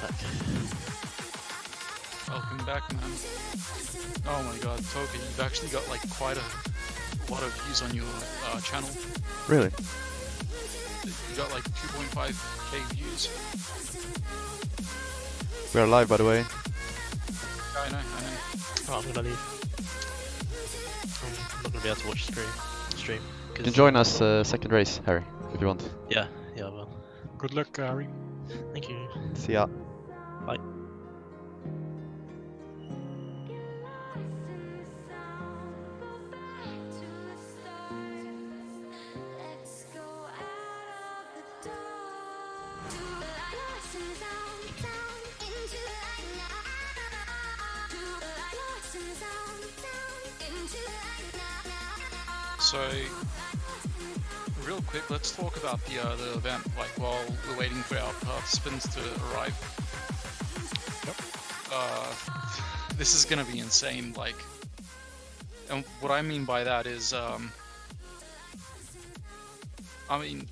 back. Welcome back, man. Oh my god, Toby, you've actually got like quite a lot of views on your channel. Really? You got like 2.5k views. We are live, by the way. Yeah, I know. Oh, I'm gonna leave. I'm not gonna be able to watch the stream. You can join us second race, Harry, if you want. Yeah, I will. Good luck, Harry. Thank you. See ya. Bye. So, real quick, let's talk about the event, like while we're waiting for our participants to arrive. This is gonna be insane, like, and what I mean by that is, I mean,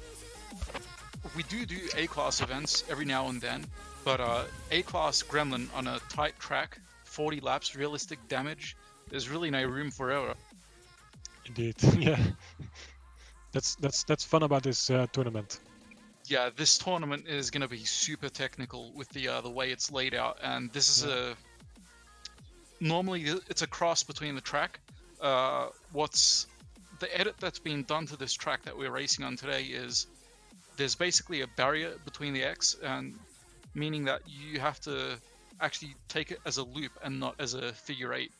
we do A-class events every now and then, but A-class Gremlin on a tight track, 40 laps, realistic damage, there's really no room for error. Indeed, yeah. That's fun about this tournament. Yeah, this tournament is going to be super technical with the way it's laid out, and this is normally it's a cross between the track. What's the edit that's been done to this track that we're racing on today is there's basically a barrier between the X, and meaning that you have to actually take it as a loop and not as a figure eight.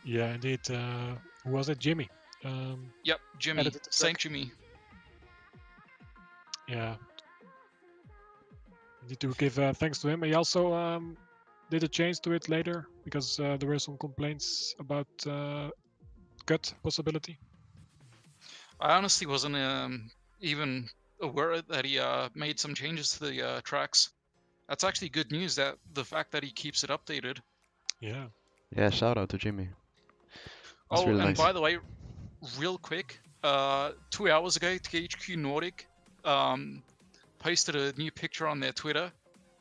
Yeah, indeed. Who was it? Jimmy. Yep, Jimmy, edited the Saint track. Jimmy. Yeah. Need to give thanks to him. He also did a change to it later because there were some complaints about cut possibility. I honestly wasn't even aware that he made some changes to the tracks. That's actually good news, that the fact that he keeps it updated. Yeah. Yeah, shout out to Jimmy. That's Oh, really and nice. by the way, real quick, 2 hours ago, THQ Nordic posted a new picture on their Twitter.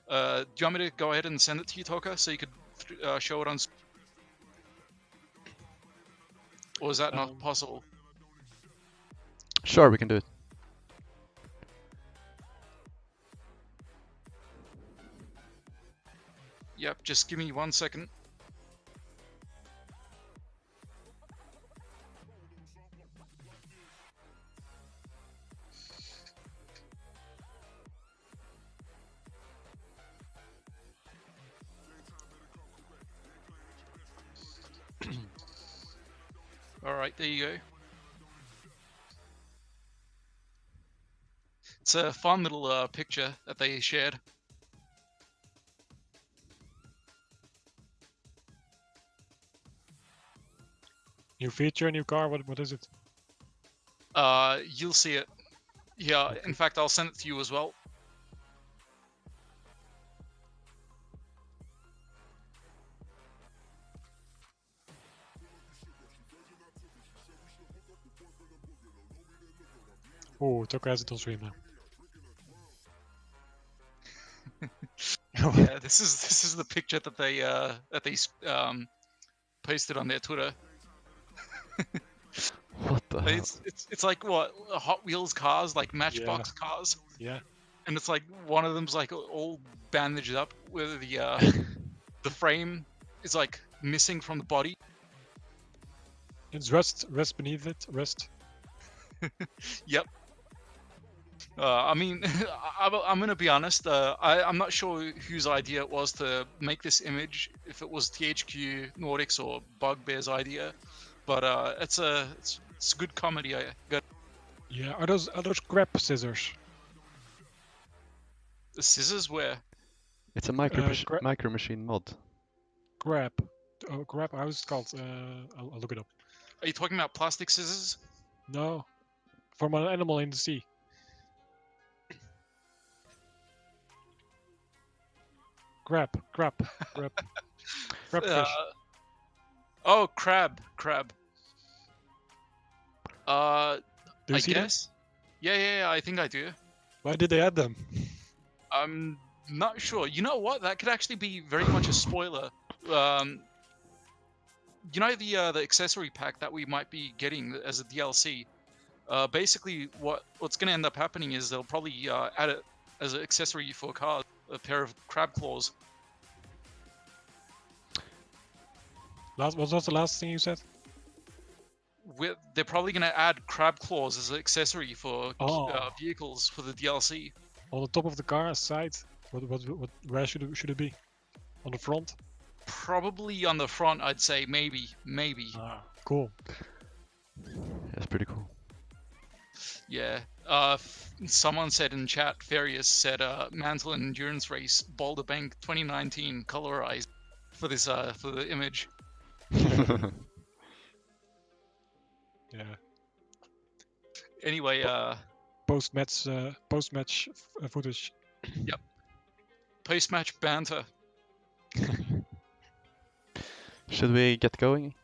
Do you want me to go ahead and send it to you, Toka, so you could show it on? Or is that not possible? Sure, we can do it. Yep, just give me 1 second. Alright, there you go. It's a fun little picture that they shared. New feature, new car. What is it? You'll see it. Yeah, in fact, I'll send it to you as well. Oh, Toka has it on stream now. Yeah, this is the picture that they posted on their Twitter. What the hell? It's like what, Hot Wheels cars, like Matchbox cars, Yeah. and it's like one of them's like all bandaged up, where the the frame is like missing from the body. It's rust beneath it. Rust. Yep. I mean, I'm gonna be honest. I'm not sure whose idea it was to make this image. If it was THQ Nordics or Bugbear's idea, but it's a good comedy. I got Yeah. Are those grab scissors? the scissors where. It's a micro gra- micro machine mod. Grab. Oh, grab. How is it called? I'll look it up. Are you talking about plastic scissors? No. From an animal in the sea. Crab fish. Oh, crab. Do you I see them? guess. Yeah, I think I do. Why did they add them? I'm not sure. You know what? That could actually be very much a spoiler. You know the accessory pack that we might be getting as a DLC. Basically, what's going to end up happening is they'll probably add it as an accessory for cars, a pair of crab claws. What was the last thing you said? They're probably going to add crab claws as an accessory for Oh. vehicles for the DLC. On the top of the car, side. Where should it be? On the front? Probably on the front, I'd say. Maybe. Ah, cool. That's pretty cool. Yeah. Someone said in chat, Farius said, Mantle and Endurance Race, Boulder Bank 2019, colorized for this for the image. Yeah. Anyway, Post-match footage. post-match banter. Should we get going?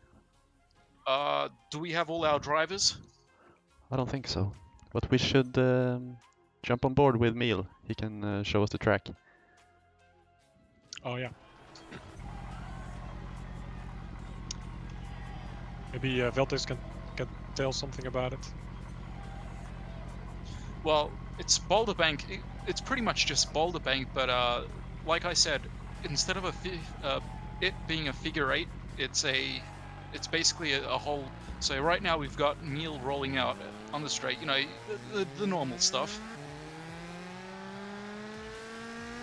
Do we have all our drivers? I don't think so. But we should jump on board with Meal. He can show us the track. Oh yeah. Maybe Veltex can tell something about it. Well, it's Boulder Bank. It's pretty much just Boulder Bank, but like I said, instead of it being a figure eight, it's basically a whole. So right now we've got Meal rolling out on the straight, you know, the normal stuff.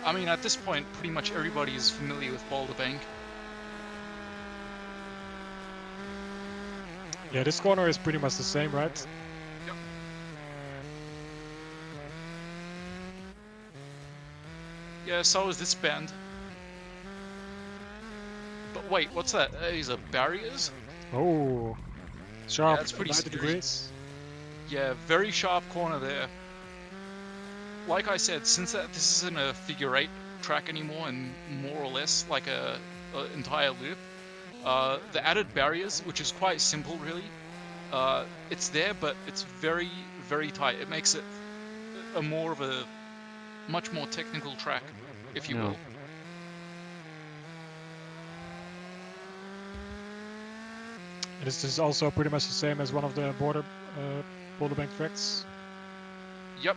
I mean, at this point, pretty much everybody is familiar with Boulder Bank. Yeah, this corner is pretty much the same, right? Yep. Yeah, so is this bend. But wait, what's that? These are barriers? Oh, sharp. that's pretty 90 scary. degrees. Yeah, very sharp corner there. Like I said, since this isn't a figure eight track anymore and more or less like a entire loop, the added barriers, which is quite simple really, it's there, but it's very, very tight. It makes it a much more technical track, if you Yeah. will. And this is also pretty much the same as one of the Boulder Bank tracks. Yep.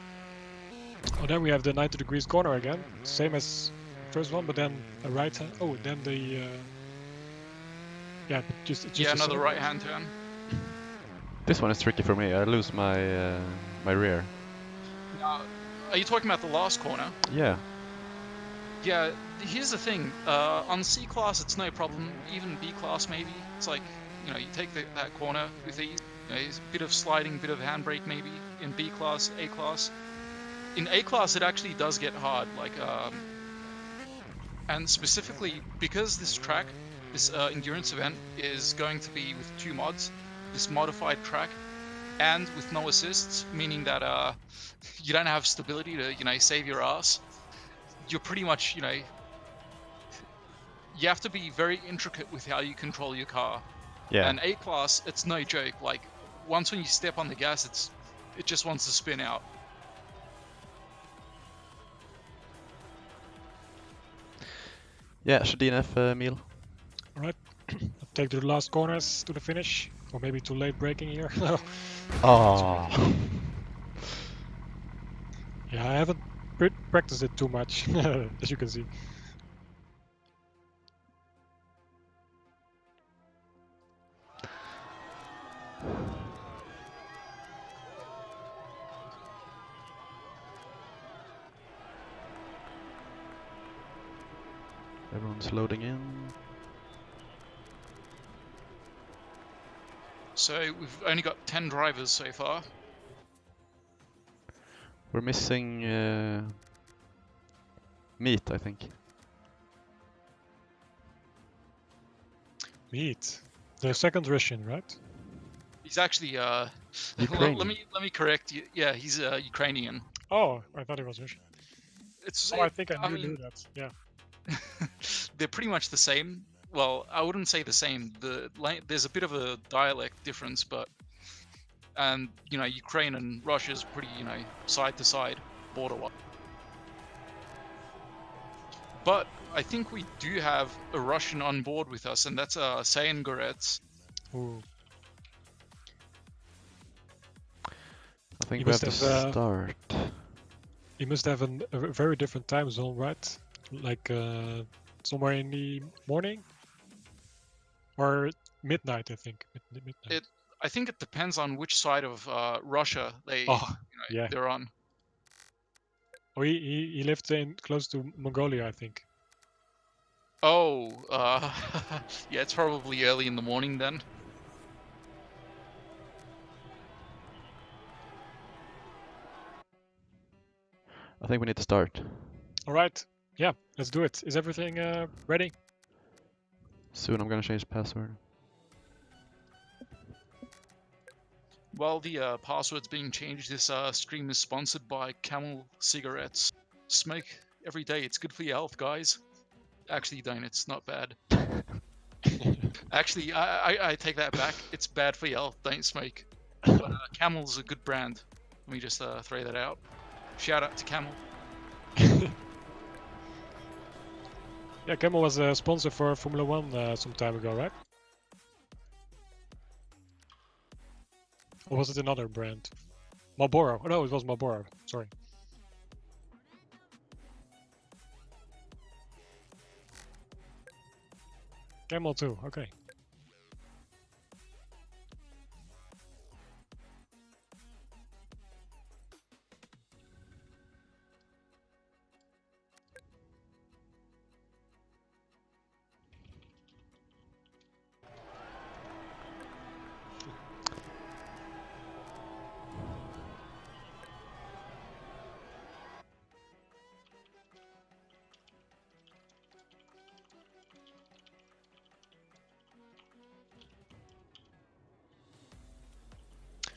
Oh, then we have the 90 degrees corner again, same as the first one, but then a right hand. Oh, then the yeah, just Yeah, the another same. right-hand turn. This one is tricky for me. I lose my my rear. Are you talking about the last corner? Yeah. Yeah, here's the thing. On C-Class, it's no problem. Even B-Class, maybe. It's like, you know, you take that corner with ease. You know, it's a bit of sliding, bit of handbrake, maybe. In B-Class, A-Class. In A-Class, it actually does get hard. Like, and specifically, because this track, this endurance event, is going to be with 2 mods, this modified track, and with no assists, meaning that you don't have stability to, you know, save your ass. You're pretty much, you know, you have to be very intricate with how you control your car. Yeah. And A-Class, it's no joke. Like, once when you step on the gas, it just wants to spin out. Yeah, should DNF Meal. Alright, take the last corners to the finish, or maybe too late braking here. Oh. Yeah, I haven't practiced it too much, as you can see. Everyone's loading in. So we've only got 10 drivers so far. We're missing Meat, I think. Meat. The second Russian, right? He's actually Ukrainian. let me correct you. Yeah, he's Ukrainian. Oh, I thought it was Russian. It's Oh, I think I mean, knew that. Yeah. they're pretty much the same. Well, I wouldn't say the same. There's a bit of a dialect difference, but and you know, Ukraine and Russia is pretty, you know, side to side, border. But I think we do have a Russian on board with us, and that's Sayan Goretz. Ooh. I think You we have must to have, start. You must have a very different time zone, right? Like somewhere in the morning or midnight, I think. Midnight. I think it depends on which side of Russia Oh, yeah. they're on. Oh, he lived in close to Mongolia, I think. Oh, yeah, it's probably early in the morning then. I think we need to start. All right. Yeah, let's do it. Is everything ready? Soon I'm gonna change the password. While the password's being changed, this stream is sponsored by Camel Cigarettes. Smoke every day. It's good for your health, guys. Actually, don't. It's not bad. Actually, I take that back. It's bad for your health. Don't smoke. But Camel's a good brand. Let me just throw that out. Shout out to Camel. Yeah, Camel was a sponsor for Formula One some time ago, right? Or was it another brand? Marlboro. Oh no, it was Marlboro. Sorry. Camel too. Okay.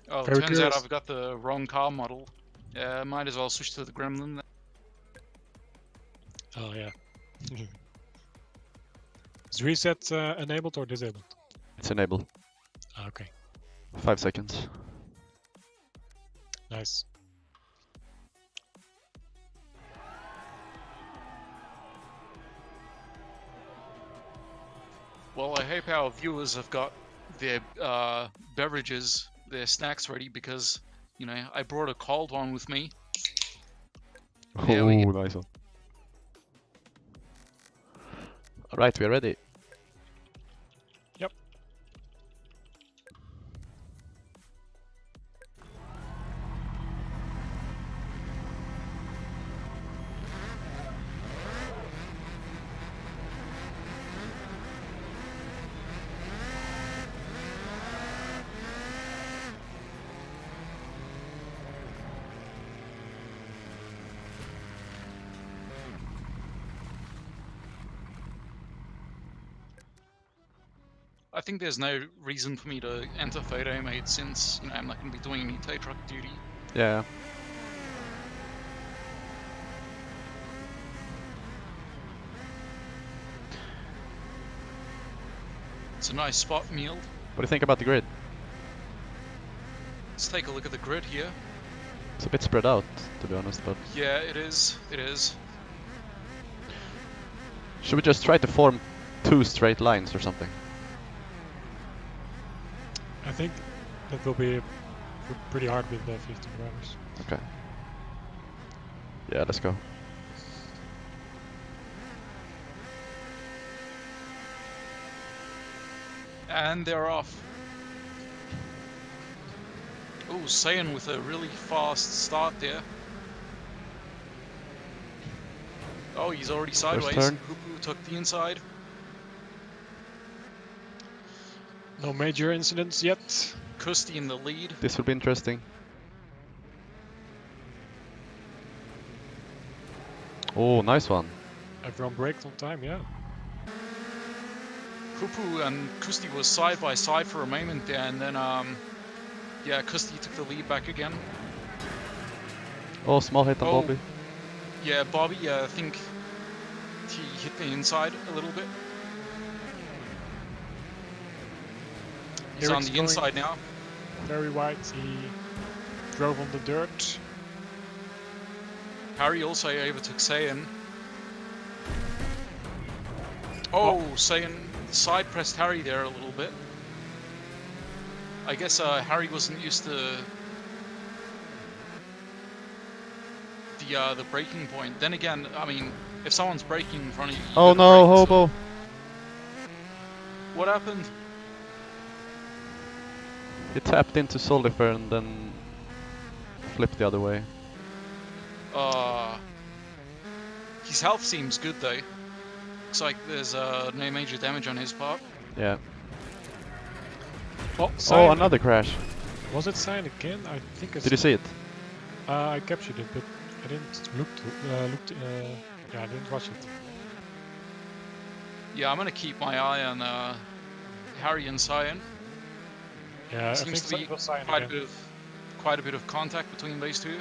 Oh, Very turns out curious. I've got the wrong car model. Might as well switch to the Gremlin. Oh yeah. Is reset enabled or disabled? It's enabled. Ah, okay. 5 seconds. Nice. Well, I hope our viewers have got their beverages, their snacks ready, because, you know, I brought a cold one with me. There Oh, we go. nice one. Alright, we are ready. Yep. I think there's no reason for me to enter photo mode since, you know, I'm not going to be doing any tow truck duty. Yeah. It's a nice spot, Meal. What do you think about the grid? Let's take a look at the grid here. It's a bit spread out, to be honest, but Yeah, it is. It is. should we just try to form 2 straight lines or something? I think that will be pretty hard with 15 drivers. Okay. Yeah, let's go. And they're off. Oh, Saiyan with a really fast start there. Oh, he's already sideways. turn. Hupu took the inside. No major incidents yet. Kusti in the lead. This will be interesting. Oh, nice one. Everyone braked on time, yeah. Hupu and Kusti was side by side for a moment there, and then yeah, Kusti took the lead back again. Oh, small hit on Oh. Bobby. Yeah, Bobby, I think he hit the inside a little bit. He's on Eric's the going inside now. very wide. He drove on the dirt. Harry also overtook Saiyan. Oh, saying side pressed Harry there a little bit. I guess Harry wasn't used to the braking point. Then again, I mean, if someone's braking in front of you, you Oh gotta no, brake, so- Hobo! What happened? He tapped into Solifer and then flipped the other way. His health seems good though. Looks like there's no major damage on his part. Yeah. Oh, Oh, Cyan. another crash. Was it Cyan again? I think it's. Did you see it? I captured it, but I didn't look. Yeah, I didn't watch it. Yeah, I'm gonna keep my eye on Harry and Cyan. Yeah, I Seems think to be it was Cyan quite again. a bit of contact between those two.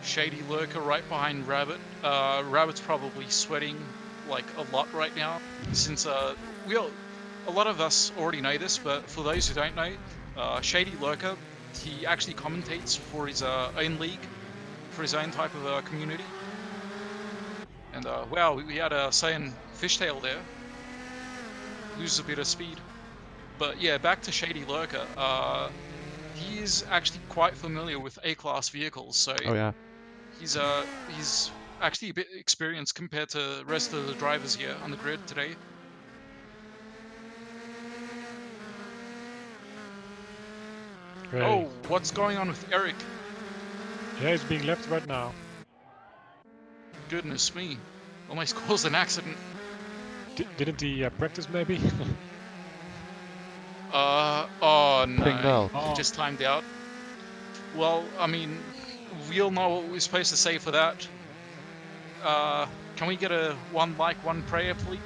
Shady Lurker right behind Rabbit. Rabbit's probably sweating like a lot right now, since a lot of us already know this, but for those who don't know, Shady Lurker, he actually commentates for his own league, for his own type of community. And wow, we had a Saiyan Fishtail there. Loses a bit of speed. But yeah, back to Shady Lurker. He is actually quite familiar with A-class vehicles, so Oh yeah. he's actually a bit experienced compared to the rest of the drivers here on the grid today. Great. Oh, what's going on with Eric? Yeah, he's being left right now. Goodness me. Almost caused an accident. Didn't he practice maybe? Oh no. Pinged out. He Oh. just timed out. Well, I mean, we all know what we're supposed to say for that. Can we get a one like, one prayer, please?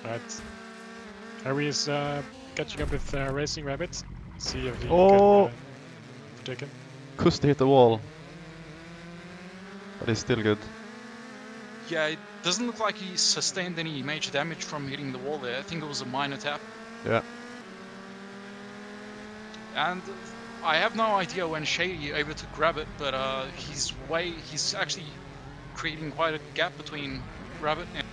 Right. Harry is catching up with Racing Rabbit. See if he Oh. can overtake him. Kusti hit the wall. But he's still good. Yeah, it doesn't look like he sustained any major damage from hitting the wall there. I think it was a minor tap. Yeah. And I have no idea when Shady overtook Rabbit, but he's actually creating quite a gap between Rabbit and...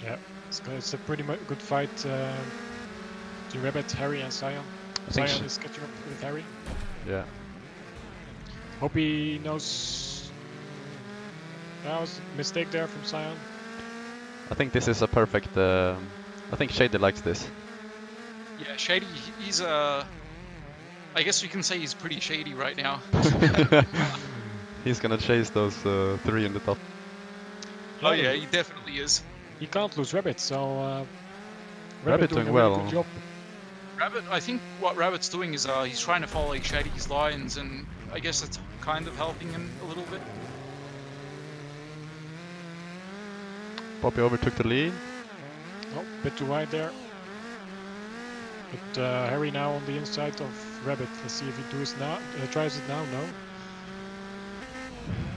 Yeah, it's a pretty good fight between Rabbit, Harry, and Cyan. I think Cyan is catching up with Harry. Yeah. Hope he knows. That was a mistake there from Cyan. I think this is a perfect. I think Shady likes this. Yeah, Shady, he's I guess we can say he's pretty shady right now. He's gonna chase those three in the top. Oh yeah, he definitely is. He can't lose Rabbit, so Rabbit doing doing a really well. good job. Rabbit, I think what Rabbit's doing is he's trying to follow Shady's lines, and I guess it's kind of helping him a little bit. Poppy overtook the lead. Oh, bit too wide there. But Harry now on the inside of Rabbit. Let's see if he tries it now. No.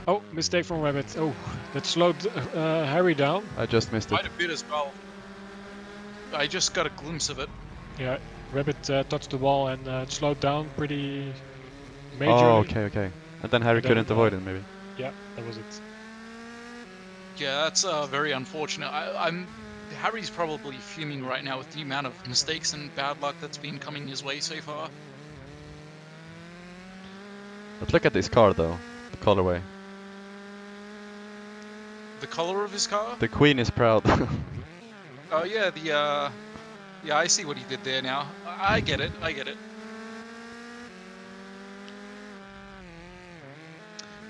Oh, mistake from Rabbit. Oh, that slowed Harry down. I just missed it. Quite a bit as well. I just got a glimpse of it. Yeah, Rabbit touched the wall and it slowed down pretty majorly. Oh, okay. And then Harry And then, couldn't avoid it, maybe. Yeah, that was it. Yeah, that's very unfortunate. Harry's probably fuming right now with the amount of mistakes and bad luck that's been coming his way so far. But look at this car, though. The colorway. The color of his car? The Queen is proud. Oh yeah, yeah, I see what he did there now. I get it.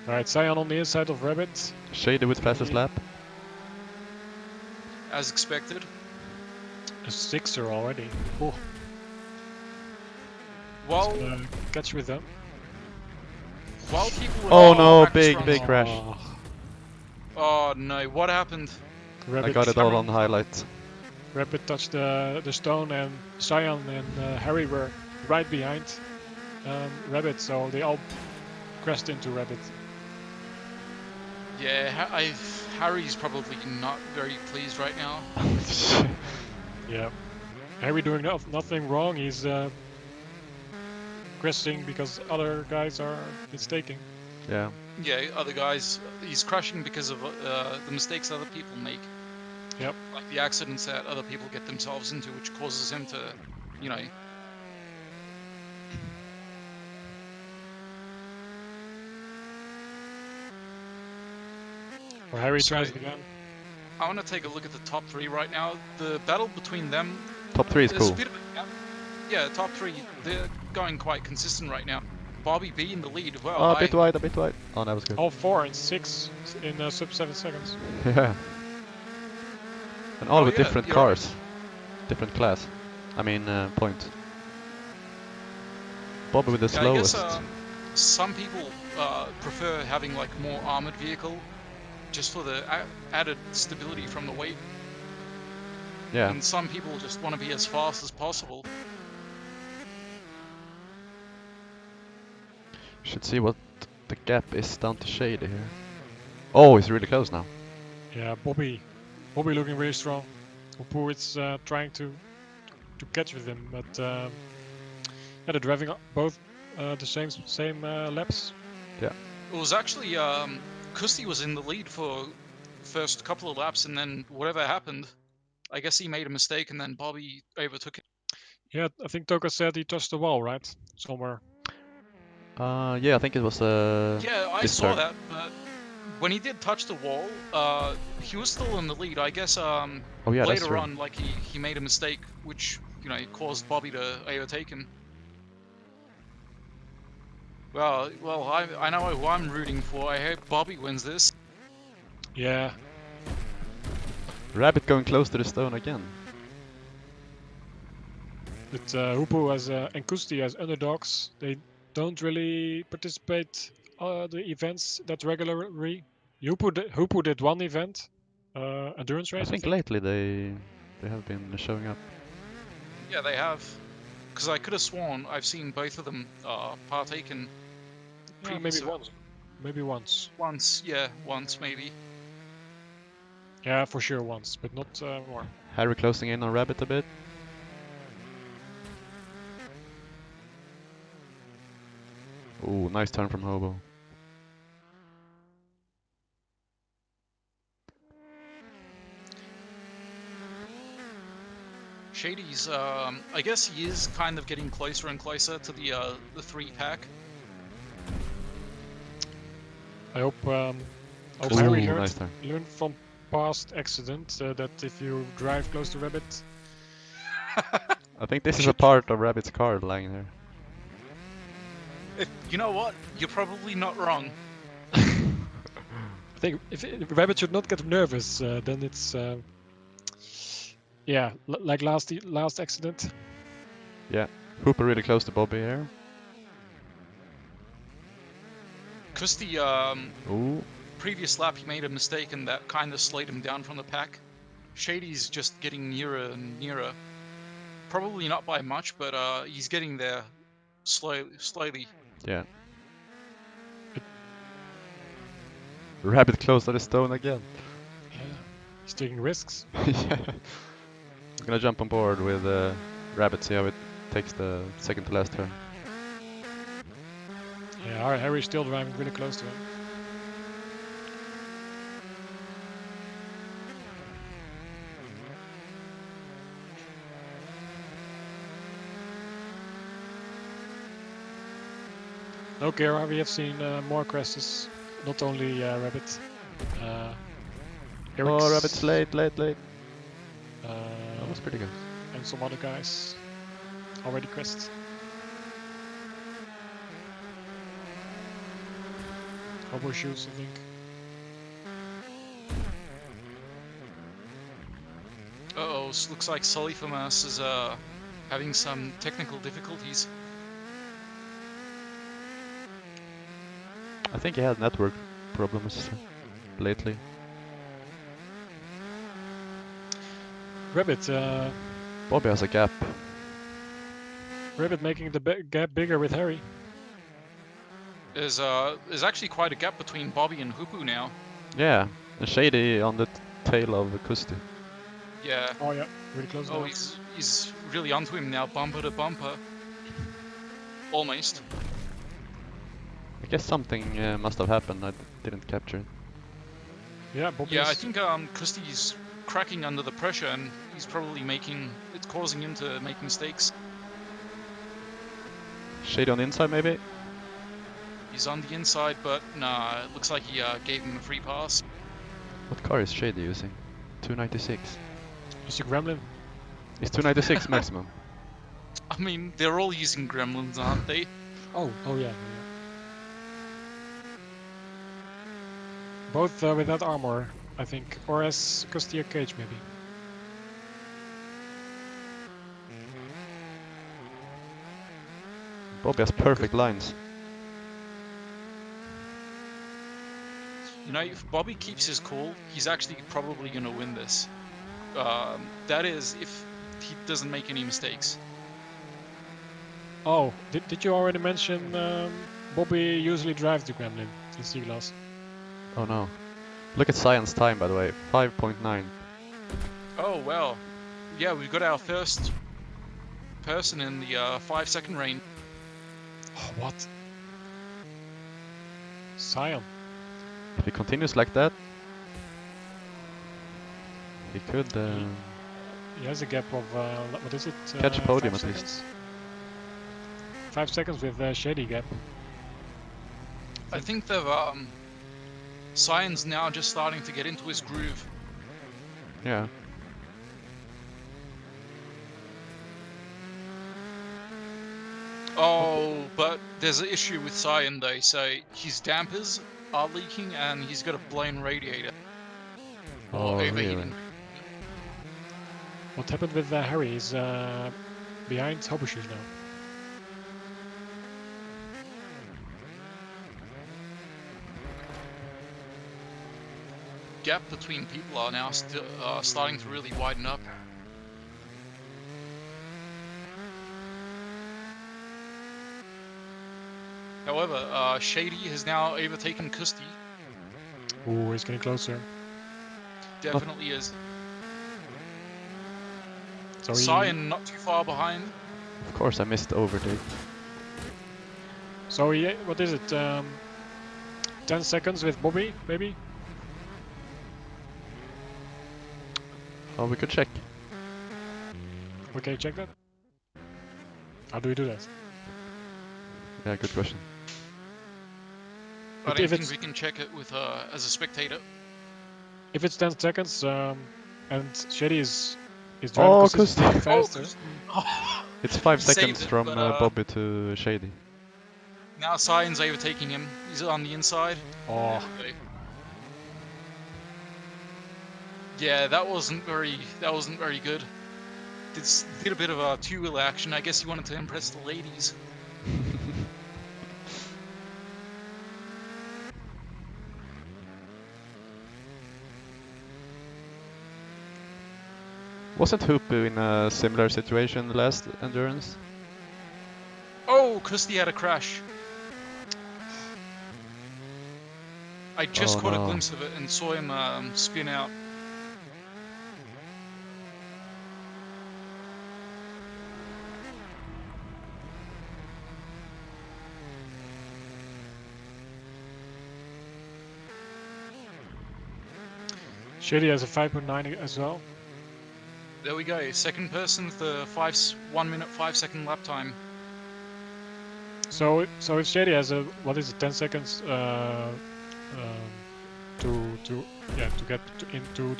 Alright, Cyan on the inside of Rabbit. Shady with fastest lap. As expected. A sixer already. Oh, While catch with them. people were Oh no, practice big runs- crash. Oh, Oh no, what happened? Rabbit, I got it all on highlights. Rabbit touched the stone, and Cyan and Harry were right behind Rabbit, so they all crashed into Rabbit. Yeah, Harry's probably not very pleased right now. Yeah, Harry doing nothing wrong. He's cresting because other guys are mistaking. Yeah. Yeah, other guys, he's crashing because of the mistakes other people make. Yep. Like the accidents that other people get themselves into, which causes him to, you know. Or Harry So- tries it again. I want to take a look at the top 3 right now. The battle between them, Top 3 is there's cool. a bit of a gap. Yeah, top 3, they're going quite consistent right now. Bobby B in the lead. Well, Oh, a bit wide, a bit wide. Oh, that was good. All 4 and 6 in sub 7 seconds. Yeah. And all Oh, with yeah, different you're right. cars. Different class. I mean, point. Bobby with the Yeah, I guess slowest. some people prefer having like more armored vehicle, just for the added stability from the weight. Yeah. And some people just want to be as fast as possible. Should see what the gap is down to Shady here. Oh, he's really close now. Yeah, Bobby looking really strong. Upu is trying to catch with him, but yeah, they're driving both the same laps. It was actually Kusti was in the lead for first couple of laps, and then whatever happened, I guess he made a mistake, and then Bobby overtook him. Yeah, I think Toka said he touched the wall, right? Somewhere. Yeah, I think it was Yeah, I this saw turn. that, but when he did touch the wall, he was still in the lead. I guess Oh yeah, that's later true. on, like he made a mistake, which caused Bobby to overtake him. Well, I know who I'm rooting for. I hope Bobby wins this. Yeah, Rabbit going close to the stone again. but Hupu and Kusti as underdogs, they don't really participate the events that regularly. Hupu did one event, endurance I race. think lately they have been showing up. Yeah, they have. Because I could have sworn I've seen both of them partake in Yeah, previous maybe once. Maybe once. once. Yeah, once maybe. Yeah, for sure once, but not more. Harry closing in on Rabbit a bit. Ooh, nice turn from Hobo. Shady's, I guess he is kind of getting closer and closer to the 3-pack. I hope Ooh, Harry nice turn. learned from past accident that if you drive close to Rabbit, I think this is a part of Rabbit's car lying there. You know what? You're probably not wrong. I think if Rabbit should not get nervous, then it's yeah, like last accident. Yeah, Hooper really close to Bobby here. Because the Ooh, previous lap he made a mistake and that kind of slowed him down from the pack. Shady's just getting nearer and nearer. Probably not by much, but he's getting there slowly. yeah. Rabbit close to the stone again. Yeah, he's taking risks. Yeah. I'm gonna jump on board with Rabbit, see how it takes the second to last turn. Yeah, Harry's still driving really close to him. Okay, we have seen more crashes, not only Rabbit. Oh, Eric's, Rabbit's late. That uh, was pretty good. and some other guys already crashed. Hobo shoes, I think. Uh-oh, looks like Solifamas is having some technical difficulties. I think he had network problems lately. Rabbit, Bobby has a gap. Rabbit making the gap bigger with Harry. There's actually quite a gap between Bobby and Hupu now. Yeah, and Shady on the tail of Kusti. Yeah. Oh yeah, really close Oh, now. he's really onto him now, bumper to bumper. Almost. I guess something must have happened. I didn't capture it. Yeah, Bobby Yeah, I is- think Christie's cracking under the pressure, and he's probably it's causing him to make mistakes. Shady on the inside, maybe? He's on the inside, but nah, it looks like he gave him a free pass. What car is Shady using? 296. It's a gremlin. Is 296 maximum? I mean, they're all using gremlins, aren't they? Oh yeah. Both without armor, I think, or as Costia Cage maybe. Bobby has perfect lines. You know, if Bobby keeps his cool, he's actually probably going to win this. That is, if he doesn't make any mistakes. Oh, did you already mention Bobby usually drives the gremlin in C-Glass? Oh no. Look at Cyan's time, by the way. 5.9. Oh, well. Yeah, we've got our first person in the 5-second range. Oh, what? Cyan. If he continues like that, he could He has a gap of, what is it? catch a podium 5 at least. seconds? 5 seconds with Shady gap. I think they've Cyan's now just starting to get into his groove. Yeah. Oh, but there's an issue with Cyan though, so his dampers are leaking and he's got a blown radiator. Or Oh, overheating. really? What happened with Harry? He's behind Hoboshoes now. Gap between people are now starting to really widen up. However, Shady has now overtaken Kusti. Ooh, he's getting closer. Definitely is. So Cyan not too far behind. Of course I missed overtake. So he, what is it? 10 seconds with Bobby, maybe? Oh, we could check. Okay, check that. How do we do that? Yeah, good question. I But don't if think it's- we can check it with as a spectator. If it's 10 seconds, and Shady is driving Oh, consistently Kusti. faster. Oh, It's 5 Saved seconds it, from but, Bobby to Shady. now Cyan's overtaking him. He's on the inside. Oh, Okay. Yeah, that wasn't very good. Did a bit of a two-wheel action. I guess he wanted to impress the ladies. Wasn't Hoopu in a similar situation last endurance? Oh, Kusti had a crash. I just Oh, caught a no. glimpse of it and saw him spin out. Shady has a 5.9 as well. There we go. Second person with the 1 minute 5 second lap time. So if Shady has a, what is it, 10 seconds to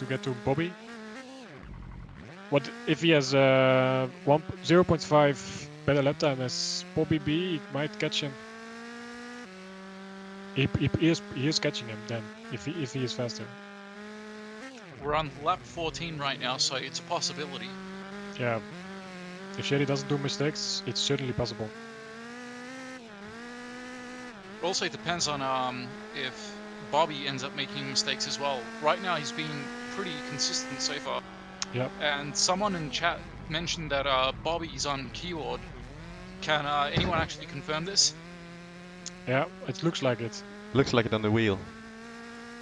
get to Bobby. What if he has 0.5 better lap time as Bobby B? He might catch him. He is catching him then if he is faster. We're on lap 14 right now, so it's a possibility. Yeah. If Shady doesn't do mistakes, it's certainly possible. It also depends on if Bobby ends up making mistakes as well. Right now he's been pretty consistent so far. Yep. And someone in chat mentioned that Bobby's on keyword. Can anyone actually confirm this? Yeah, it looks like it. Looks like it on the wheel.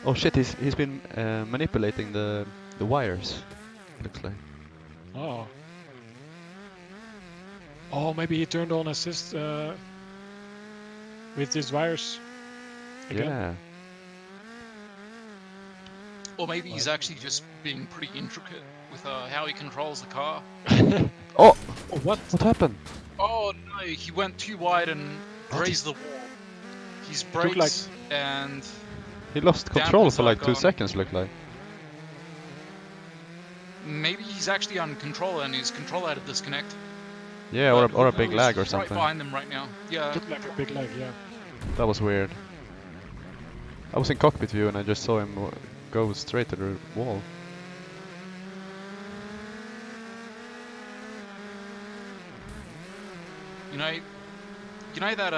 Oh shit, he's been manipulating the wires. looks like. Oh. Oh, maybe he turned on assist with his wires again. Yeah. Or maybe he's actually just being pretty intricate with how he controls the car. Oh! Oh, what? What happened? Oh no, he went too wide and What? grazed the wall. He's Took like- brakes and He lost control Dampers for are like 2 gone. seconds, looked like. maybe he's actually on controller and his controller had a disconnect. Yeah, But or a Hupu big is lag or right something. behind them right now. Yeah. Looked like a big lag, yeah. That was weird. I was in cockpit view and I just saw him go straight to the wall. You know that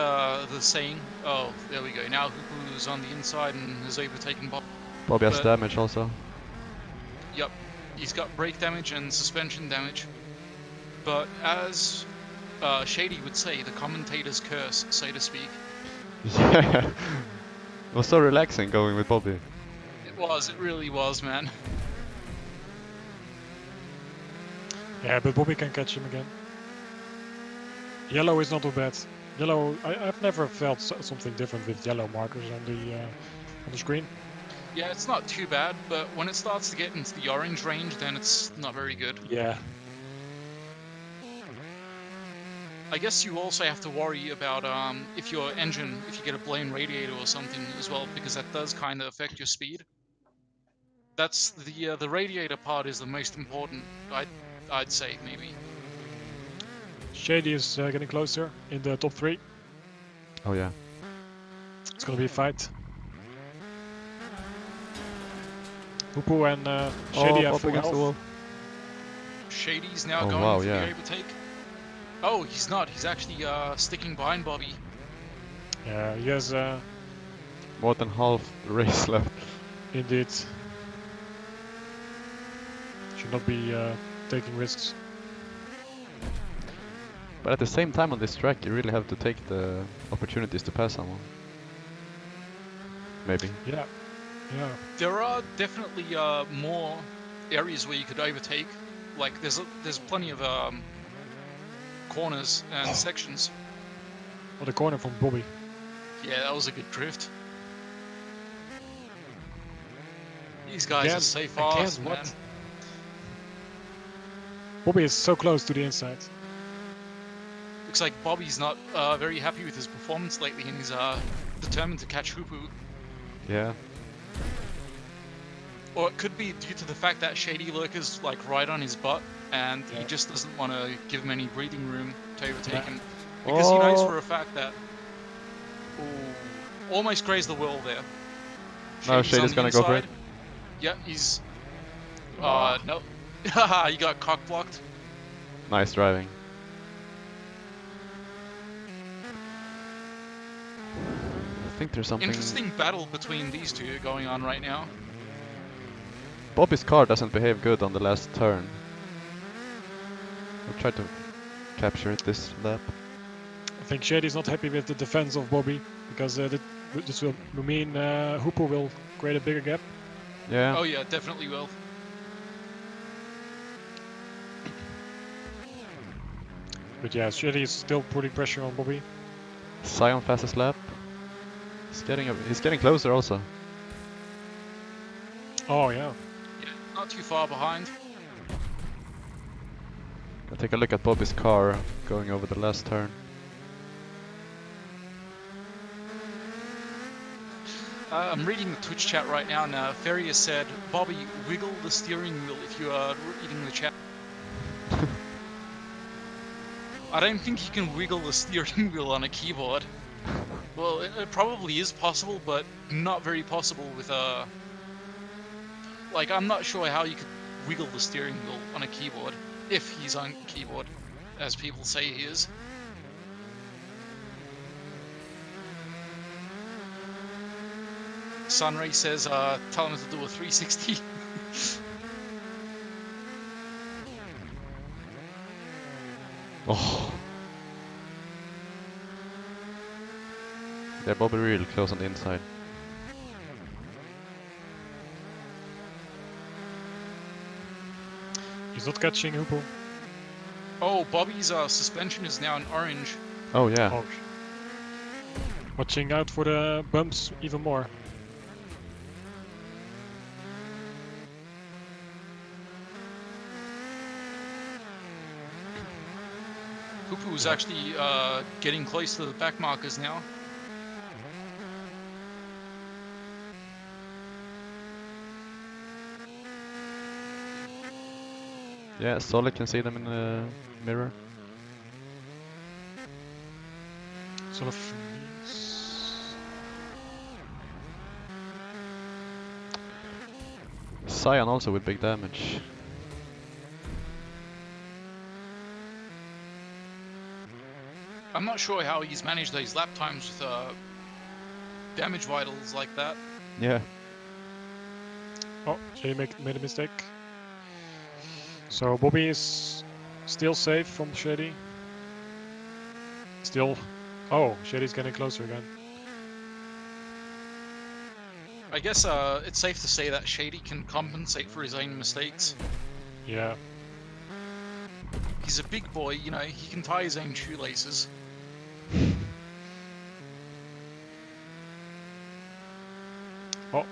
the saying. Oh, there we go. Now Hupu's on the inside and has overtaken Bob. Bobby has But- damage also. Yep, he's got brake damage and suspension damage. But as Shady would say, the commentator's curse, so to speak. Yeah. It was so relaxing going with Bobby. It really was, man. Yeah, but Bobby can catch him again. Yellow is not too bad. Yellow, I've never felt something different with yellow markers on the screen. Yeah, it's not too bad, but when it starts to get into the orange range, then it's not very good. Yeah. I guess you also have to worry about if your engine, if you get a blown radiator or something as well, because that does kind of affect your speed. That's the radiator part is the most important. I'd say maybe. Shady is getting closer in the top 3. Oh yeah. It's gonna be a fight. Hupu and Shady have up full against the wall. health. Shady's now Oh, going wow, for yeah. the overtake. Oh, he's not. He's actually sticking behind Bobby. Yeah, he has More than half the race left. indeed. Should not be taking risks. But at the same time on this track, you really have to take the opportunities to pass someone. Maybe. Yeah. Yeah. There are definitely more areas where you could overtake. Like there's plenty of corners and sections. On the corner from Bobby. Yeah, that was a good drift. These guys Again, are so again, fast, man. what? Bobby is so close to the inside. Looks like Bobby's not very happy with his performance lately, and he's determined to catch Hupu. Yeah. Or it could be due to the fact that Shady Lurker's like right on his butt, and he Yeah. just doesn't want to give him any breathing room to overtake Yeah. him. Because he knows Oh. for a fact that... Ooh, almost grazed the wall there. Now on Shady's the gonna go for it. inside. Yeah, he's... no. Haha, you got cock blocked. Nice driving. I think there's something. Interesting battle between these two going on right now. Bobby's car doesn't behave good on the last turn. We'll try to capture it this lap. I think Shady's not happy with the defense of Bobby because this will mean Hupu will create a bigger gap. Yeah. Oh yeah, definitely will. But yeah, Shady is still putting pressure on Bobby. Sion fastest lap. He's getting closer also. Oh yeah. Yeah, not too far behind. I'll take a look at Bobby's car going over the last turn. I'm reading the Twitch chat right now, and Ferrier said, Bobby, wiggle the steering wheel if you are reading the chat. I don't think you can wiggle the steering wheel on a keyboard. Well, it probably is possible, but not very possible with a... Like, I'm not sure how you could wiggle the steering wheel on a keyboard, if he's on keyboard, as people say he is. Sunray says, tell him to do a 360. Oh. Yeah, Bobby real close on the inside. He's not catching Hoopo. Oh, Bobby's suspension is now in orange. Oh yeah. Oh. Watching out for the bumps even more. Hoopo's actually getting close to the back markers now. Yeah, Solid can see them in the mirror. Sort of. Cyan also with big damage. I'm not sure how he's managed those lap times with damage vitals like that. Yeah. Oh, Shady made a mistake. So Bobby is still safe from Shady. Still. Oh, Shady's getting closer again. I guess it's safe to say that Shady can compensate for his own mistakes. Yeah. He's a big boy, you know, he can tie his own shoelaces. Oh,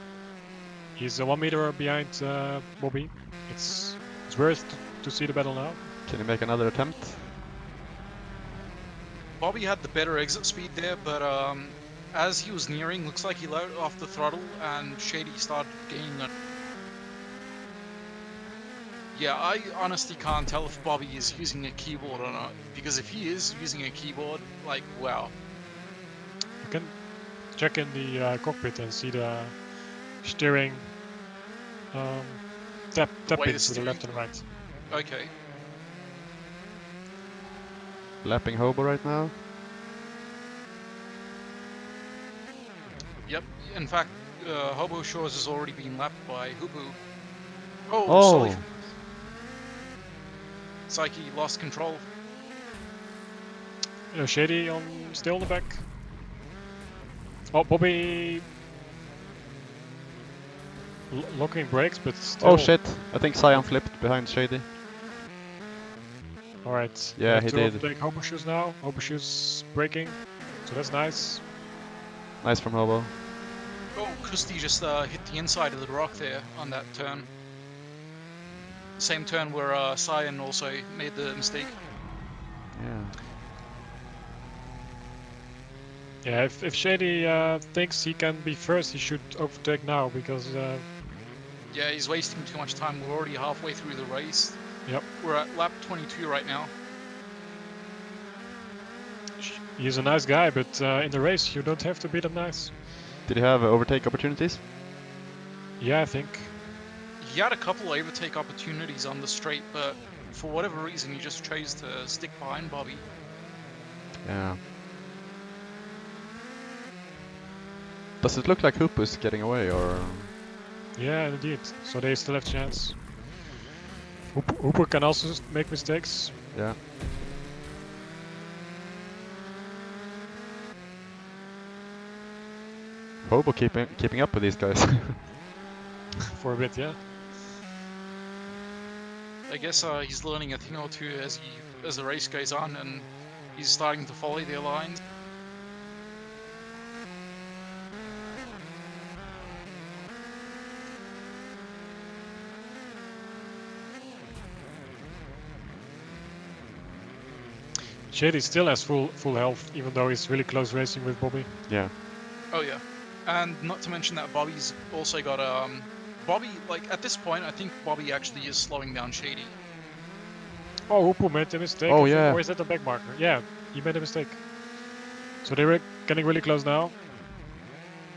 he's 1 meter behind Bobby. It's worth to see the battle now. Can you make another attempt? Bobby had the better exit speed there, but as he was nearing, looks like he let off the throttle and Shady started gaining it. Yeah, I honestly can't tell if Bobby is using a keyboard or not, because if he is using a keyboard, like, wow. You can check in the cockpit and see the steering tap way the in to the left and steering- right. Okay. Lapping Hobo right now. Yep, in fact, Hobo Shores has already been lapped by Hoopo. Oh, Oh! sorry. Psyche lost control. Shady still on the back. Oh, Bobby locking brakes, but still. Oh shit! I think Cyan flipped behind Shady. All right. Yeah, he did. Take Hobo Shoes now. Hobo Shoes braking, so that's nice. Nice from Hobo. Oh, Kusti just hit the inside of the rock there on that turn. Same turn where Cyan also made the mistake. Yeah. Yeah, if Shady thinks he can be first, he should overtake now because Yeah, he's wasting too much time. We're already halfway through the race. Yep. We're at lap 22 right now. he's a nice guy, but in the race you don't have to be that nice. Did he have overtake opportunities? Yeah, I think. He had a couple overtake opportunities on the straight, but for whatever reason, he just chose to stick behind Bobby. Yeah. Does it look like Hoopo's getting away, or...? Yeah, indeed. So they still have chance. Hooper can also make mistakes. Yeah. Hobo keeping up with these guys. For a bit, yeah. I guess he's learning a thing or two as the race goes on, and he's starting to follow their lines. Shady still has full health, even though he's really close racing with Bobby. Yeah. Oh yeah, and not to mention that Bobby's also got Bobby, like at this point, I think Bobby actually is slowing down Shady. Oh, Hooper made a mistake. Oh, I think. yeah. Or is that a back marker? Yeah, he made a mistake. So they were getting really close now.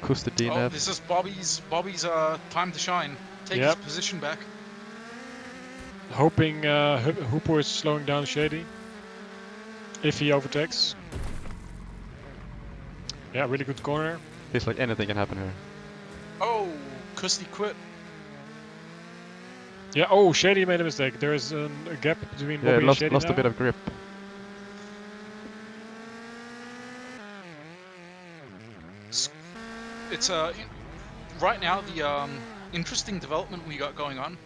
Kusti Oh, DNF. this is Bobby's time to shine. Take Yep. his position back. Hoping Hooper is slowing down Shady. If he overtakes. Yeah, really good corner. Feels like anything can happen here. Oh, Kusti quit. Yeah, oh, Shady made a mistake. There is a gap between Yeah, Bobby lost, and Shady lost now. a bit of grip. It's right now the interesting development we got going on.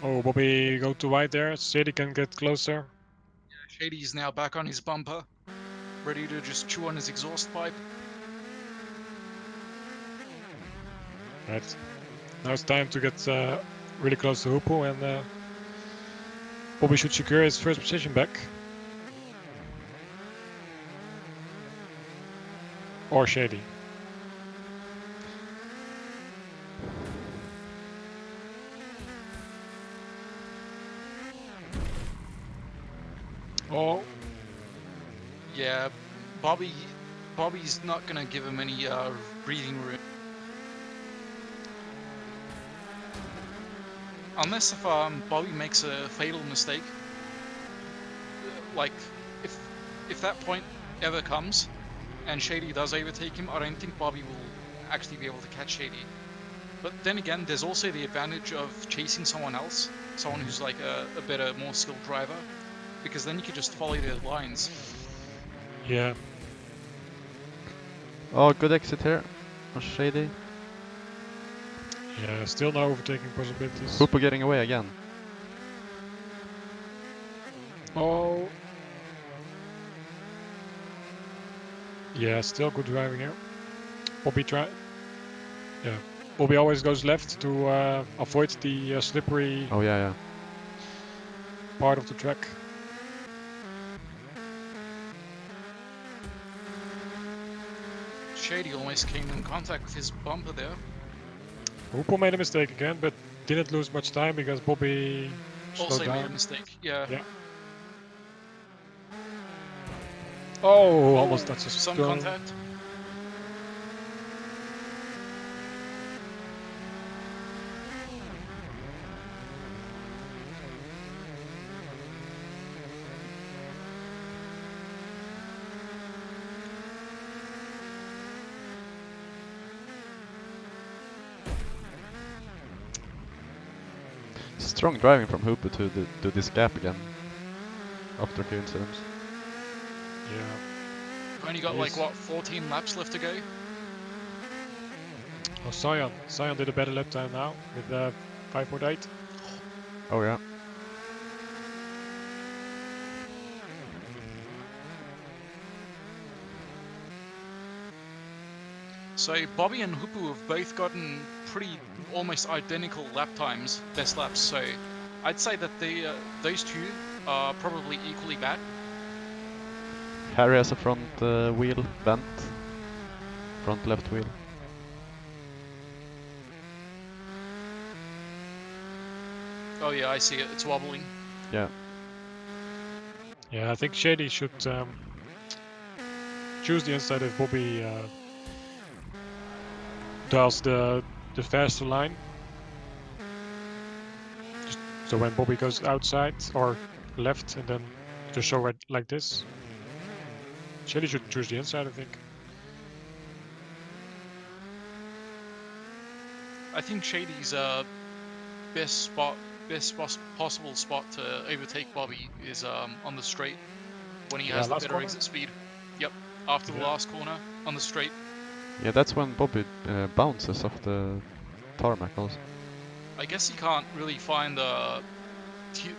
Oh, Bobby go to wide there. Shady can get closer. Shady's now back on his bumper, ready to just chew on his exhaust pipe. Right. Now it's time to get really close to Hoople, and Bobby should secure his first position back. Or Shady. Oh, Yeah, Bobby's not gonna give him any breathing room. Unless if Bobby makes a fatal mistake, like if that point ever comes, and Shady does overtake him, I don't think Bobby will actually be able to catch Shady. But then again, there's also the advantage of chasing someone else, someone who's like a better, more skilled driver, because then you could just follow their lines. yeah. Oh, good exit here. On Shady. Yeah, still no overtaking possibilities. Hooper getting away again. Oh. Yeah, still good driving here. Bobby Yeah. Bobby always goes left to avoid the slippery Oh yeah, yeah. part of the track. Shady almost came in contact with his bumper there. Hoople made a mistake again, but didn't lose much time because Bobby slowed Also down. made a mistake. Yeah. Yeah. Oh, almost touches some stone. contact. Strong driving from Hooper to do this gap again. After a few incidents. Yeah. Only got Yes. like what 14 laps left to go. Oh, Sion. Sion did a better lap time now with 5.8. Oh yeah. So Bobby and Hoopu have both gotten pretty almost identical lap times, best laps. So I'd say that those two are probably equally bad. Harry has a front wheel bent. Front left wheel. Oh yeah, I see it. It's wobbling. Yeah. Yeah, I think Shady should choose the inside if Bobby dials the faster line. Just so when Bobby goes outside or left and then just show it like this. Shady should choose the inside, I think. I think Shady's best possible spot to overtake Bobby is on the straight when he Yeah, has the last better corner? exit speed. Yep, after the Yeah. last corner on the straight. Yeah, that's when Bobby bounces off the tarmac also. I guess he can't really find the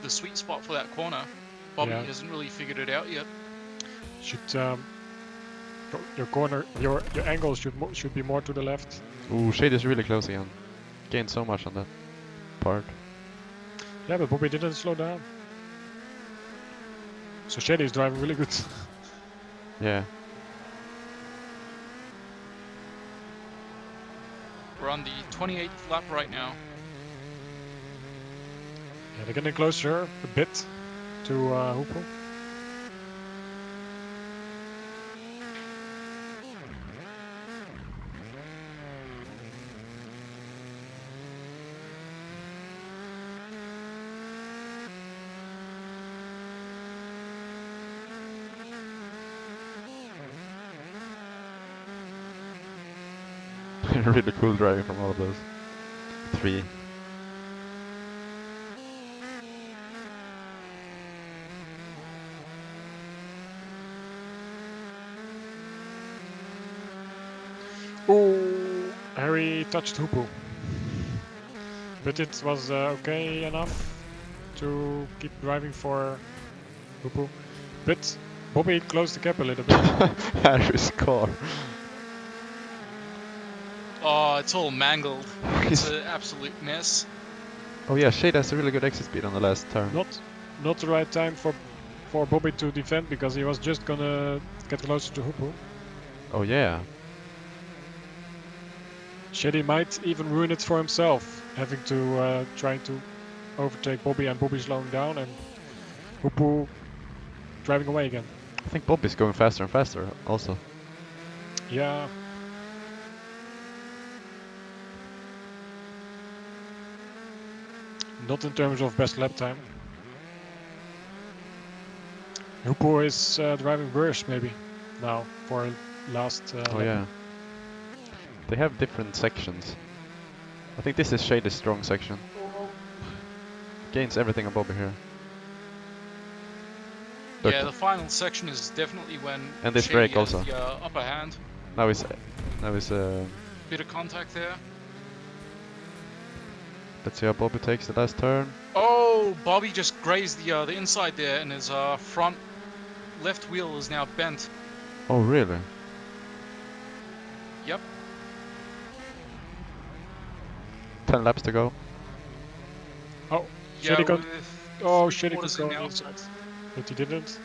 sweet spot for that corner. Bobby Yeah. hasn't really figured it out yet. Should your corner, your angle should be more to the left. Ooh, Shade is really close again. Gained so much on that part. Yeah, but Bobby didn't slow down. So Shady is driving really good. Yeah. We're on the 28th lap right now. Yeah, they're getting closer a bit to Hoople. Really cool driving from all of those three. Oh, Harry touched Hoople. But it was okay enough. to keep driving for Hupu. But Bobby closed the gap a little bit. Harry's car. Oh, it's all mangled. It's an absolute mess. Oh yeah, Shade has a really good exit speed on the last turn. Not the right time for Bobby to defend because he was just gonna get closer to Hupu. Oh yeah. Shady might even ruin it for himself, having to trying to overtake Bobby and Bobby slowing down and Hupu driving away again. I think Bobby's going faster and faster also. Yeah. Not in terms of best lap time. Hupu is driving worse maybe now for last Oh lap. yeah. They have different sections. I think this is Shady's strong section. Gains everything on Bobby here. But Yeah, the final section is definitely when And this Shady break has also. the upper hand. now is Bit of contact there. let's see how Bobby takes the last turn. Oh, Bobby just grazed the inside there, and his front left wheel is now bent. Oh really? Yep. 10 laps to go. Oh, Yeah, Shady got. with Oh, three Shady could quarters go in on the now. inside, but he didn't.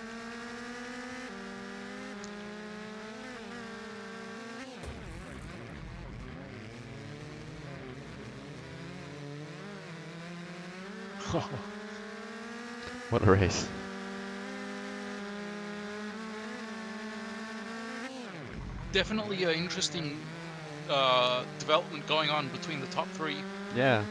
What a race. Definitely an interesting development going on between the top three. Yeah.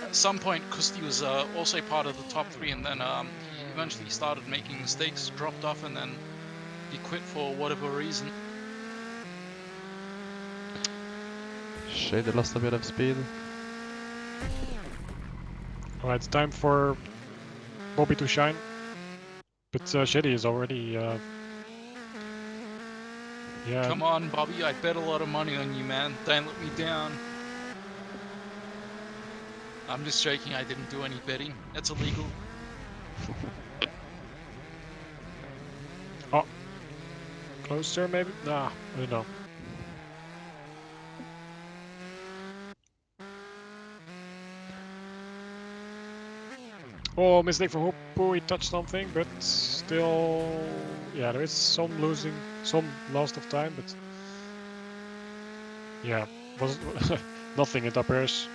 At some point, Kusti was also part of the top three, and then he eventually started making mistakes, dropped off, and then he quit for whatever reason. Shady lost a bit of speed. Alright, it's time for Bobby to shine. But Shady is already. Yeah. Come on, Bobby, I bet a lot of money on you, man. Don't let me down. I'm just joking, I didn't do any betting. That's illegal. Oh. Closer, maybe? Nah, I don't know. Oh, mistake from Hupu. He touched something, but still. Yeah, there is some losing, some loss of time, but. Yeah, was nothing in top airs.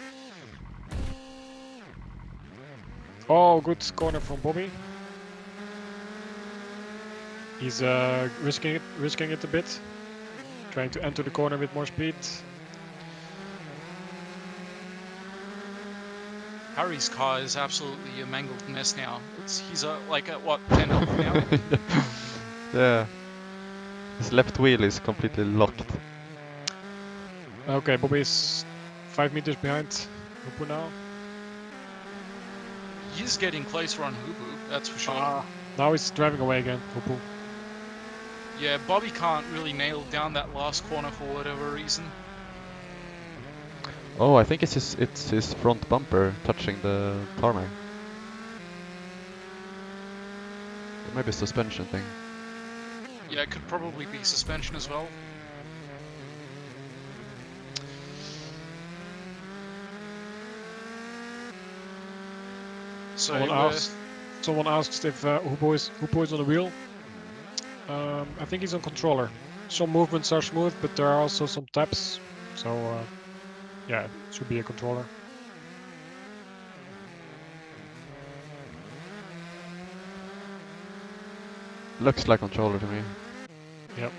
Oh, good corner from Bobby. He's risking it a bit, trying to enter the corner with more speed. Harry's car is absolutely a mangled mess now. He's like at what, 10 health now? Yeah. His left wheel is completely locked. Okay, Bobby is 5 meters behind Hupu now. He's getting closer on Hupu, that's for sure. Now he's driving away again, Hupu. Yeah, Bobby can't really nail down that last corner for whatever reason. Oh, I think it's his front bumper touching the tarmac. Or maybe suspension thing. Yeah, it could probably be suspension as well. So Someone asked if Hupu is on the wheel. I think he's on controller. Some movements are smooth, but there are also some taps. So yeah, it should be a controller. Looks like controller to me. Yep.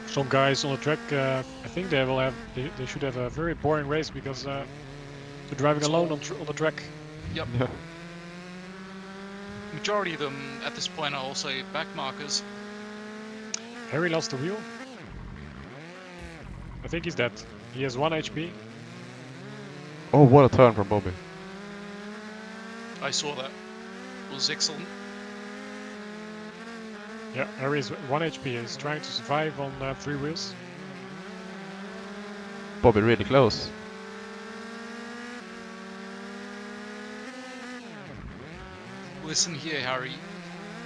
Some guys on the track, I think they will have. They should have a very boring race because they're driving alone on the track. Yep. Yeah. Majority of them at this point are also back markers. Harry lost the wheel. I think he's dead. He has 1 HP. Oh, what a turn from Bobby. I saw that. It was excellent. Yeah, Harry is 1 HP. He's trying to survive on 3 wheels. Bobby really close. Listen here, Harry.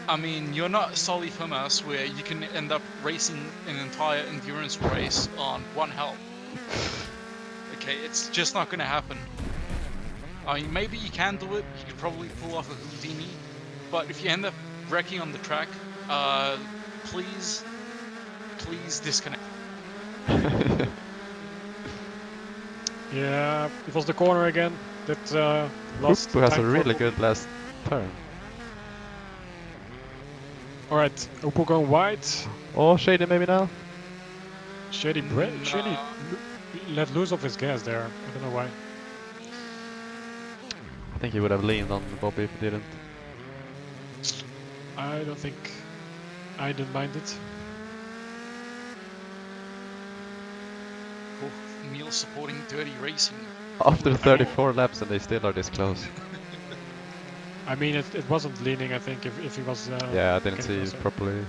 I mean, you're not Solly from us where you can end up racing an entire endurance race on 1 health. Okay, it's just not gonna happen. I mean, maybe you can do it. You could probably pull off a Houdini. But if you end up wrecking on the track, please disconnect. Yeah, it was the corner again that lost. Hoopo has a time for really Bobby. good last turn. Alright, Hoopo going wide. Oh, Shady maybe now? Shady Shady Nah. let loose of his gas there. I don't know why. I think he would have leaned on Bobby if he didn't. I don't think I didn't mind it. Oh, Neil supporting dirty racing. After 34 laps and they still are this close. I mean, it wasn't leaning. I think if he was. Yeah, I didn't getting see closer. it properly.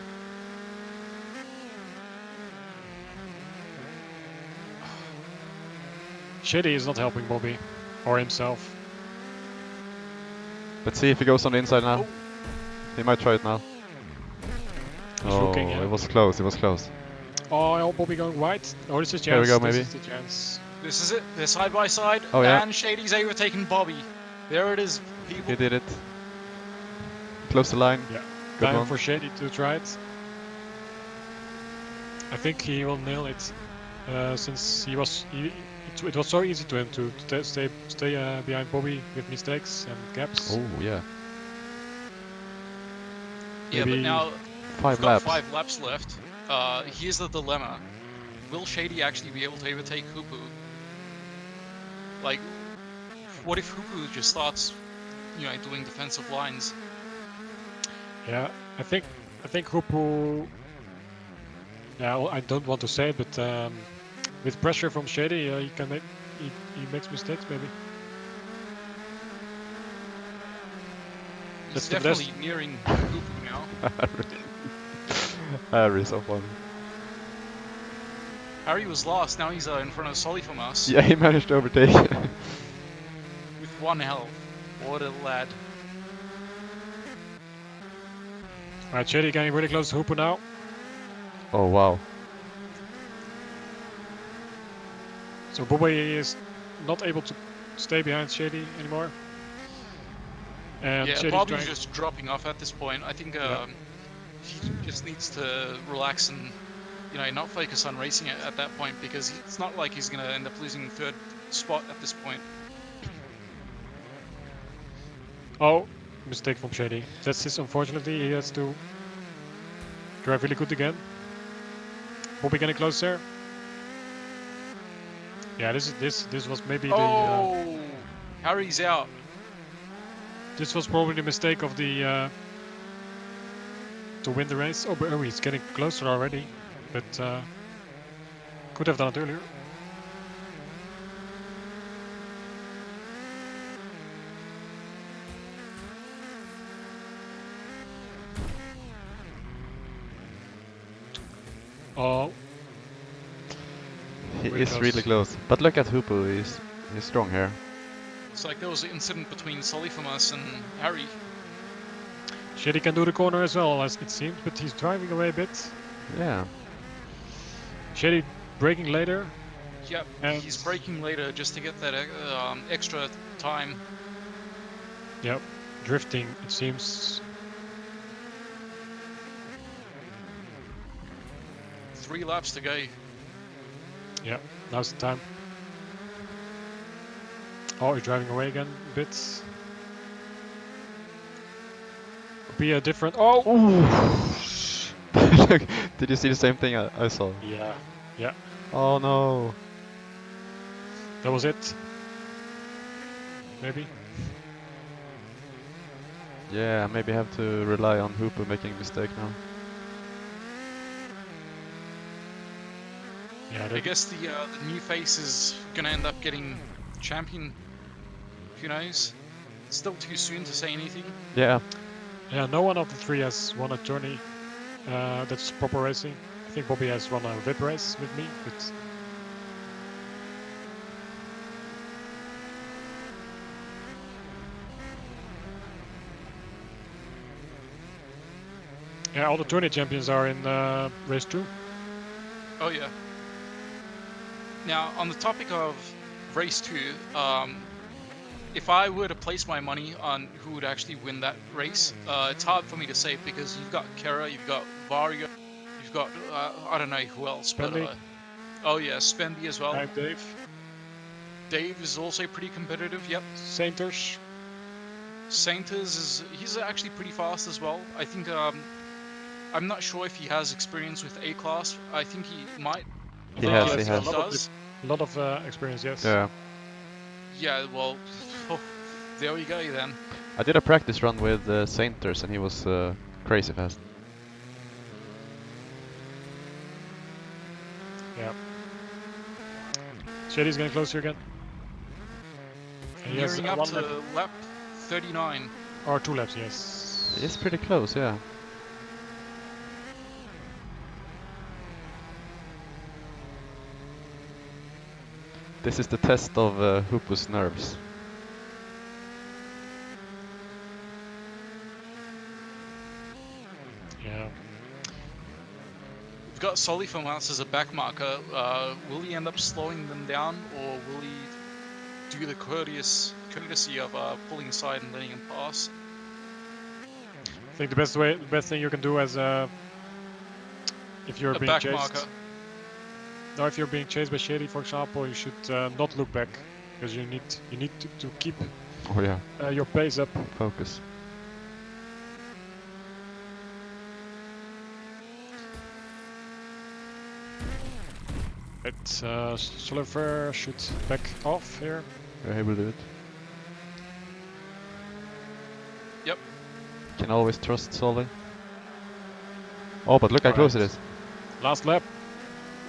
Shady is not helping Bobby or himself. Let's see if he goes on the inside now. Oh. He might try it now. He's Oh, looking, yeah. it was close, it was close. Oh, Bobby going wide. Oh, this is chance. There we go, This maybe. is the chance. This is it. They're side by side. Oh, yeah. And Shady's overtaken Bobby. There it is, people. He did it. Close the line. Yeah. Good Time one. for Shady to try it. I think he will nail it, since it was so easy to him to stay behind Bobby with mistakes and gaps. Oh, yeah. Yeah, but Maybe now 5 we've got laps. 5 laps left. Here's the dilemma. Will Shady actually be able to overtake Hoopo? Like, what if Hoopo just starts, doing defensive lines? Yeah, I think Hoopo. Yeah, well, I don't want to say it, but with pressure from Shady, he can make he makes mistakes maybe. He's That's the best. definitely nearing Hoopo now. Harry, so funny. Harry was last, now he's in front of Solly from us Yeah, he managed to overtake. with 1 health. What a lad. Alright, Shady getting really close to Hoopo now. Oh, wow. So Bobby is not able to stay behind Shady anymore. And Yeah, Shady's Bobby's trying. just dropping off at this point. I think Yeah. he just needs to relax and not focus on racing at that point, because it's not like he's going to end up losing 3rd spot at this point. Oh, mistake from Shady. That's his. Unfortunately, he has to drive really good again. Bobby getting close there. Yeah, this was maybe the. Oh, Harry's out. This was probably the mistake of the. To win the race. Oh, but he's getting closer already, but could have done it earlier. Oh, He Really is close. really close. But look at Hoopo, he's strong here. It's like there was an incident between Solly from us and Harry. Shady can do the corner as well, as it seems, but he's driving away a bit. Yeah. Shady braking later. Yep, And- he's braking later just to get that extra time. Yep, drifting, it seems. 3 laps to go. Yep, now's the time. Oh, he's driving away again a bit. Be a different. Oh! Look, did you see the same thing I saw? Yeah, yeah, Oh no. that was it. Maybe. Yeah, maybe have to rely on Hoopo making a mistake now. Yeah, I that, guess the new face is gonna end up getting champion. Who knows? It's still too soon to say anything. Yeah, yeah, no one of the three has won a tourney that's proper racing. I think Bobby has won a VIP race with me, but yeah, all the tourney champions are in race 2. Oh yeah. Now on the topic of race 2, if I were to place my money on who would actually win that race, it's hard for me to say because you've got Kera, you've got Vario, you've got I don't know who else, but Spendy, oh yeah, Spendy as well. I'm Dave, Dave is also pretty competitive. Yep. Sainters. Sainters he's actually pretty fast as well. I think I'm not sure if he has experience with A class. I think he might. he think has, he he has a has. lot of does. A lot of experience, yes. Yeah. Yeah. Well, there we go then. I did a practice run with Sainters and he was crazy fast. Yeah. Shady's getting closer again. And he has Nearing up one to lap, lap 39. or 2 laps, yes. He's pretty close, yeah. This is the test of Hoopo's nerves. Yeah. We've got Solly from us as a back marker. Will he end up slowing them down, or will he do the courtesy of pulling aside and letting him pass? I think the best thing you can do as if you're A being back chased. marker. No, if you're being chased by Shady, for example, you should not look back because you need to keep Oh yeah, your pace up. focus. But Soliver should back off here. Yeah, he will do it. Yep. Can always trust Solly. Oh, but look how close it is. Last lap.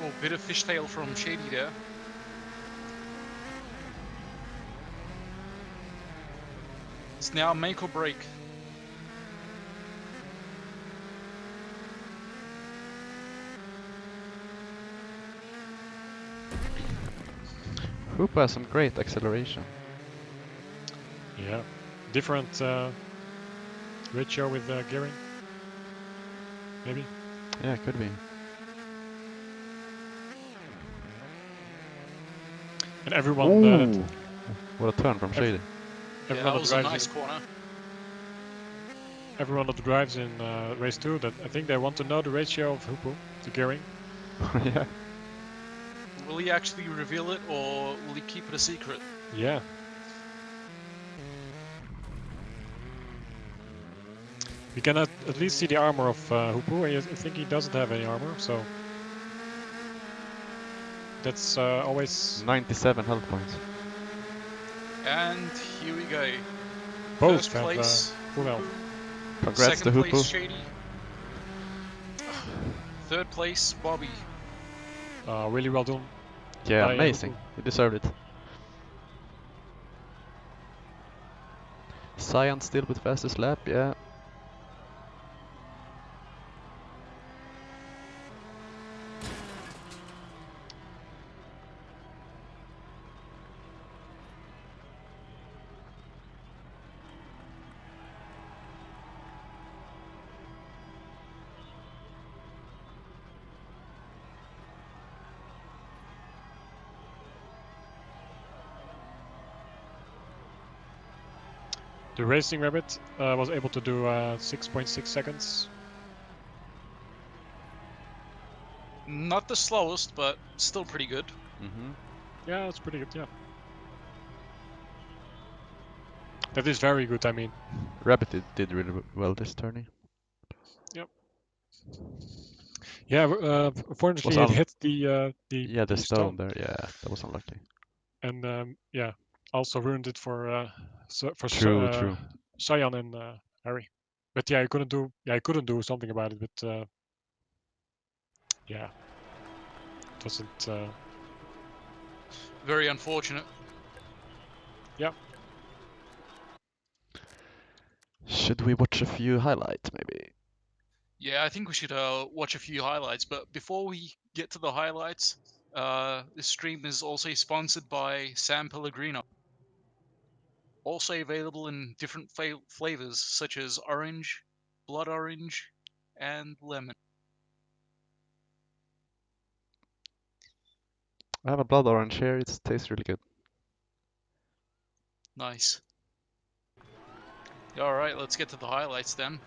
Oh, bit of fishtail from Shady there. It's now make or break. Hoopo has some great acceleration. Yeah. Different ratio with gearing. Maybe. Yeah, could be. And everyone. Ooh, what a turn from Shady. Yeah, Everyone that that was a drives nice in, corner. everyone that drives in race 2, that I think they want to know the ratio of Hoopo to gearing. Yeah. Will he actually reveal it, or will he keep it a secret? Yeah. We can at least see the armor of Hoopo. I think he doesn't have any armor, so that's always 97 health points. And here we go. both First have place, full health. Congrats second to place Hoopo. Shady. Third place Bobby. Really well done. Yeah, by, amazing. Hoopo. He deserved it. Cyan still with fastest lap, yeah. The Racing Rabbit was able to do 6.6 seconds. Not the slowest, but still pretty good. Mm-hmm. Yeah, that's pretty good, yeah. That is very good, I mean. Rabbit did really well this turning. Yeah, unfortunately Was it hit the Yeah, the stone there. Yeah, that was unlucky. and yeah, also ruined it for True. Cyan and Harry. But yeah, he couldn't do something about it. But yeah, doesn't. Very unfortunate. Yeah. Should we watch a few highlights, maybe? Yeah, I think we should watch a few highlights. But before we get to the highlights, this stream is also sponsored by San Pellegrino. Also available in different flavors such as orange, blood orange, and lemon. I have a blood orange here. It tastes really good. Nice. All right, let's get to the highlights then.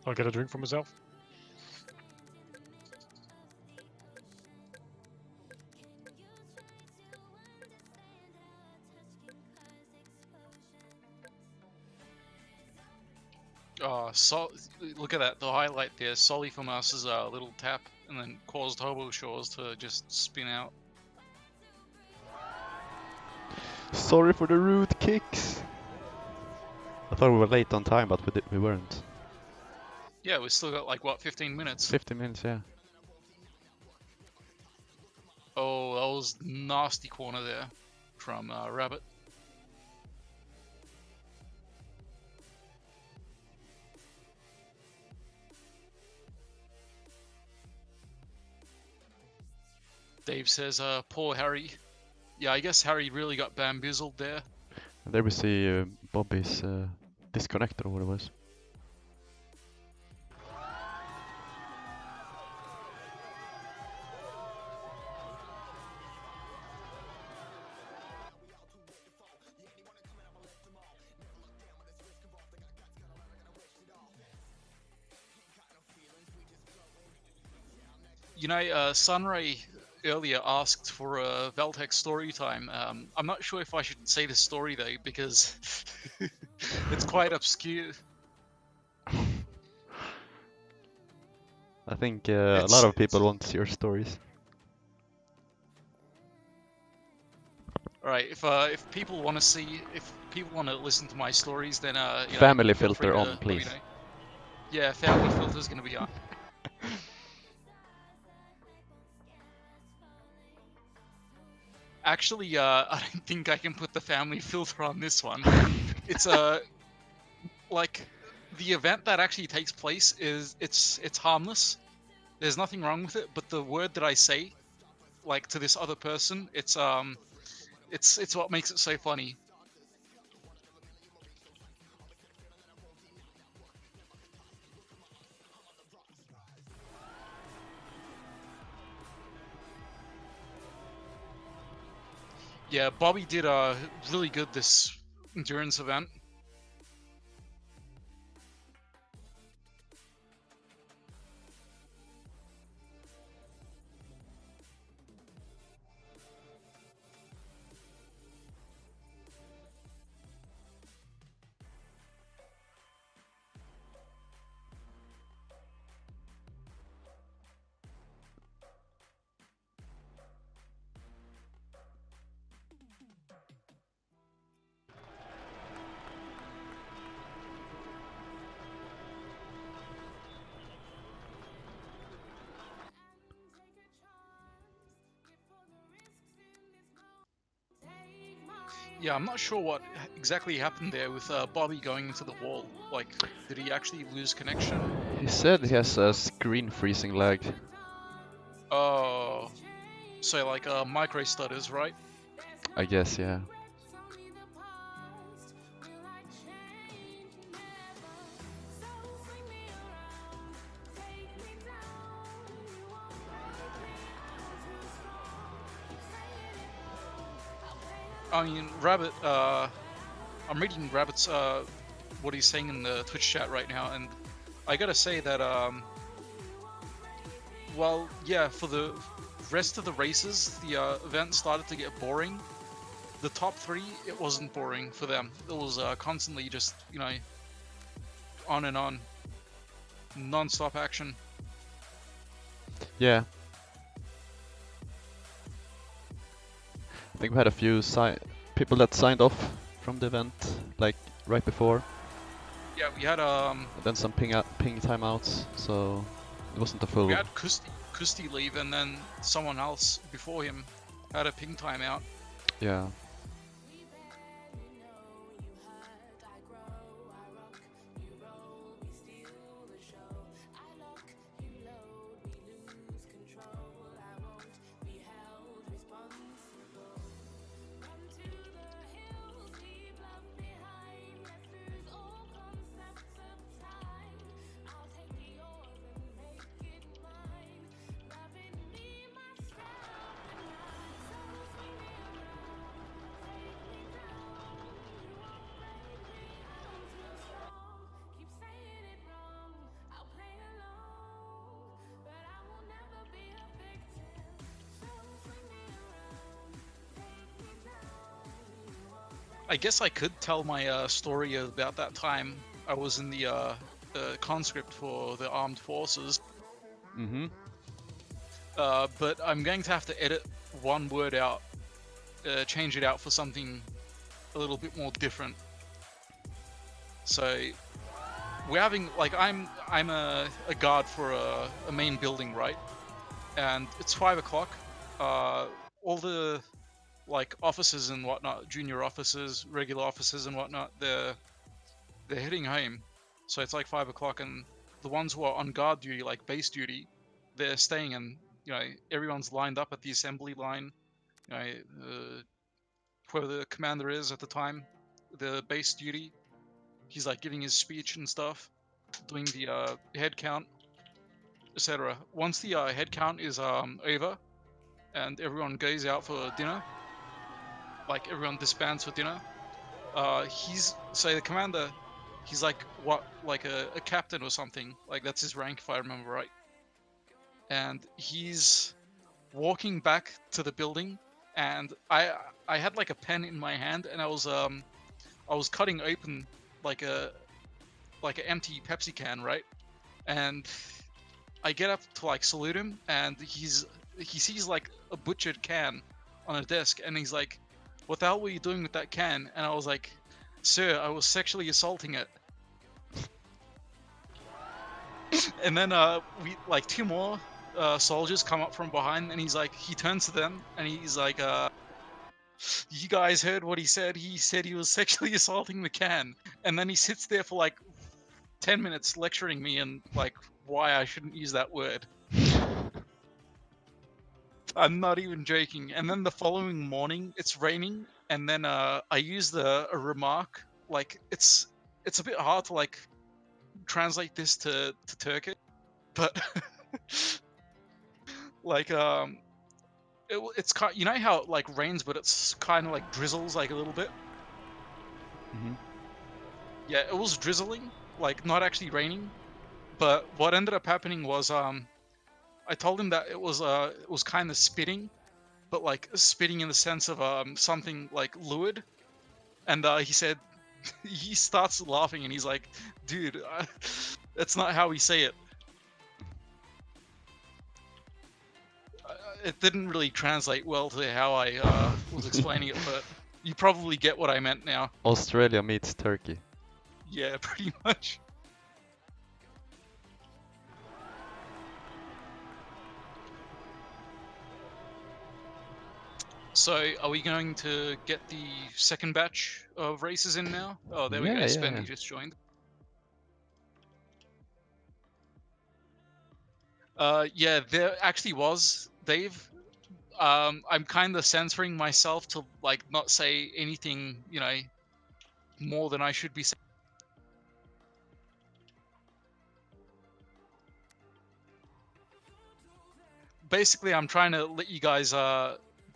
I'll get a drink for myself. So look at that. The highlight there. Solly from us is a little tap, and then caused Hobo Shores to just spin out. Sorry for the rude kicks. I thought we were late on time, but we weren't. Yeah, we still got like what, 15 minutes. 50 minutes, yeah. Oh, that was nasty corner there from Rabbit. Dave says, poor Harry. Yeah, I guess Harry really got bamboozled there. And there we see Bobby's disconnector or what it was. You know, Sunray earlier asked for a Veltec story time. I'm not sure if I should say the story though, because it's quite obscure. I think a lot of people want your stories. Alright, if people want to see, if people want to listen to my stories, then you know, Family feel free filter to on, let me please. know. Yeah, family filter's gonna be on. Actually, I don't think I can put the family filter on this one. It's like the event that actually takes place is it's harmless. There's nothing wrong with it, but the word that I say, like to this other person, it's what makes it so funny. Yeah, Bobby did really good this endurance event. Yeah, I'm not sure what exactly happened there with Bobby going into the wall. Like, did he actually lose connection? He said he has a screen freezing lag. Oh, so like micro stutters, right? I guess, yeah. I mean, Rabbit, I'm reading Rabbit's, what he's saying in the Twitch chat right now, and I gotta say that, well, yeah, for the rest of the races, the event started to get boring. The top three, it wasn't boring for them. It was constantly just, you know, on and on. Non-stop action. Yeah. I think we had a few people that signed off from the event, like right before, Yeah, we had and then some ping timeouts, so it wasn't a full. we had Kusti leave, and then someone else before him had a ping timeout. Yeah. I guess I could tell my story about that time. I was in the conscript for the armed forces, Mm-hmm. but I'm going to have to edit one word out, change it out for something a little bit more different. So we're having, like, I'm a guard for a main building, right? And it's 5 o'clock. All the like officers and whatnot, junior officers, regular officers and whatnot, they're heading home. So it's like 5 o'clock, and the ones who are on guard duty, like base duty, they're staying, and you know everyone's lined up at the assembly line. You know, whoever the commander is at the time, the base duty, he's like giving his speech and stuff, doing the head count, etc. Once the head count is over, and everyone goes out for dinner, like everyone disbands for dinner. The commander, he's like like a captain or something. Like that's his rank if I remember right. And he's walking back to the building, and I had like a pen in my hand, and I was cutting open like an empty Pepsi can, right? And I get up to like salute him, and he sees like a butchered can on a desk, and he's like, "What the hell were you doing with that can?" And I was like, "Sir, I was sexually assaulting it." And then we like 2 more soldiers come up from behind, and he turns to them, and he's like, "You guys heard what he said? He said he was sexually assaulting the can." And then he sits there for like 10 minutes lecturing me and like why I shouldn't use that word. I'm not even joking. And then the following morning, it's raining, and then I used a remark. Like it's a bit hard to like translate this to Turkish, but like it's kind. You know how it like rains, but it's kind of like drizzles like a little bit. Mm-hmm. Yeah, it was drizzling, like not actually raining. But what ended up happening was I told him that it was kind of spitting, but like spitting in the sense of something like lurid. And he said, he starts laughing, and he's like, "Dude, that's not how we say it." It didn't really translate well to how I was explaining it, but you probably get what I meant now. Australia meets Turkey. Yeah, pretty much. So, are we going to get the second batch of races in now? Oh, there we Yeah, go. yeah, Spendy yeah. just joined. Yeah, there actually was, Dave. I'm kind of censoring myself to like not say anything, you know, more than I should be saying. Basically, I'm trying to let you guys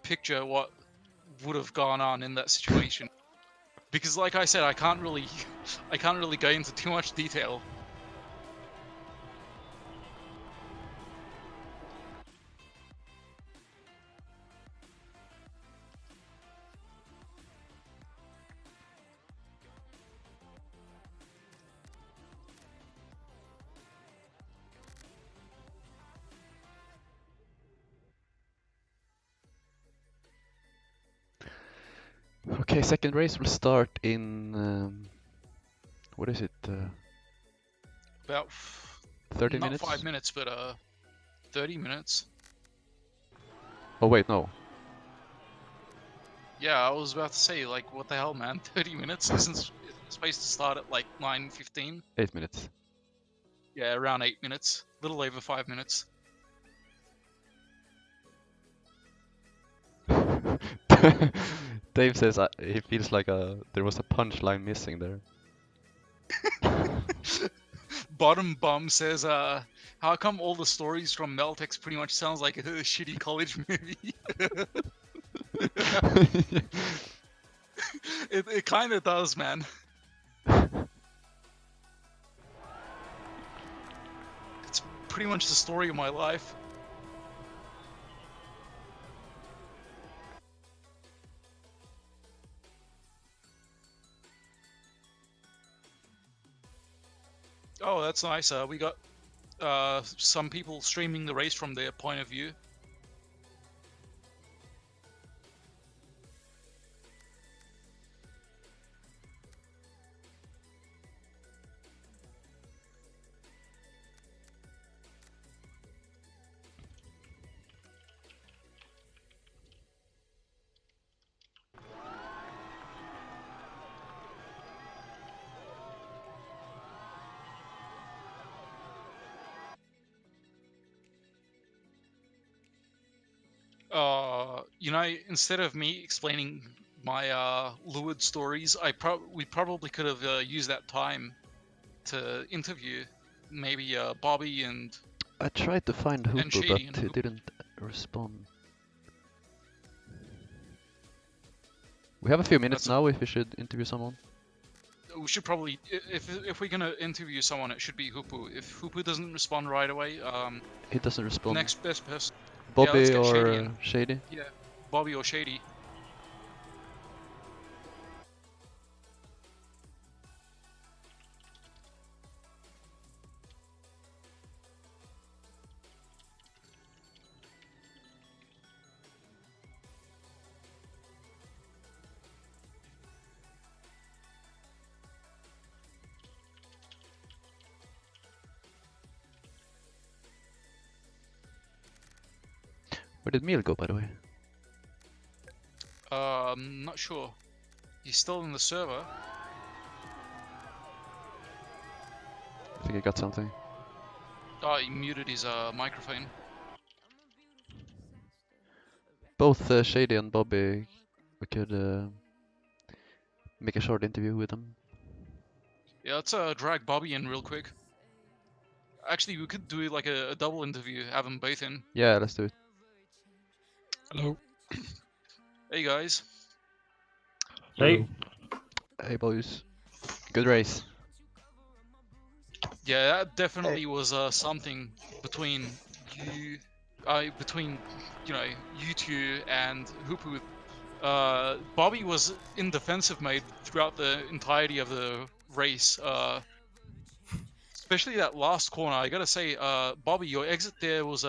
picture what would have gone on in that situation. Because like I said, I can't really go into too much detail. Okay, second race will start in what is it? About 30 not minutes? 5 minutes, but 30 minutes. Oh wait, no. Yeah, I was about to say, like, what the hell, man? 30 minutes? Isn't it supposed to start at like 9:15? 8 minutes. Yeah, around 8 minutes. Little over 5 minutes. Dave says he feels like there was a punchline missing there. Bottom Bum says, how come all the stories from Meltex pretty much sounds like a shitty college movie? It kind of does, man. It's pretty much the story of my life. Oh, that's nice. We got some people streaming the race from their point of view. You know, instead of me explaining my Lewd stories, we probably could have used that time to interview maybe Bobby and I tried to find Hooper, Shady but and he didn't respond. We have a few minutes now if we should interview someone. we should probably, if we're gonna interview someone, it should be Hoopu. If Hoopu doesn't respond right away, He doesn't respond. next best person, Bobby let's get or Shady in. Shady? Yeah, Bobby or Shady. Where did Meal go, by the way? I'm not sure. He's still in the server. I think he got something. Oh, he muted his microphone. Both Shady and Bobby, we could make a short interview with them. Yeah, let's drag Bobby in real quick. Actually, we could do like a double interview, have them both in. Yeah, let's do it. Hello. Hey guys. Hey. Hey boys. Good race. Yeah, that definitely was something between you, you know, you two and Hoopu. Bobby was in defensive mode throughout the entirety of the race. Especially that last corner, I gotta say, Bobby, your exit there was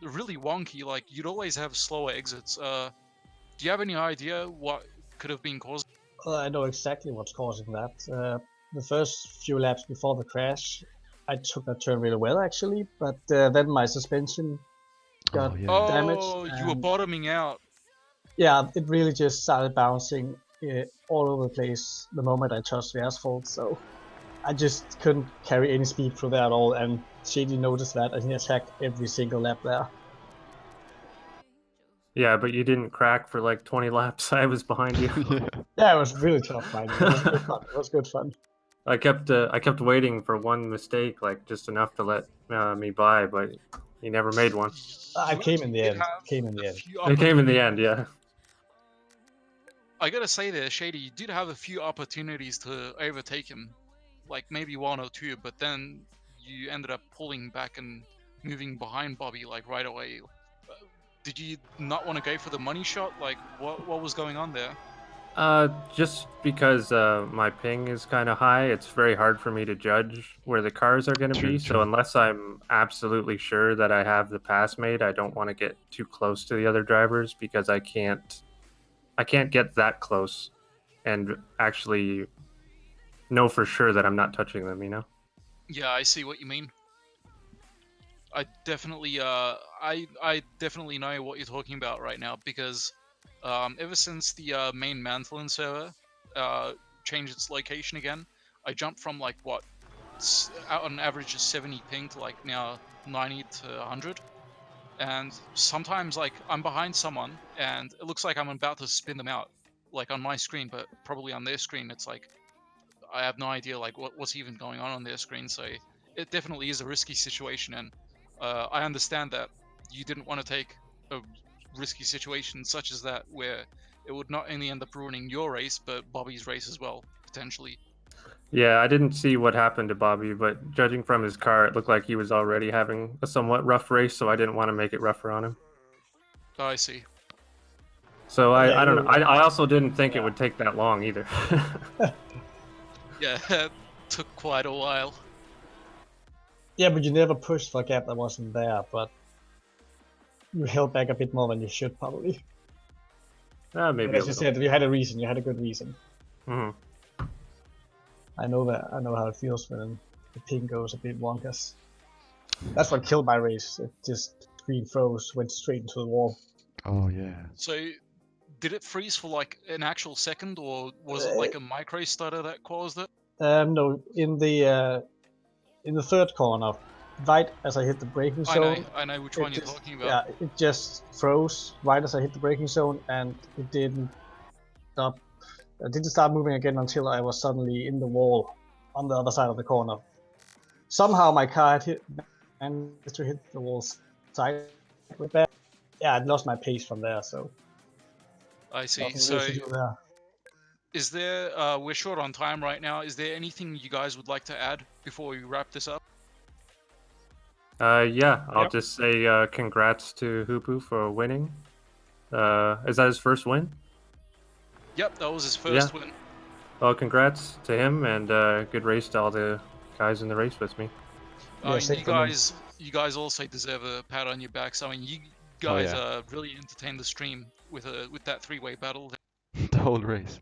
really wonky. Like you'd always have slower exits. Do you have any idea what could have been caused? I know exactly what's causing that. The first few laps before the crash, I took that turn really well actually, but then my suspension got damaged. Oh, you were and bottoming out. yeah, it really just started bouncing all over the place the moment I touched the asphalt. So I just couldn't carry any speed through there at all, and Shady noticed that and he attacked every single lap there. Yeah, but you didn't crack for like 20 laps. I was behind you. Yeah, it was really tough finding. It was good fun. It was good fun. I kept waiting for one mistake, like just enough to let me by, but he never made one. I came in the did end. have Came in the a end. few It came in the end, yeah. I gotta say there, Shady, you did have a few opportunities to overtake him, like maybe one or two, but then you ended up pulling back and moving behind Bobby like right away. Did you not want to go for the money shot? Like, what was going on there? Just because my ping is kind of high, it's very hard for me to judge where the cars are going to be. So unless I'm absolutely sure that I have the pass made, I don't want to get too close to the other drivers because I can't get that close and actually know for sure that I'm not touching them, you know? Yeah, I see what you mean. I definitely I definitely know what you're talking about right now, because ever since the main Manthlin server changed its location again, I jumped from like what out on average of 70 ping to like now 90 to 100. And sometimes like I'm behind someone and it looks like I'm about to spin them out, like on my screen, but probably on their screen it's like I have no idea like what's even going on their screen. So it definitely is a risky situation, and I understand that you didn't want to take a risky situation such as that where it would not only end up ruining your race but Bobby's race as well, potentially. Yeah, I didn't see what happened to Bobby, but judging from his car, it looked like he was already having a somewhat rough race, so I didn't want to make it rougher on him. Oh, I see. So Yeah, I don't know. you- I also didn't think it Yeah. would take that long either. Yeah, it took quite a while. Yeah, but you never pushed for a gap that wasn't there, but you held back a bit more than you should probably. Maybe But a as you little. said, you had a reason. You had a good reason. Hmm. I know that. I know how it feels when the ping goes a bit wonkus. That's what killed my race. It just screen froze, went straight into the wall. Oh yeah. So did it freeze for like an actual second, or was it like a micro stutter that caused it? No, in the third corner, right as I hit the braking zone, I know which it one you're just- talking about. yeah, it just froze right as I hit the braking zone, and it didn't stop. It didn't start moving again until I was suddenly in the wall on the other side of the corner. Somehow my car had hit, managed to hit the wall side with that. Yeah, I'd lost my pace from there, so I see. nothing So really to do there. is there we're short on time right now. Is there anything you guys would like to add before we wrap this up? Yeah, I'll Yep. just say congrats to Hoopu for winning. Is that his first win? Yep, that was his first Yeah. win. Well, congrats to him, and good race to all the guys in the race with me. Yeah, same for me. You guys also deserve a pat on your backs. I mean, you Oh, guys yeah. really entertained the stream with that three-way battle. The whole race.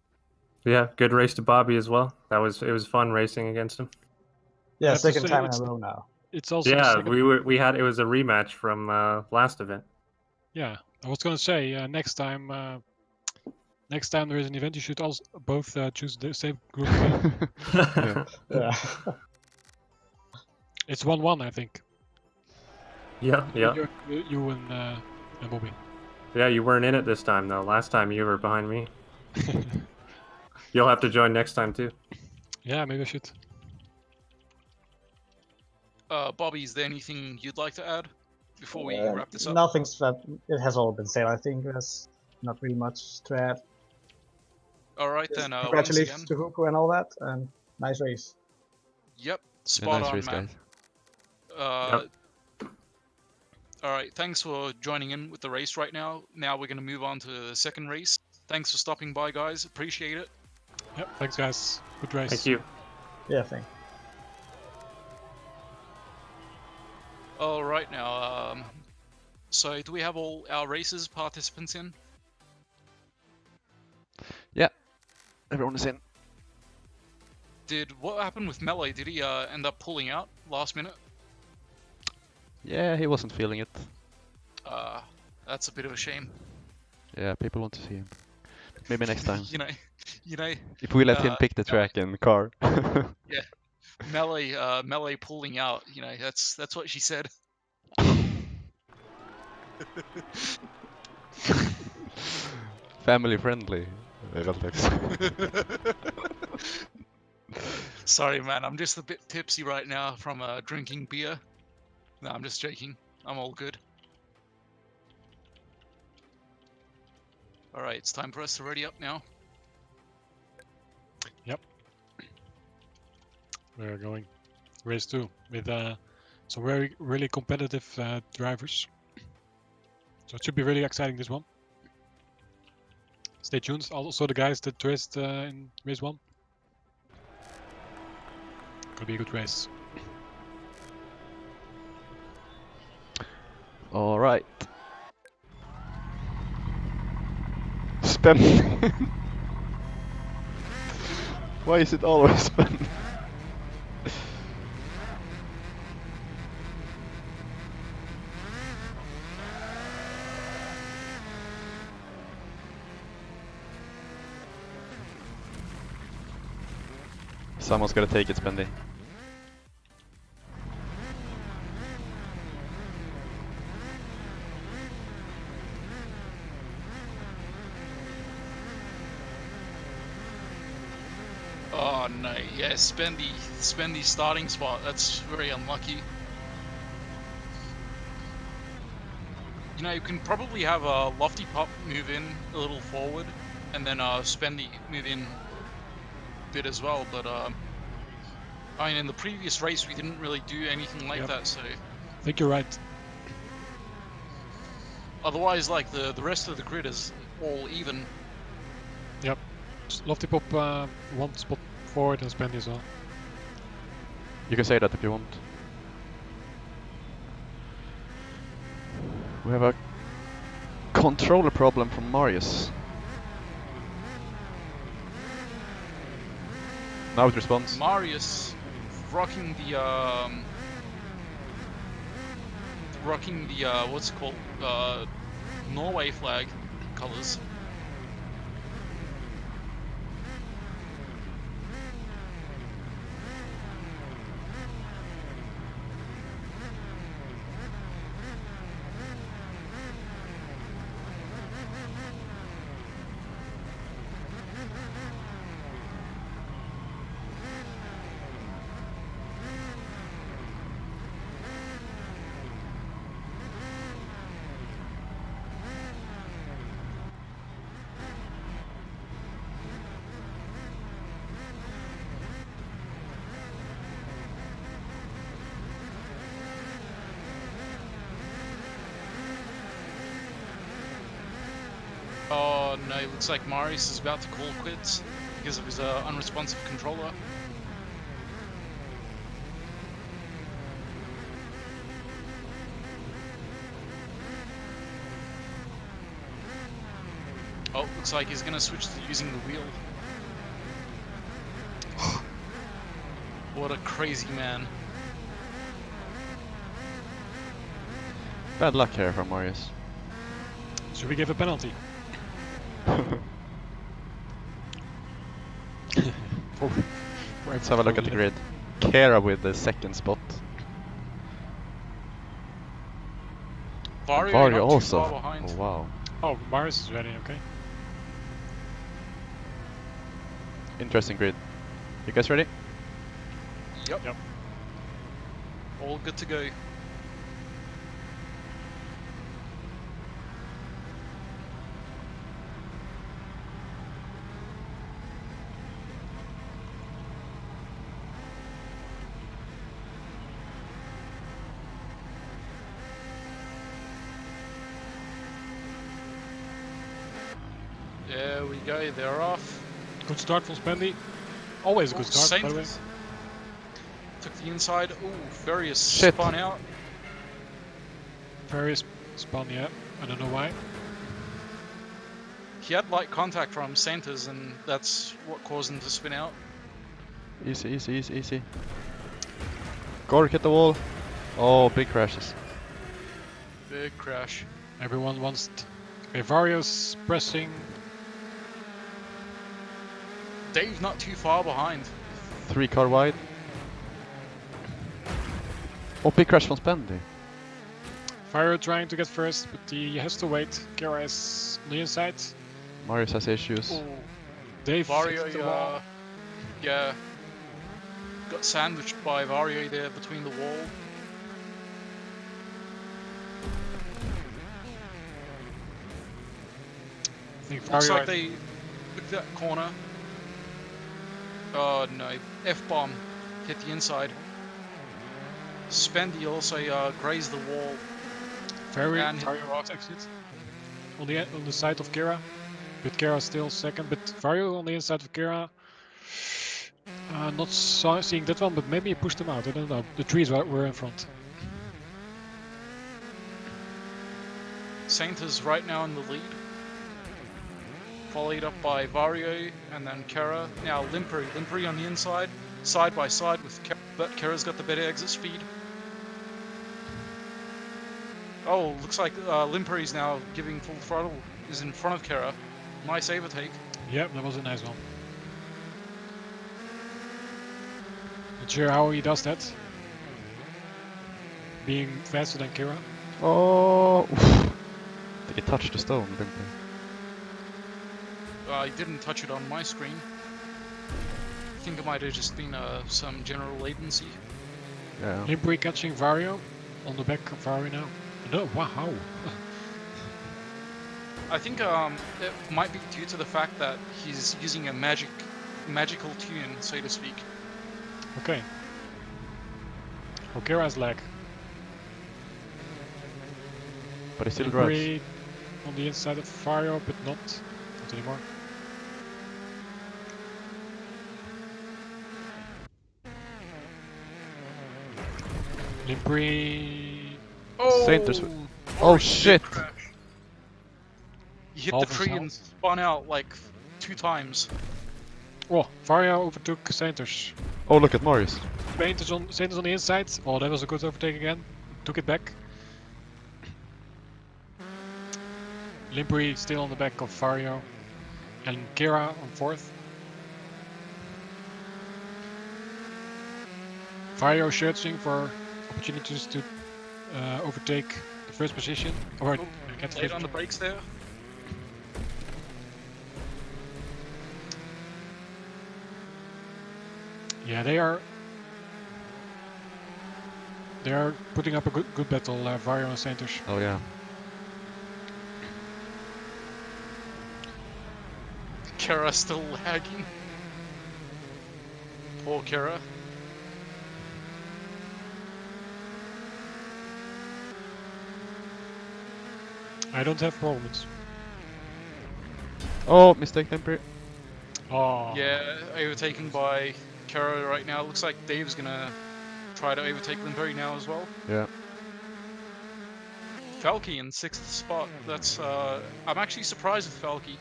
Yeah, good race to Bobby as well. It was fun racing against him. Yeah, have to second say time in it's- a row now. It's also the Yeah, second. it was a rematch from last event. Yeah, I was gonna say next time there is an event, you should also both choose the same group. Yeah. Yeah. It's 1-1, I think. Yeah, yeah. You and Bobby. Yeah, you weren't in it this time though. Last time you were behind me. You'll have to join next time too. Yeah, maybe I should. Bobby, is there anything you'd like to add before we wrap this up? Nothing's that it has all been said. I think there's not really much to add. All right Just then. Once congratulations again, to Hugo and all that, and nice race. yep, Yeah, spot nice on, race, man. guys. All right, thanks for joining in with the race right now. Now we're going to move on to the second race. Thanks for stopping by, guys. Appreciate it. Yep, thanks guys. Good race. Thank you. Yeah, thank. All right now. So do we have all our races participants in? Everyone is in. What happened with Melee? Did he end up pulling out last minute? Yeah, he wasn't feeling it. That's a bit of a shame. Yeah, people want to see him. Maybe next time. You know, If we let him pick the yeah. track and car. Melee pulling out. You know, that's what she said. Family friendly. Valtex. Sorry, man. I'm just a bit tipsy right now from drinking beer. No, I'm just joking. I'm all good. All right, it's time for us to ready up now. We're going race 2 with some really competitive drivers. So it should be really exciting, this one. Stay tuned. Also the guys that raced in race 1. Gonna be a good race. All right. Spam. Why is it always fun? Someone's gotta take it, Spendy. Oh no, yeah, Spendy's starting spot. That's very unlucky. You know, you can probably have a Lofty Pup move in a little forward, and then Spendy move in a bit as well. But I mean, in the previous race, we didn't really do anything like Yep. that. So I think you're right. otherwise, like the rest of the grid is all even. Yep. Lofty Pop one spot forward and Spendy as well. You can say that if you want. We have a controller problem from Marius. Now it responds. Marius rocking the what's it called, Norway flag colors. Oh no, looks like Marius is about to call quits because of his unresponsive controller. Oh, looks like he's gonna switch to using the wheel. What a crazy man. Bad luck here from Marius. Should we give a penalty? Let's have a look at the grid. Kara with the second spot. Vario, Vario not too also. far behind. Oh wow. Oh, Marius is ready, okay. Interesting grid. You guys ready? Yep. Yep. All good to go. There we go, they're off. Good start from Spendy. Always a good start, by the way. Saints took the inside. Ooh, Furious Shit. spun out. Various spun, yeah. I don't know why. He had light contact from Santas, and that's what caused him to spin out. Easy, easy, easy, easy. Gork hit the wall. Oh, big crashes. Big crash. Everyone wants. Okay, Vario's pressing. Dave not too far behind. 3 car wide. Oh, big crash from Spendy. Vario trying to get first, but he has to wait. Kara is on the inside. Marius has issues. Ooh, Dave Vario, hits the wall. yeah, got sandwiched by Vario there between the wall. I think Looks Vario like they took that corner. Oh no, F-bomb hit the inside. Spendy also grazed the wall. and- Vario out exit on the side of Kira, but Kira still second. But Vario on the inside of Kira, not seeing that one, but maybe he pushed him out. I don't know. The trees were in front. Santa's right now in the lead. followed up by Vario and then Kara. Now Limperi on the inside, side by side with Kara, but Kara's got the better exit speed. Oh, looks like Limperi's now giving full throttle, is in front of Kara. Nice overtake. Yep, that was a nice one. Not sure how he does that. Being faster than Kira. Oh! I think it touched the stone, didn't it? I didn't touch it on my screen. I think it might have just been some general latency. Yeah. Limperi catching Vario on the back of Vario now. No, wow. I think it might be due to the fact that he's using a magical tune, so to speak. Okay. Oh, Kira's lag. But he still drives. Limperi on the inside of Vario, but not anymore. Limperi. Oh! Sainters- Oh Morris shit! did crash. He hit Half the a tree sound. and spun out like 2 times. Oh, Vario overtook Sainters. Oh, look at Marius. Sainters on the inside. Oh, that was a good overtake again. Took it back. Limperi still on the back of Vario. And Kira on fourth. Vario searching for opportunities to overtake the first position. Or Oh, get the Late first on the position. brakes there. Yeah, they are putting up a good battle, Vario and Sainters. Oh yeah. Kara still lagging. Poor Kara. I don't have problems. Oh, mistake temporary. Oh. Yeah, overtaken by Kara right now. Looks like Dave's gonna try to overtake Limperi now as well. Yeah. Falky in 6th spot. That's I'm actually surprised with Falky.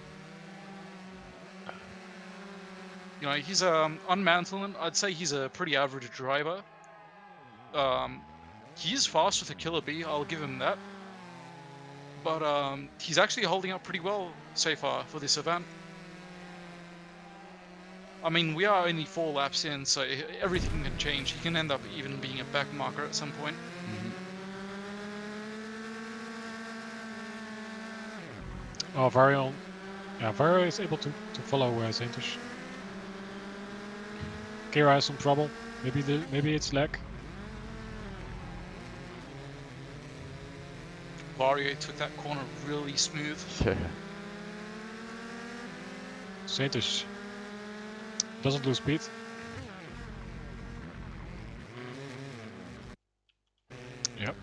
You know, he's on Mantleman. I'd say he's a pretty average driver. He is fast with a Killer Bee. I'll give him that. But he's actually holding up pretty well so far for this event. I mean, we are only 4 laps in, so everything can change. He can end up even being a back marker at some point. Oh, Vario. Yeah, Vario is able to follow Sainters. Kira has some trouble. Maybe it's lag. Vario took that corner really smooth. Yeah. Sainters doesn't lose speed. Yep.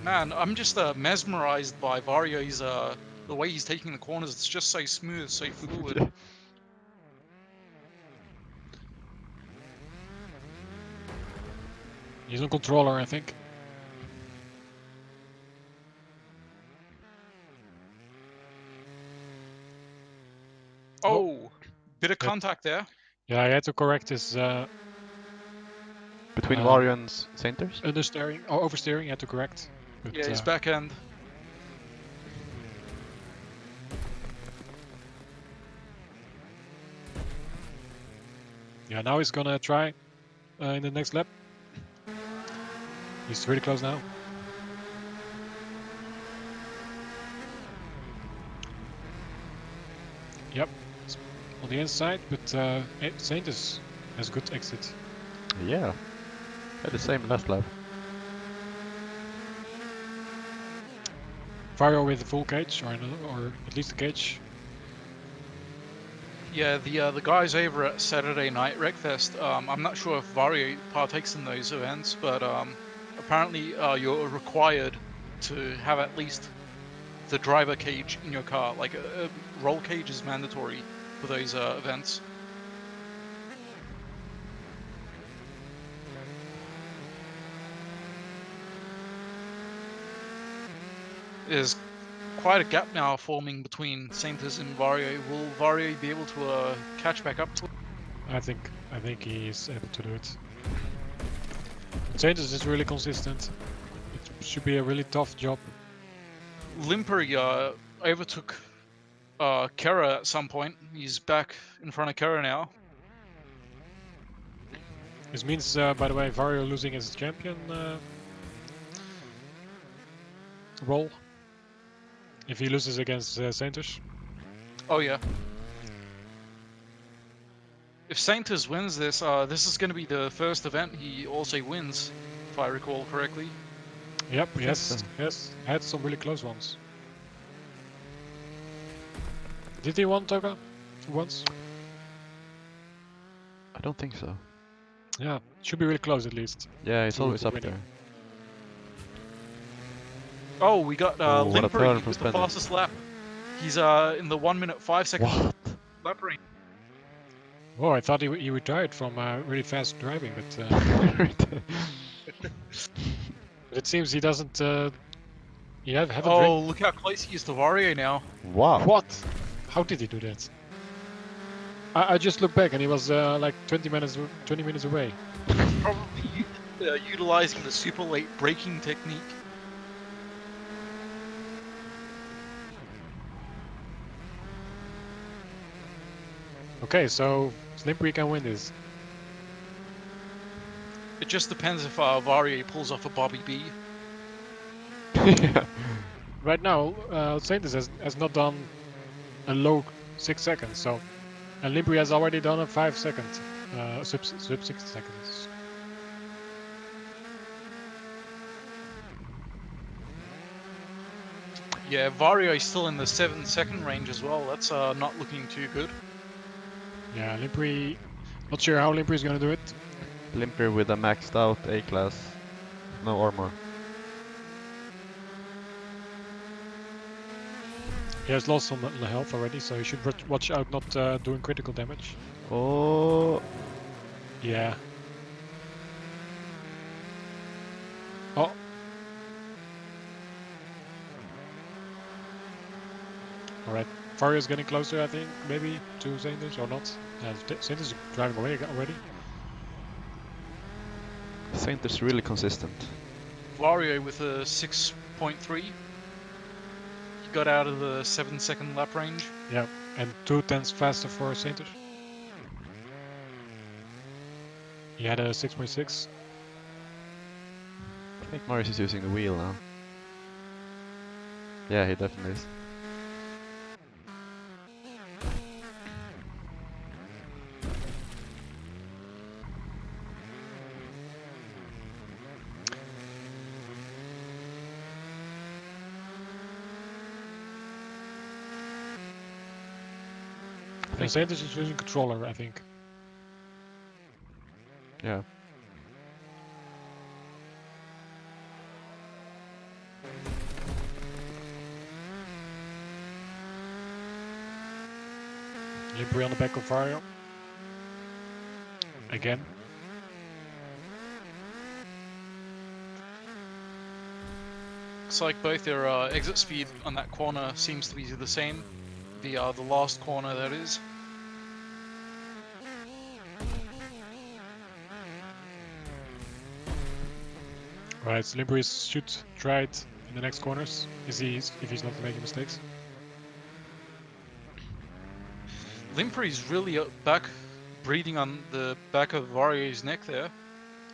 Man, I'm just mesmerized by Vario's the way he's taking the corners. It's just so smooth, so fluid. He's on controller, I think. Oh, bit of Yep. contact there. Yeah, I had to correct his Between Um, Vario and Sainters? understeering or oversteering. He had to correct. But, Yeah, his back end. Yeah, now he's gonna try in the next lap. He's really close now. Yep, it's on the inside, but Sainters has good exit. Yeah. Had the same last lap. Vario with the full cage, or at least the cage. Yeah, the guys over at Saturday Night Wreckfest, I'm not sure if Vario partakes in those events, but apparently you're required to have at least the driver cage in your car. Like a roll cage is mandatory for those events. There's quite a gap now forming between Saintis and Vario. Will Vario be able to catch back up to it? I think he is able to do it. Saintis is really consistent. It should be a really tough job. Limpery overtook Kera at some point. He's back in front of Kera now. This means, by the way, Vario losing his champion role. If he loses against Saintis. Oh yeah. If Saintis wins this, this is going to be the first event he also wins, if I recall correctly. Yep, think yes, so. yes. Had some really close ones. Did he win Toga once? I don't think so. Yeah, should be really close at least. Yeah, he's To always up winning. there. Oh, we got Oh, what a Limpery turn from with the Spencer. fastest lap. He's in the 1 minute 5 second What? lap range. Oh, I thought he retired from really fast driving, but it seems he doesn't. He haven't Oh, look how close he is to Vario now. Wow. What? How did he do that? I just looked back and he was like 20 minutes away. Probably utilizing the super late braking technique. Okay, so Slimpy can win this. It just depends if Vario pulls off a Bobby B. Yeah. Right now, Saintis has not done a low 6 seconds, so and Limpy has already done a 5 second, sub 6 seconds. Yeah, Vario is still in the 7 second range as well. That's not looking too good. Yeah, Limpy, not sure how Limpy is gonna do it. Limper with a maxed out A-class. No armor. He has lost some health already, so he should watch out not doing critical damage. Oh. Yeah. Oh. Alright. Vario's getting closer, I think, maybe, to Saintis, or not. Saintis is driving away already. Saint is really consistent. Vario with a 6.3. He got out of the 7 second lap range. Yeah, and 2/10 faster for Saintis. He had a 6.6. I think Marius is using the wheel now. Yeah, he definitely is. And Saintis is using controller, I think. Yeah. Limpy on the back of Vario. Again. Looks like both their exit speed on that corner seems to be the same. The last corner, that is. Right, so Limpy should try it in the next corners, if he's not making mistakes. Limpery's really back, breathing on the back of Vario's neck there.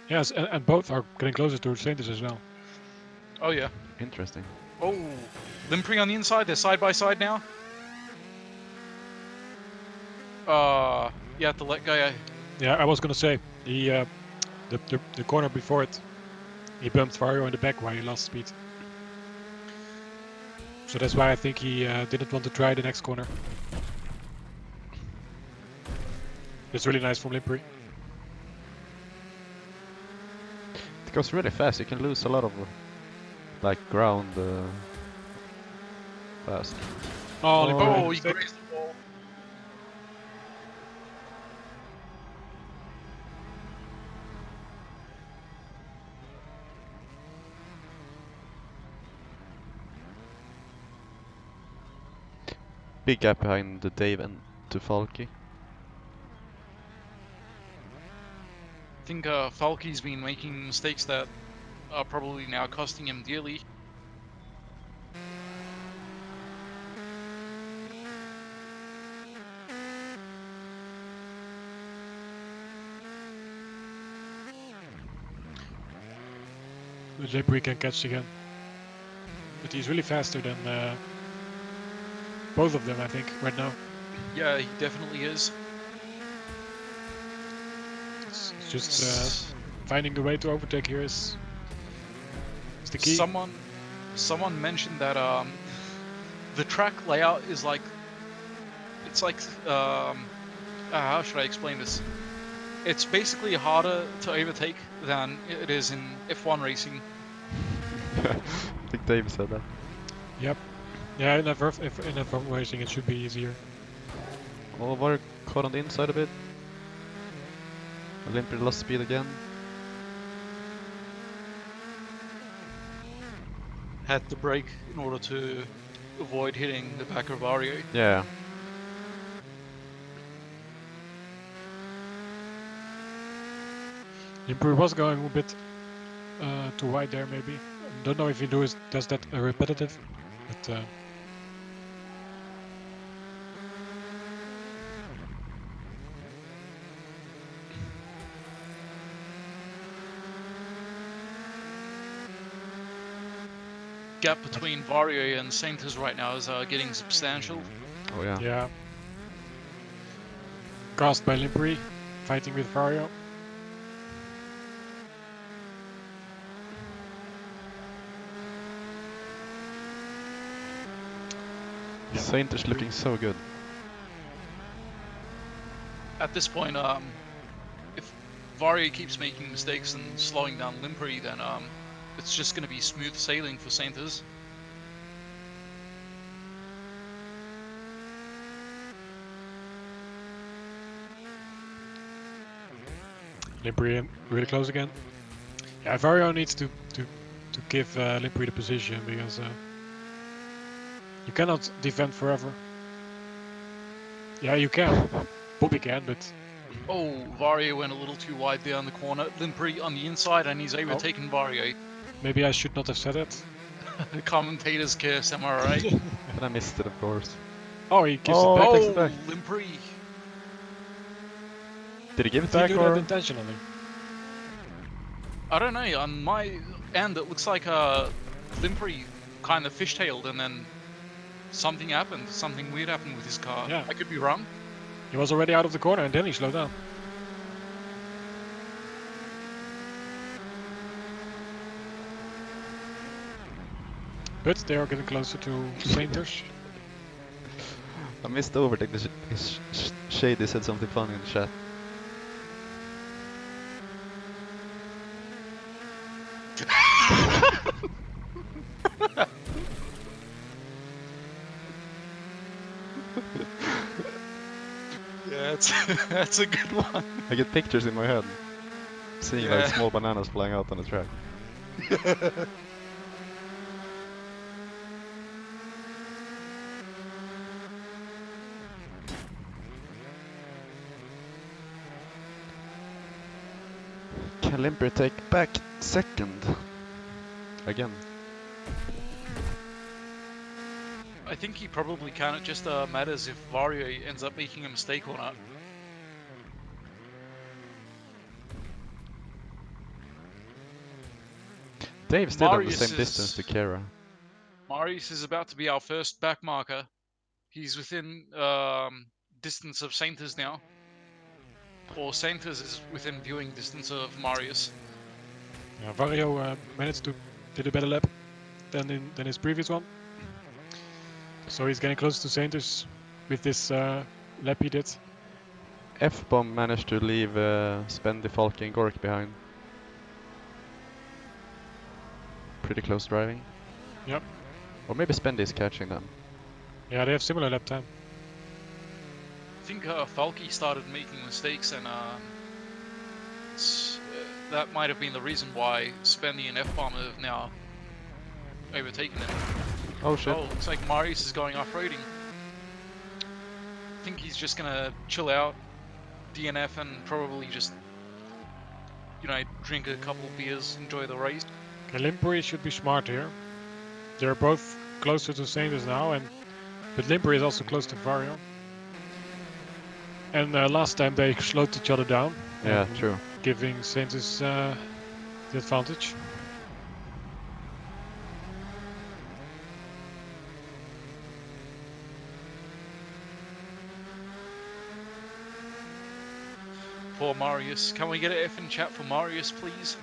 Yes, and both are getting closer to Saintis as well. Oh yeah. Interesting. Oh, Limpery on the inside. They're side by side now. You have to let go. Yeah, I was gonna say the corner before it, he bumped Vario in the back while he lost speed. So that's why I think he didn't want to try the next corner. It's really nice from Limpy. It goes really fast. You can lose a lot of like ground fast. Oh, Limpy made a Oh, he mistake. grazed the wall. big gap behind the Dave and to Falky. I think Falky's been making mistakes that are probably now costing him dearly. The Limpery can catch again. But he's really faster than both of them, I think, right now. Yeah, he definitely is. It's just finding the way to overtake here is the key. Someone mentioned that the track layout is like, it's like how should I explain this? It's basically harder to overtake than it is in F1 racing. I think Dave said that. Yep. Yeah, in F1 racing it should be easier. Oh, Vario caught on the inside a bit. Limpery lost speed again. Had to brake in order to avoid hitting the back of Vario. Yeah. Limpery was going a bit too wide there, maybe. Don't know if he does that repetitive, but Gap between Vario and Saintis right now is getting substantial. Oh yeah. yeah. Cast by Limpery, fighting with Vario. Saint is looking so good. At this point, if Vario keeps making mistakes and slowing down Limpery, then it's just going to be smooth sailing for Saintis. Limpery in really close again. Yeah, Vario needs to give Limpery the position because you cannot defend forever. Yeah, you can. Bobby can, but Oh, Vario went a little too wide there on the corner. Limpery on the inside, and he's overtaken Vario. maybe I should not have said it. The commentators curse, am I right? And I missed it, of course. Oh, he gives Oh, it back. takes it back. Limpery. Did he give it Did he back do or? that intentionally? I don't know, on my end it looks like Limpery kind of fishtailed and then something happened, something weird happened with his car. Yeah. I could be wrong. He was already out of the corner and then he slowed down. But they are getting closer to Sainters. I missed the overtake. Shady said something funny in the chat. Yeah, that's a good one. I get pictures in my head. Seeing Yeah. like small bananas flying out on the track. Can Limpery take back second? Again. I think he probably can. It just matters if Vario ends up making a mistake or not. Dave's still on the Marius same distance to is- Kara. Marius is about to be our first back marker. He's within distance of Saintis now. Or Saintis is within viewing distance of Marius. Yeah, Vario managed to did a better lap than his previous one. So he's getting close to Sainters with this lap he did. F-Bomb managed to leave Spendy, Falky and Gork behind. Pretty close driving. Yep. Or maybe Spendy is catching them. Yeah, they have similar lap time. I think Falky started making mistakes, and that might have been the reason why Spendy and F-Bomb have now overtaken him. Oh shit. Oh, looks like Marius is going off-roading. think he's just gonna chill out, DNF, and probably just, you know, drink a couple of beers, enjoy the race. Okay, Limpery should be smart here. They're both closer to Saintis now, but Limpery is also close to Vario. And last time they slowed each other down. Yeah, true. Giving Saintis the advantage. For Marius. Can we get an F in chat for Marius, please?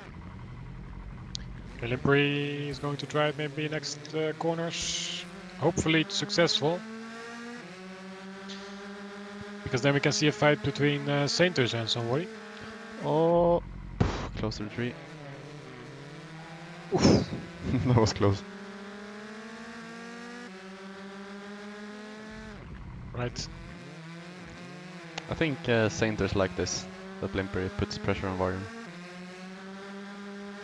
Okay, Limpery is going to try it maybe next corners. Hopefully it's successful. Because then we can see a fight between Saintis and somebody. Oh, close to the tree. That was close. Right. I think Sainters like this. That Limpery puts pressure on Varian.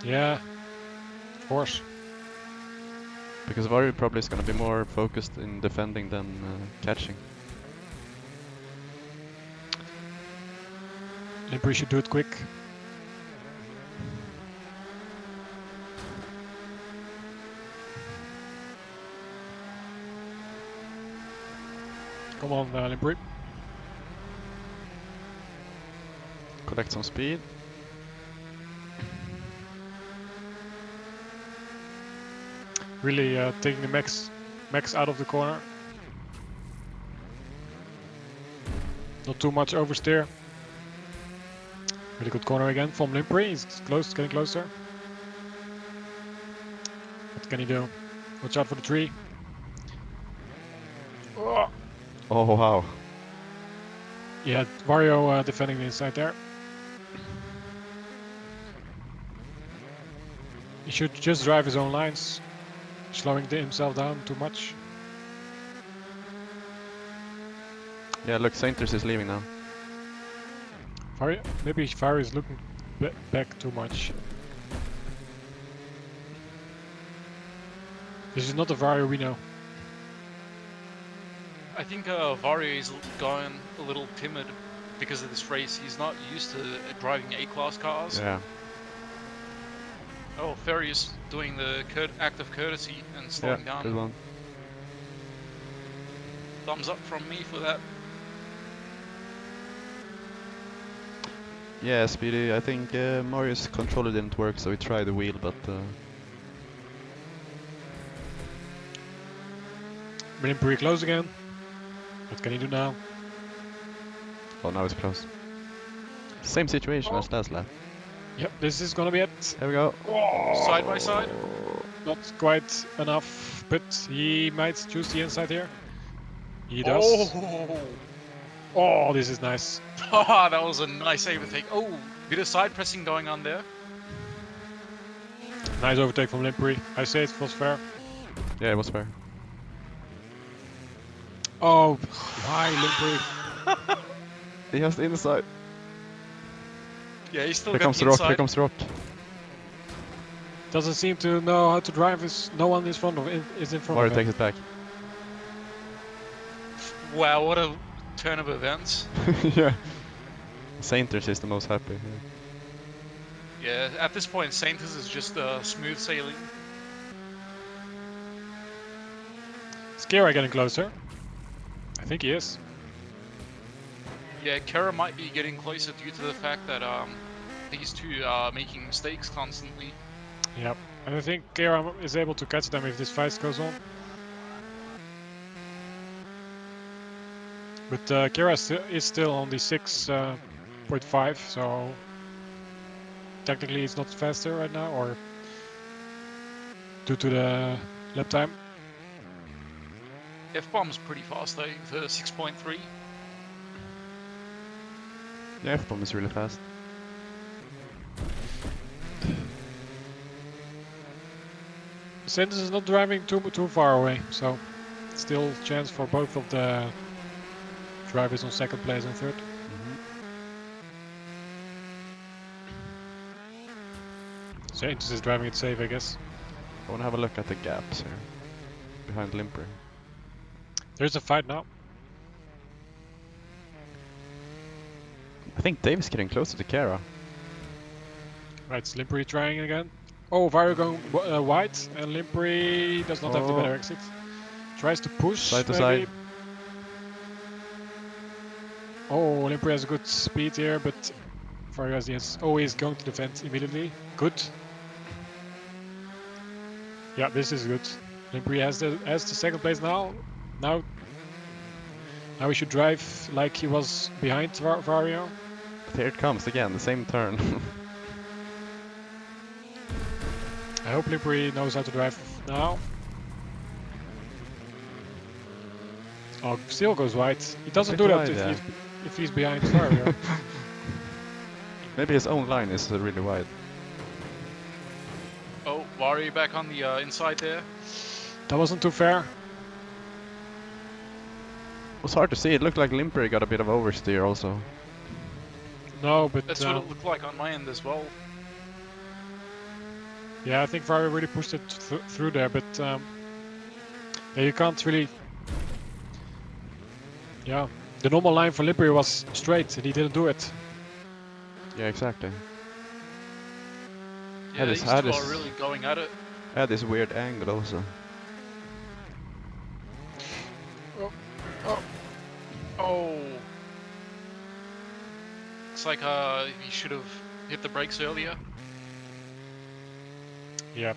Yeah, of course. Because Varian probably is going to be more focused in defending than catching. Limpery should do it quick. Come on, Limpery. Collect some speed. Really taking the max out of the corner. Not too much oversteer. Really good corner again from Limpery. He's close, getting closer. What can he do? Watch out for the tree. Oh. Oh wow. Yeah, Vario defending the inside there. He should just drive his own lines, slowing himself down too much. Yeah, look, Sainters is leaving now. Vario, maybe Vario is looking back too much. This is not the Vario we know. I think Vario is going a little timid because of this race. He's not used to driving A-class cars. Yeah. Oh, Farius doing the act of courtesy and slowing Yeah, down. good one. Thumbs up from me for that. Yeah, Speedy, I think Mario's controller didn't work, so he tried the wheel, but... Limpery close again. What can he do now? Oh, now it's close. Same situation as last lap. Yep, this is gonna be it. There we go. Side by side. Not quite enough, but he might choose the inside here. He does. Oh, Oh, this is nice. that was a nice overtake. Oh, bit of side pressing going on there. Nice overtake from Limpery. I say it was fair. Yeah, it was fair. Oh, why Limpery? He has the inside. Yeah, he's still Here got comes the the rock, inside. here comes the rock. Doesn't seem to know how to drive. No one is front of is in front Mario of him. takes it back. Wow, what a turn of events. Yeah. Sainters is the most happy. Yeah, at this point, Saintis is just smooth sailing. Is Kira getting closer? I think he is. Yeah, Kara might be getting closer due to the fact that these two are making mistakes constantly. Yep. And I think Kira is able to catch them if this fight goes on. But Kira is still on the 6.5, so technically it's not faster right now, or due to the lap time. F-bomb's pretty fast though, for 6.3. Yeah, F-bomb is really fast. Saintis is not driving too far away, so still chance for both of the drivers on second place and third. Saintis is driving it safe, I guess. I want to have a look at the gaps here. Behind Limpery. There's a fight now. I think Dave's getting closer to Kara. Right, Limpri trying again. Oh, Vario going wide, and Limpri does not have the Oh. better exit. Tries to push, Side to maybe. side. Oh, Limpri has a good speed here, but Vario has the answer. Oh, he's going to defend immediately. Good. Yeah, this is good. Limpri has the second place now. Now we should drive like he was behind Vario. But here it comes again, the same turn. I hope Limpri knows how to drive now. Oh, still goes wide. He doesn't bit do that wide, if, yeah. if he's behind Vario. Maybe his own line is really wide. Oh, Vario back on the inside there. That wasn't too fair. It was hard to see, it looked like Limpri got a bit of oversteer also. No, but That's what it looked like on my end as well. yeah, I think Vario really pushed it through there, but yeah, you can't really. Yeah, the normal line for Limpri was straight, and he didn't do it. Yeah, exactly. Yeah, this- these how two are does- really going at it. I had this weird angle also. Oh. It's like he should have hit the brakes earlier. Yeah.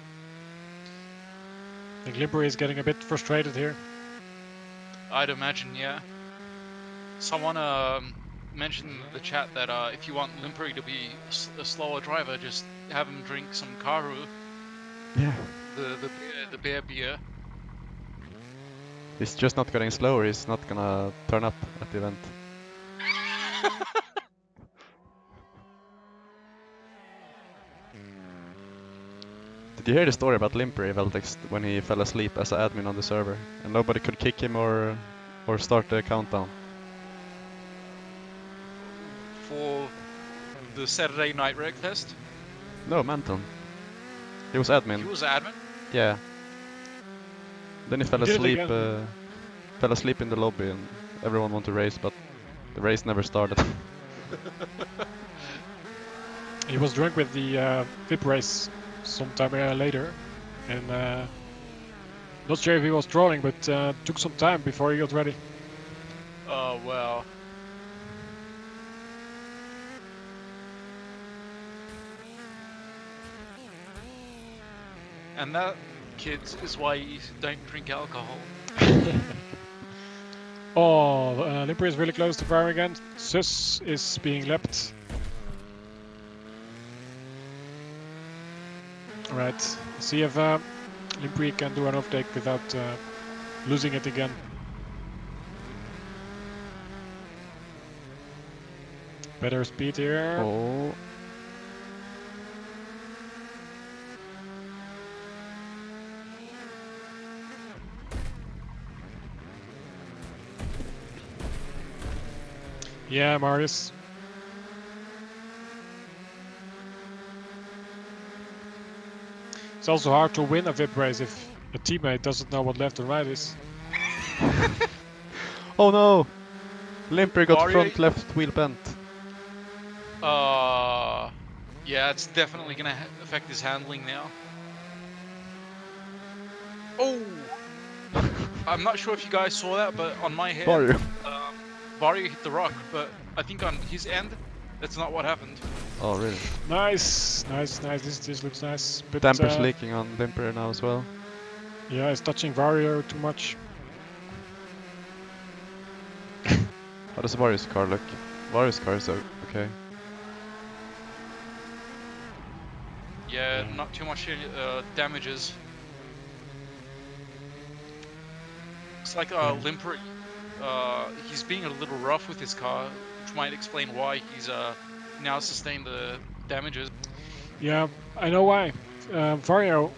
I think Limpri is getting a bit frustrated here. I'd imagine, yeah. Someone mentioned in the chat that if you want Limpri to be a slower driver, just have him drink some Karu, Yeah. the bear beer. He's just not getting slower, he's not gonna turn up at the event. Did you hear the story about Limpri, Veltex, when he fell asleep as an admin on the server and nobody could kick him or start the countdown? For the Saturday night rec test. No, Manton. He was admin. He was admin. Yeah. Then he fell He did it asleep. again. Fell asleep in the lobby, and everyone wanted to race, but the race never started. He was drunk with the VIP race sometime later, and not sure if he was trolling, but took some time before he got ready. Oh well. And that, kids, is why you don't drink alcohol. Oh, Limpri is really close to fire again. Sus is being leapt. Alright, see if Limpri can do an overtake without losing it again. Better speed here. Oh. Yeah, Marius. It's also hard to win a VIP race if a teammate doesn't know what left and right is. Oh no! Limpri got Mario- front left wheel bent. Yeah, it's definitely gonna affect his handling now. Oh! I'm not sure if you guys saw that, but on my head, Vario. Vario hit the rock, but I think on his end, that's not what happened. Oh really? Nice, nice, nice. This looks nice. But Damper's leaking on Limpri now as well. yeah, it's touching Vario too much. How does Vario's car look? Vario's car is okay. Yeah, not too much damages. It's like Limpri, he's being a little rough with his car, which might explain why he's now sustained the damages. Yeah, I know why. Vario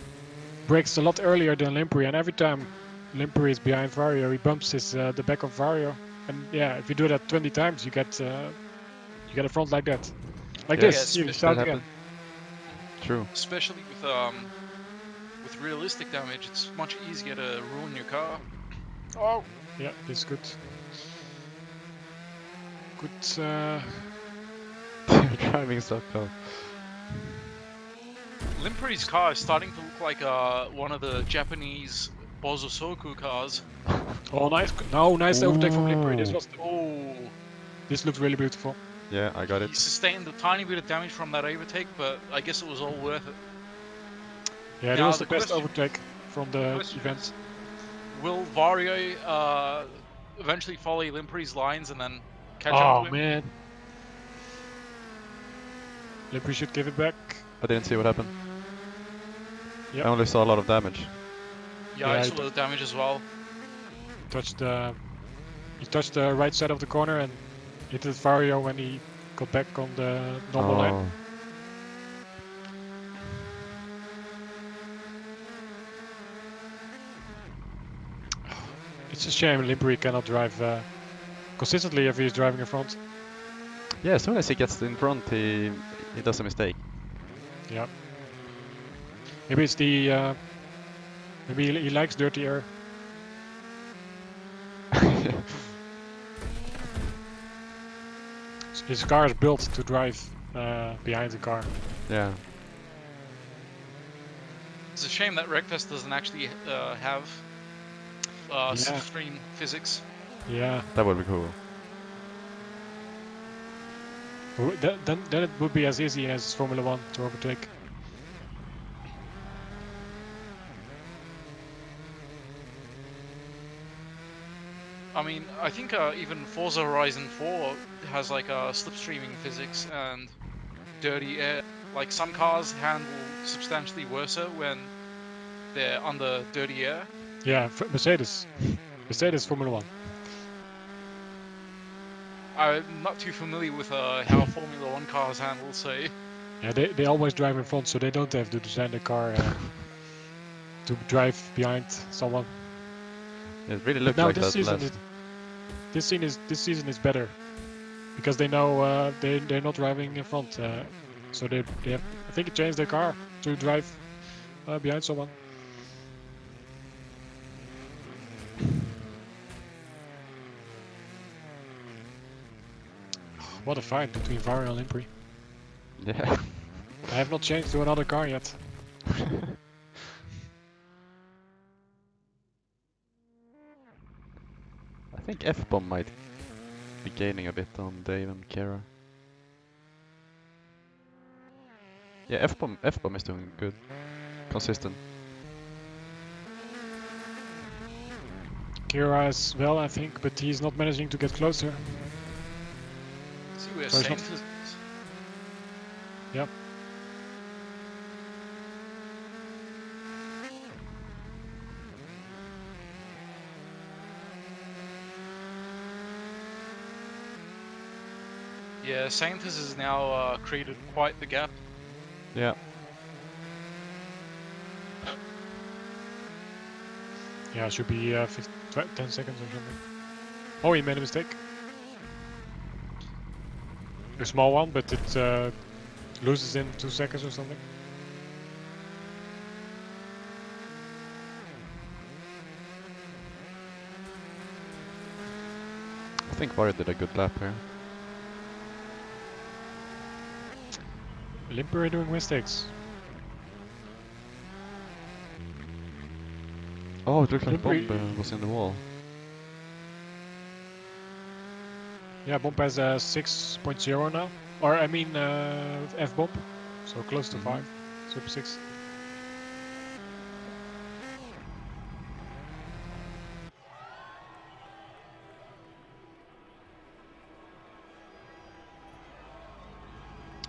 brakes a lot earlier than Limpri, and every time Limpri is behind Vario, he bumps his the back of Vario. And yeah, if you do that 20 times, you get a front like that, like Yeah, this. yeah, You that start happened. again. True. Especially with realistic damage, it's much easier to ruin your car. Oh, yeah, this is good. Good driving so close. Limpery's car is starting to look like one of the Japanese Bozosoku cars. Oh, nice! No, nice overtake from Limpery. Ooh. Oh, This looks really beautiful. Yeah, I got he it. sustained a tiny bit of damage from that overtake, but I guess it was all worth it. Yeah, that Now was the the best question- overtake from the question event. is, will Vario eventually follow Limpery's lines and then catch up Oh to him? man, Limpery should give it back. I didn't see what happened. Yep. I only saw a lot of damage. Yeah, Yeah, I he saw the damage as well. He touched the right side of the corner and hit the Vario when he got back on the normal line. Oh. It's a shame Limpery cannot drive consistently if he's driving in front. Yeah, as soon as he gets in front, he does a mistake. Yeah. Maybe it's the maybe he likes dirty air. His car is built to drive behind the car. Yeah. It's a shame that Wreckfest doesn't actually have slipstream physics. Yeah. That would be cool. Then it would be as easy as Formula 1 to overtake. I mean, I think even Forza Horizon 4 has like slipstreaming physics and dirty air. Like some cars handle substantially worse when they're under dirty air. Yeah, Mercedes. Mercedes Formula 1. I'm not too familiar with how Formula 1 cars handle, so Yeah, they always drive in front, so they don't have to design the car to drive behind someone. It really But looked now like this that season, last. this season is better because they know they're not driving in front, so they have, I think, changed their car to drive behind someone. What a fight between Vario and Limpery. Yeah. I have not changed to another car yet. I think F-bomb might be gaining a bit on Dave and Kara. Yeah, F-bomb is doing good. Consistent. Kira as well, I think, but he's not managing to get closer. see where So it's not- Sainz is. Yep. Yeah, Sainz has now created quite the gap. Yeah. Yeah, it should be 10 seconds or something. Oh, he made a mistake. A small one, but it loses in 2 seconds or something. I think Vario did a good lap here. Limpery doing mistakes. Oh, it looked like Limpery- Bomb was in the wall. Yeah, Bomb has a 6.0 now. Or, I mean, F-Bomb. So close to 5. Super 6.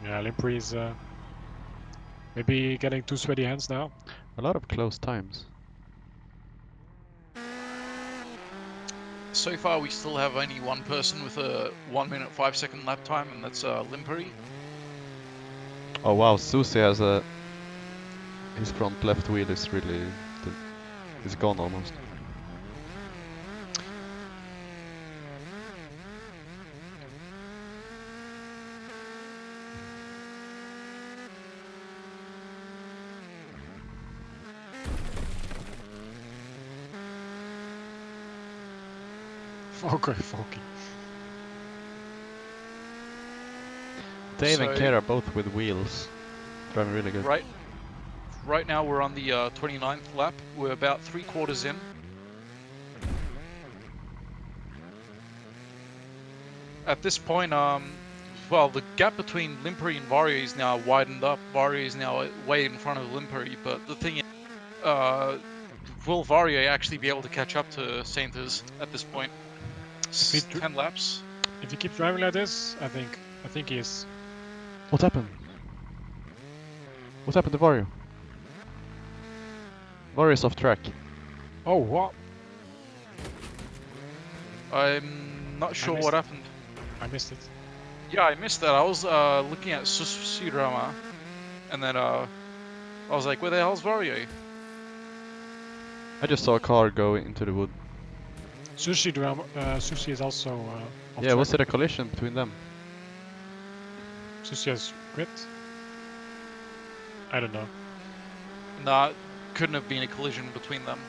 Yeah, Limpery is maybe getting too sweaty hands now. A lot of close times. So far, we still have only one person with a 1 minute 5 second lap time, and that's Limpery. Oh wow, Susie has a... His front left wheel is really... It's gone almost. Okay, Falky. Dave and So- Kara both with wheels. Driving really good. Right now we're on the 29th lap. We're about 3/4 in. At this point, well, the gap between Limperi and Vario is now widened up. Vario is now way in front of Limperi, but the thing is, will Vario actually be able to catch up to Sainters at this point? If he 10 laps. If he keeps driving like this, I think he is. What happened? What happened to Vario? Vario's off track. Oh, what? I'm not sure missed what it. happened. I missed it. Yeah, I missed that. I was looking at Sudrama, and then I was like, where the hell's Vario? I just saw a car go into the wood. Sushi is also off Yeah, track. was it a collision between them? Sushi has quit. I don't know. Nah, couldn't have been a collision between them.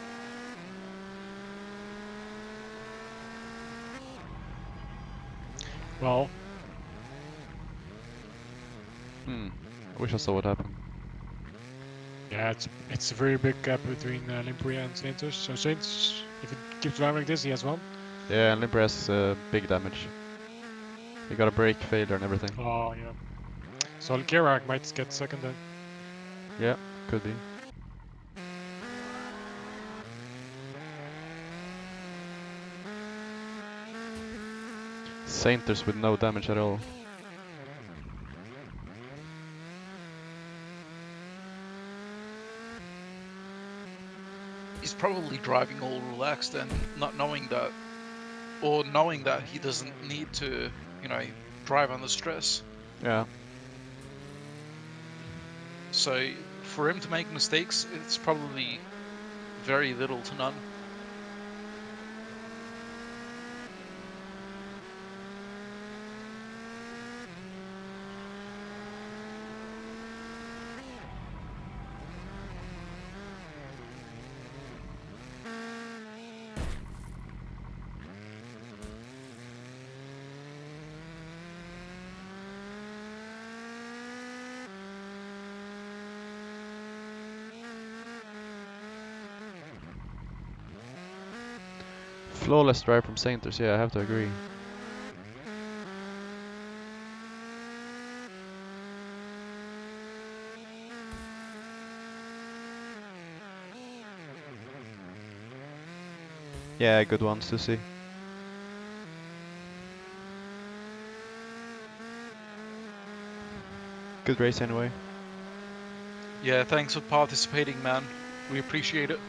Well, I wish I saw what happened. yeah, it's a very big gap between Limperi and Sainters. So Saints, if he keeps driving like this, he has one. Yeah, and Limper has big damage. He got a brake failure and everything. Oh yeah. So Kerouac might get second then. Yeah, could be. Sainters with no damage at all. He's probably driving all relaxed and not knowing that, or knowing that he doesn't need to, you know, drive under stress. Yeah. So for him to make mistakes, it's probably very little to none. Flawless drive from Sainters, yeah, I have to agree. Yeah, good ones to see. Good race anyway. Yeah, thanks for participating, man. We appreciate it.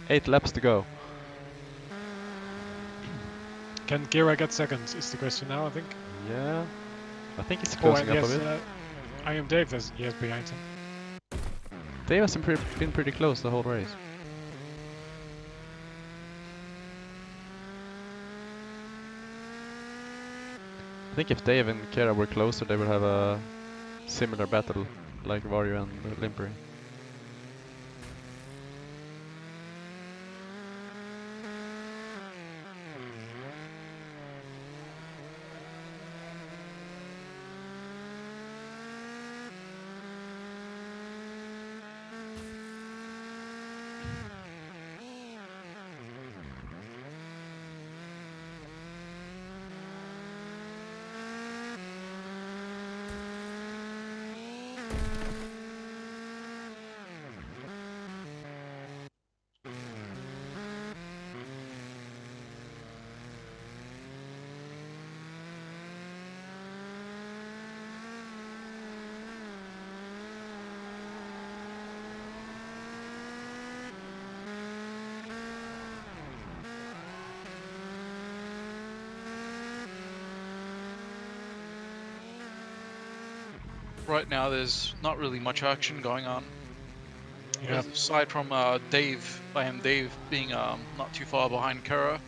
Eight laps to go. Can Kira get second? Is the question now, I think. Yeah. I think it's Oh, closing and up a yes, bit. I am Dave. He has behind him. Dave has been pretty close the whole race. I think if Dave and Kara were closer, they would have a similar battle like Vario and Limperi. Right now, there's not really much action going on. Yeah. Aside from Dave, I am Dave being not too far behind Kara.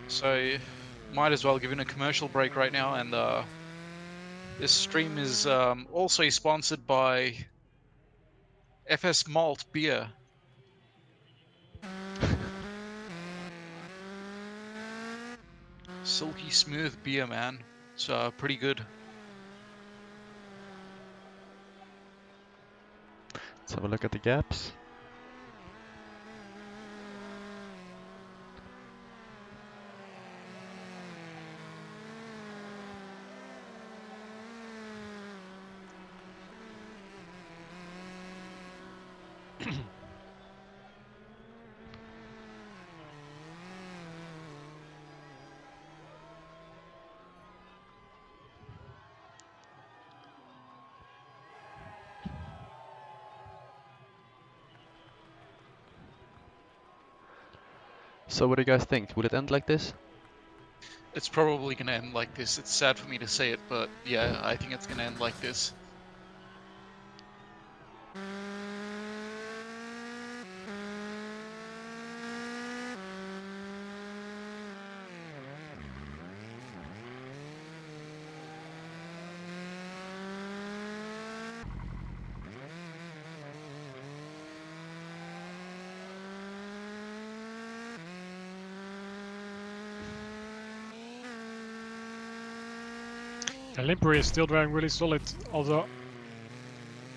So, might as well give in a commercial break right now and This stream is also sponsored by FS Malt Beer. Silky smooth beer, man. It's pretty good. Let's have a look at the gaps. So what do you guys think? Will it end like this? It's probably gonna end like this. It's sad for me to say it, but yeah, I think it's gonna end like this. And Limpery is still driving really solid, although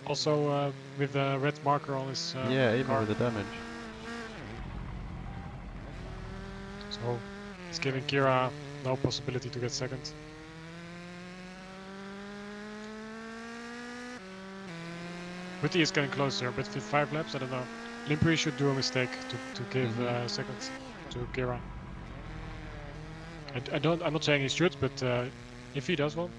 also with the red marker on his Yeah, even car. with the damage. So it's giving Kira no possibility to get second. Ruti is getting closer, but with 5 laps, I don't know. Limpery should do a mistake to give second to Kira. I'm not saying he should, but if he does one.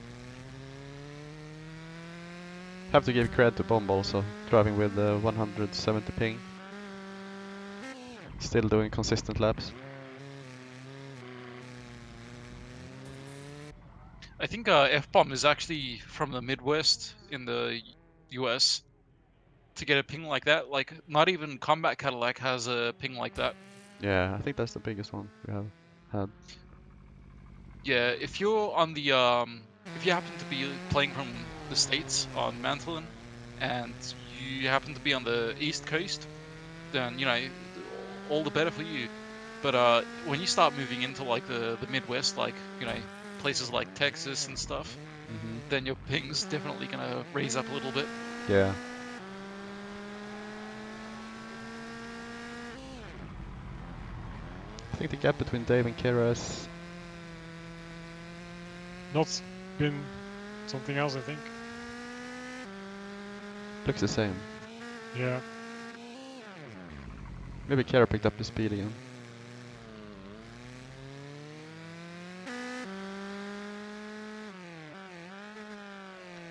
Have to give credit to Bomb also, driving with 170 ping. Still doing consistent laps. I think F-Bomb is actually from the Midwest in the US. To get a ping like that, like not even Combat Cadillac has a ping like that. Yeah, I think that's the biggest one we have had. Yeah, if you're on the if you happen to be playing from the States on Mantleon, and you happen to be on the East Coast, then you know, all the better for you. But when you start moving into like the Midwest, like you know, places like Texas and stuff, then your ping's definitely gonna raise up a little bit. Yeah. I think the gap between Dave and Kira is... Not been something else, I think. looks the same. Yeah. Maybe Kira picked up the speed again.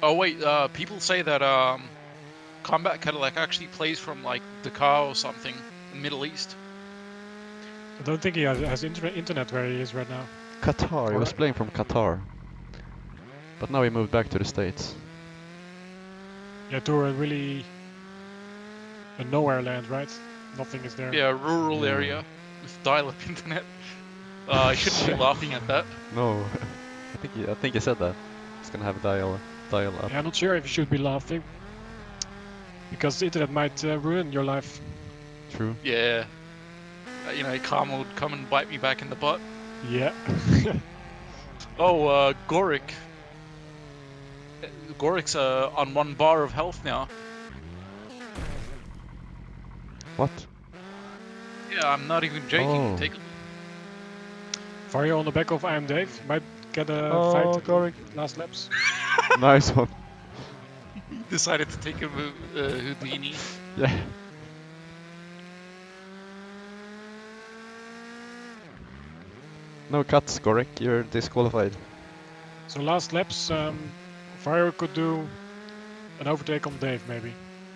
Oh wait, people say that Combat Cadillac actually plays from like Dakar or something, the Middle East. I don't think he has internet where he is right now. Qatar, he was Alright. playing from Qatar. But now he moved back to the States. Yeah, to a really a nowhere land, right? Nothing is there. Yeah, rural Yeah. area with dial-up internet. I shouldn't be laughing at that. No, I think he said that. He's gonna have a dial up. Yeah, I'm not sure if you should be laughing. Because the internet might ruin your life. True. Yeah. You know, karma would come and bite me back in the butt. Yeah. Oh, Gorik. Gorik's on 1 bar of health now. What? Yeah, I'm not even joking. Oh. Take a Vario on the back of I Am Dave might get a Oh, fight Gorik. last laps. Nice one. decided to take a Houdini. Yeah. No cuts, Gorik. You're disqualified. So last laps, Vario could do an overtake on Dave maybe.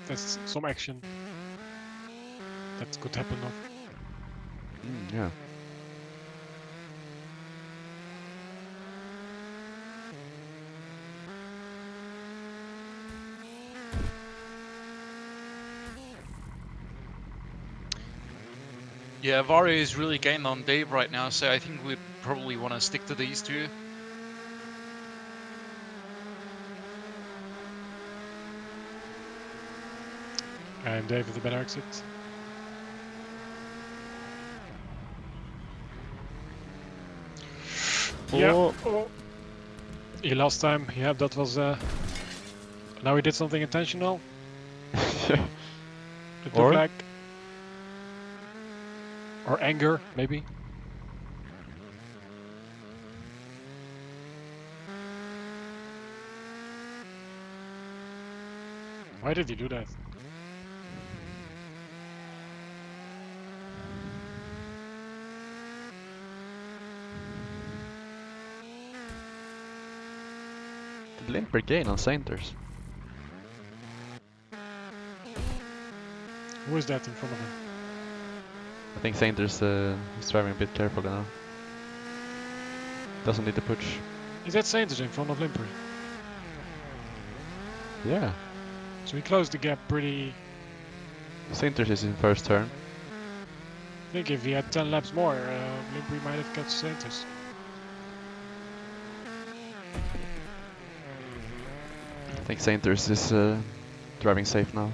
That's some action. That could happen now. Yeah. Yeah, Vario is really gained on Dave right now, so I think we'd probably want to stick to these two. And Dave with the better exit. Yeah. Oh. Oh. He last time, yeah, that was. Now he did something intentional. It Or? looked like. Or anger, maybe. Why did he do that? Did Limper gain on Sainters? Who is that in front of him? I think Sainters is driving a bit carefully now. Doesn't need to push. Is that Sainters in front of Limper? Yeah. So he closed the gap pretty. Sainters is in first turn. I think if he had 10 laps more, Limper might have catch Sainters. I think Sainters is driving safe now.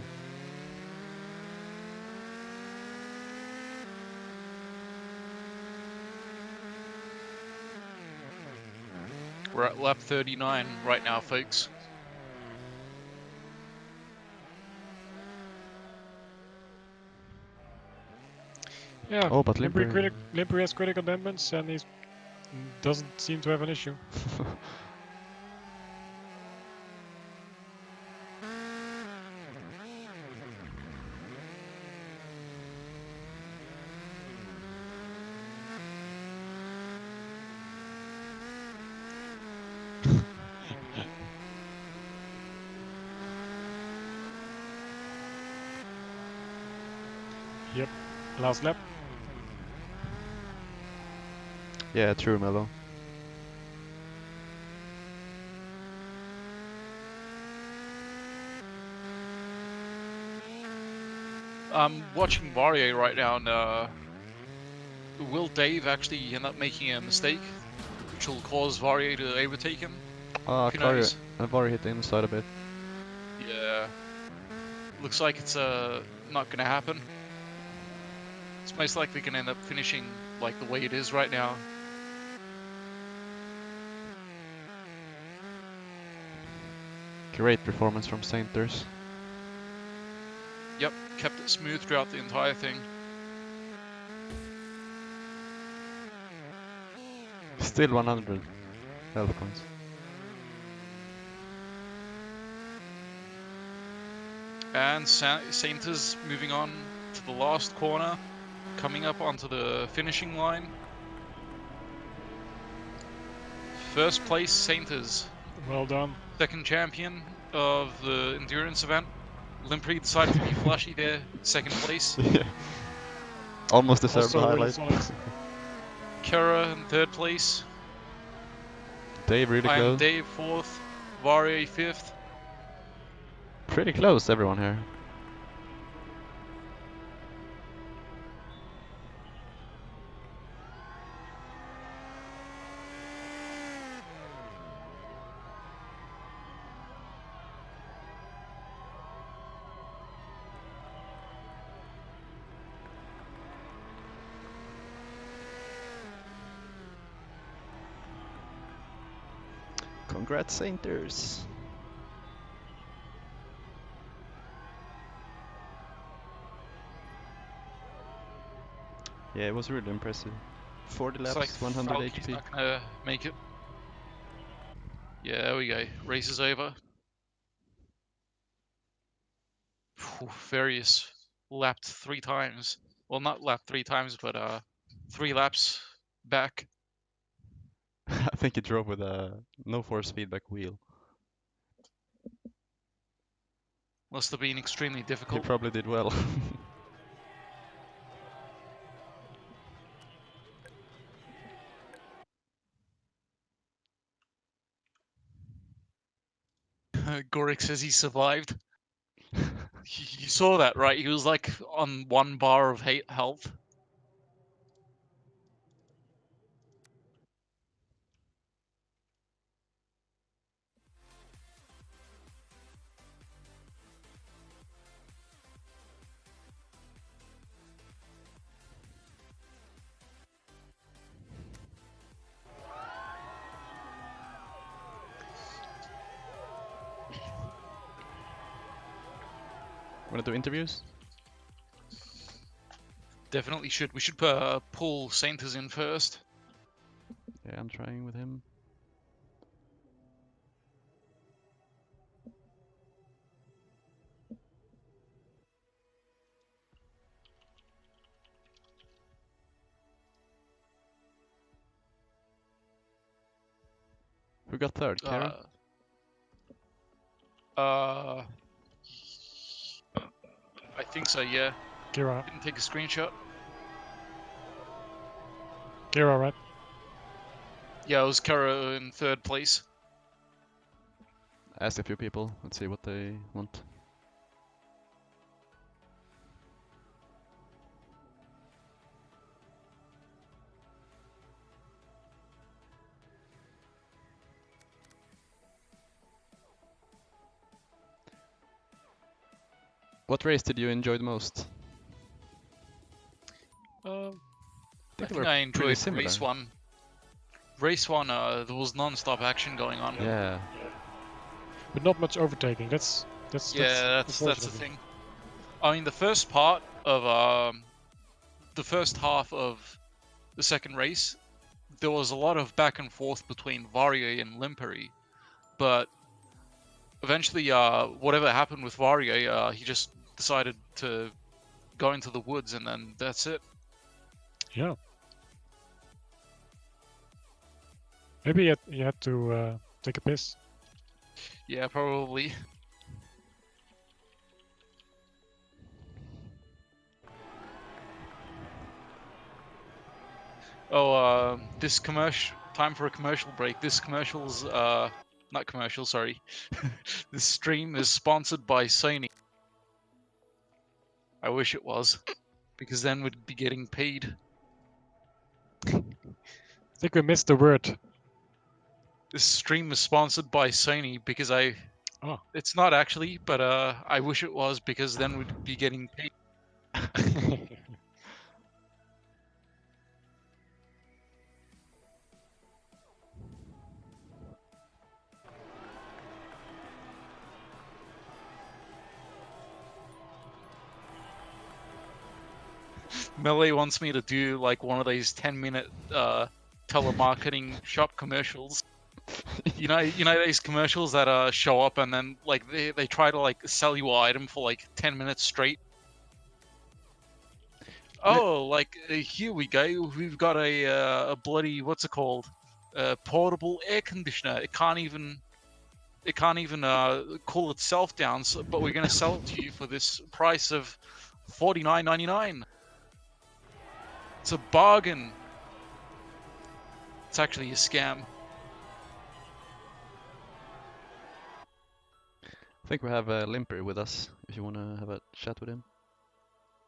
We're at lap 39 right now, folks. Yeah, Oh, but Limper, Limper... Limper has critical dampers and he doesn't seem to have an issue. Yep, last lap. Yeah, true, Mello. I'm watching Vario right now, and will Dave actually end up making a mistake, which will cause Vario to overtake him? Ah, Who knows? Vario hit the inside a bit. Yeah. Looks like it's not gonna happen. It's most likely gonna end up finishing like the way it is right now. Great performance from Sainters. Yep, kept it smooth throughout the entire thing. Still 100 health points. And Sainters moving on to the last corner, coming up onto the finishing line. First place, Sainters. Well done. Second champion of the endurance event. Limpery decided to be flashy there, second place. Yeah. Almost deserved the Also really highlight. solid. Kara in third place. Dave really I'm close. Dave fourth. Vario fifth. Pretty close, everyone here. Congrats, Sainters. Yeah, it was really impressive. 40 Looks laps, like 100 Falky's HP. not gonna make it. Yeah, there we go. Race is over. Various lapped 3 times. Well, not lapped 3 times, but 3 laps back. I think he drove with a no force feedback wheel. Must have been extremely He difficult. probably did well. Gorik says he survived. You saw that, right? He was like on 1 bar of health. Wanna do interviews? Definitely should. We should pull Sainters in first. Yeah, I'm trying with him. Who got third? Kara? I think so. Yeah. Kira, Didn't take a screenshot. Kira, right? Yeah, it was Kara in third place. Ask a few people. Let's see what they want. What race did you enjoy the most? I they think were I pretty enjoyed similar. race one. Race one, there was non-stop action going on. Yeah. But not much overtaking. That's That's the unfortunately. thing. I mean, the first part of the first half of the second race, there was a lot of back and forth between Vario and Limperi, but eventually, whatever happened with Vario, he just decided to go into the woods, and then that's it. Yeah. Maybe you had to take a piss. Yeah, probably. Oh, this commercial. Time for a commercial break. This commercial's not commercial. Sorry. This stream is sponsored by Sony. I wish it was, because then we'd be getting paid. I think we missed the word. This stream is sponsored by Sony because I. Oh. It's not actually, but I wish it was because then we'd be getting paid. Melee wants me to do like one of these 10-minute telemarketing shop commercials. You know these commercials that show up and then like they try to like sell you an item for like 10 minutes straight. Oh, like here we go. We've got a bloody what's it called? Portable air conditioner. It can't even cool itself down. So, but we're gonna sell it to you for this price of $49.99. It's a bargain. It's actually a scam. I think we have Limper with us, if you want to have a chat with him.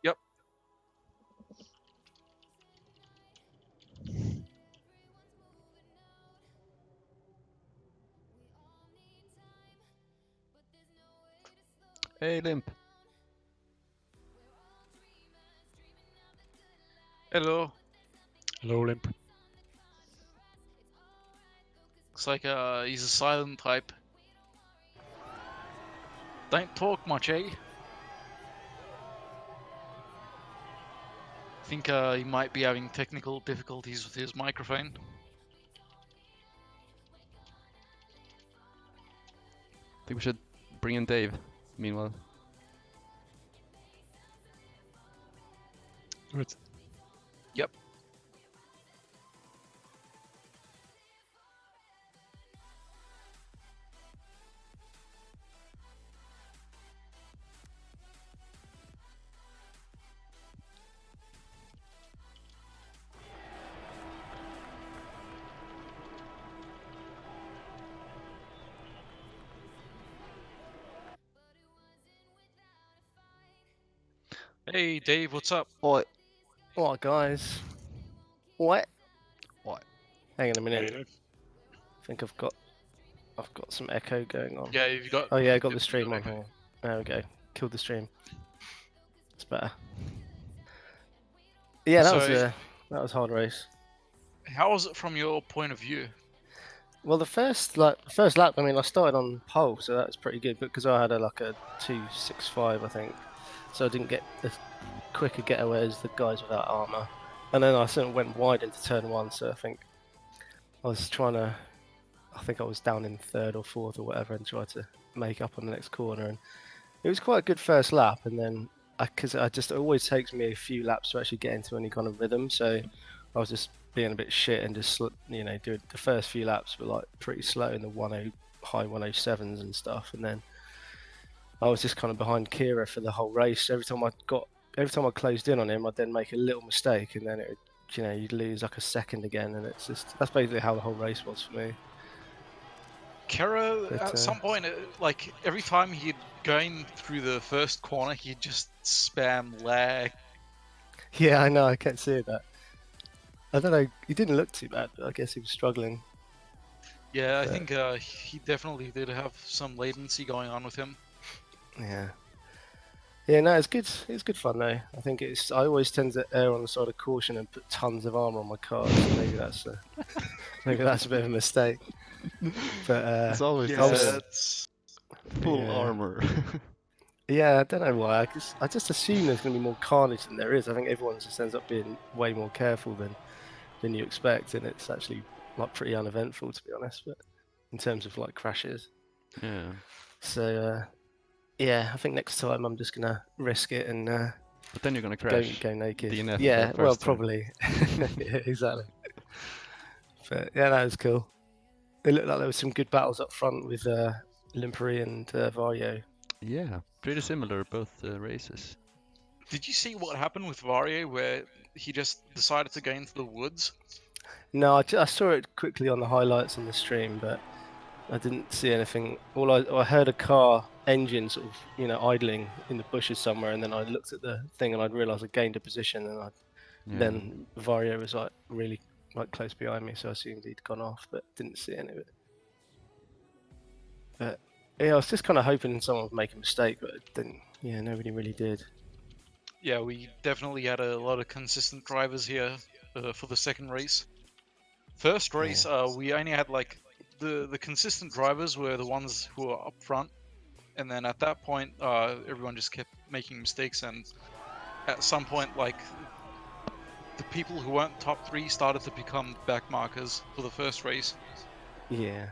Yep. Hey, Limp. Hello. Hello, Limp. Looks like he's a silent type. Don't talk much, eh? I think he might be having technical difficulties with his microphone. I think we should bring in Dave, meanwhile. Do it. Yep. Hey Dave, what's up? What? What, guys? What? What? Hang on a minute. Hey, Dave. I think I've got some echo going on. Yeah, you got. Oh yeah, I got the yep, stream you on got here. There we go. Killed the stream. It's better. Yeah, that was hard race. How was it from your point of view? Well, the first lap. I mean, I started on pole, so that was pretty good. Because I had a 2:65, I think. so I didn't get the quicker getaway as the guys without armor. And then I sort of went wide into turn 1, so I think I was trying to. I think I was down in 3rd or 4th or whatever, and tried to make up on the next corner. And it was quite a good first lap, and then because it always takes me a few laps to actually get into any kind of rhythm, so I was just being a bit shit and just doing the first few laps were like pretty slow in the high 107s and stuff, and then I was just kind of behind Kira for the whole race. Every time I closed in on him, I'd then make a little mistake, and then you'd lose like a second again, and that's basically how the whole race was for me. Kara, But, at some point, like every time he'd going through the first corner, he'd just spam lag. Yeah, I know. I kept seeing that. I don't know. He didn't look too bad, but I guess he was struggling. Yeah, I But- think he definitely did have some latency going on with him. Yeah. Yeah, no, it's good. It's good fun though. I think I always tend to err on the side of caution and put tons of armor on my cars. So maybe that's a bit of a mistake. But It's always Yeah, the same. that's Full yeah. armor. Yeah, I don't know why. I just assume there's going to be more carnage than there is. I think everyone just ends up being way more careful than you expect, and it's actually like pretty uneventful to be honest. But in terms of like crashes, Yeah. so yeah, I think next time I'm just gonna risk it and But then you're gonna crash. go naked. DNF Yeah, the well, first turn. probably. Yeah, exactly. But yeah, that was cool. It looked like there was some good battles up front with Limperi and Vario. Yeah, pretty similar both races. Did you see what happened with Vario, where he just decided to go into the woods? No, I saw it quickly on the highlights on the stream, but I didn't see anything. I heard a car engine sort of, idling in the bushes somewhere, and then I looked at the thing and I'd realised I gained a position, and then Vario was like really like close behind me, so I assumed he'd gone off, but didn't see any of it. But yeah, I was just kind of hoping someone would make a mistake, but it didn't. Yeah, nobody really did. Yeah, we definitely had a lot of consistent drivers here for the second race. First race, we only had like the consistent drivers were the ones who were up front, and then at that point, everyone just kept making mistakes, and at some point, like the people who weren't top 3 started to become back markers for the first race. Yeah,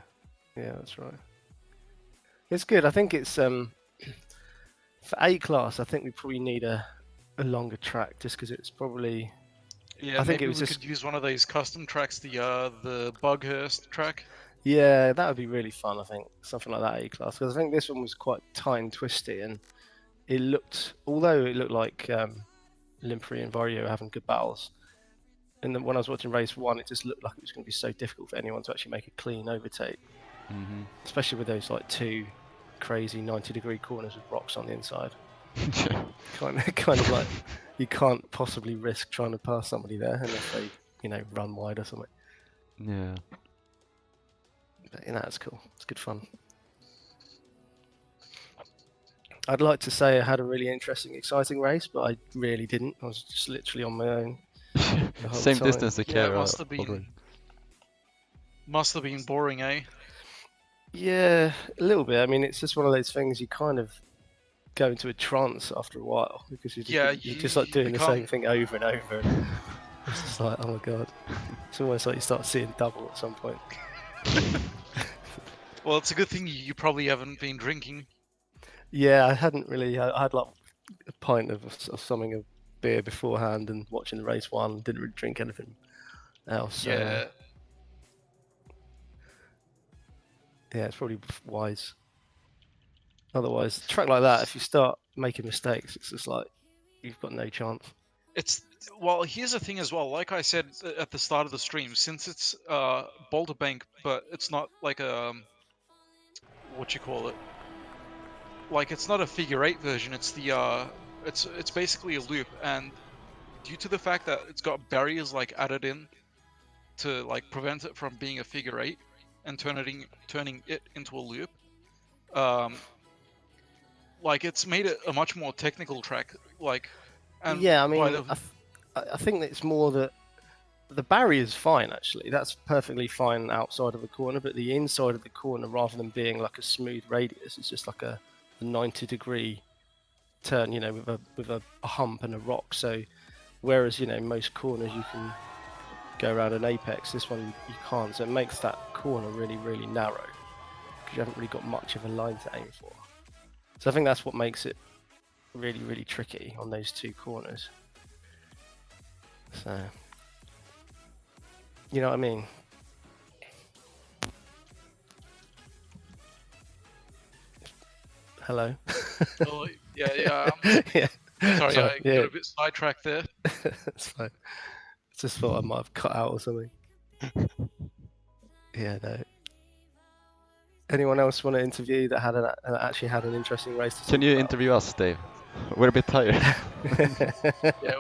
that's right. It's good. I think it's for A class. I think we probably need a longer track, just because it's probably. Yeah, I think maybe it was we just. could use one of those custom tracks, the Bughurst track. Yeah, that would be really fun. I think something like that A class, because I think this one was quite tight and twisty, and although it looked like Limperi and Vario were having good battles, and then when I was watching race 1, it just looked like it was going to be so difficult for anyone to actually make a clean overtake, especially with those like 2 crazy 90-degree corners with rocks on the inside. kind of like you can't possibly risk trying to pass somebody there unless they run wide or something. Yeah. But that's cool. It's good fun. I'd like to say I had a really interesting, exciting race, but I really didn't. I was just literally on my own the whole Same time. distance to Yeah, Kara. it must have been boring, eh? Yeah, a little bit. I mean, it's just one of those things you kind of go into a trance after a while because you're just like doing the same thing over and over. And it's just like, oh my god. It's almost like you start seeing double at some point. Well, it's a good thing you probably haven't been drinking. Yeah, I hadn't really. I had like a pint of something, of beer beforehand, and watching the race 1. Didn't really drink anything else. So, Yeah. Yeah, it's probably wise. Otherwise, a track like that, if you start making mistakes, it's just like you've got no chance. Well, here's the thing as well. Like I said at the start of the stream, since it's Boulder Bank, but it's not like a what you call it. Like it's not a figure 8 version. It's the it's basically a loop, and due to the fact that it's got barriers like added in to like prevent it from being a figure 8 and turning it into a loop, like it's made it a much more technical track. Like, and yeah, I mean, I think it's more that the barrier's fine actually. That's perfectly fine outside of the corner, but the inside of the corner, rather than being like a smooth radius, it's just like a 90-degree turn, you know, with a hump and a rock. So whereas, you know, most corners you can go around an apex, this one you can't. So it makes that corner really, really narrow because you haven't really got much of a line to aim for. So I think that's what makes it really, really tricky on those two corners. So, you know what I mean? Hello? Oh, yeah. Yeah. Sorry, Sorry, I yeah. got a bit sidetracked there. It's fine. Just thought I might have cut out or something. Yeah, no. Anyone else want to interview that actually had an interesting race to talk Can you about? interview us, Dave? We're a bit tired. Yeah,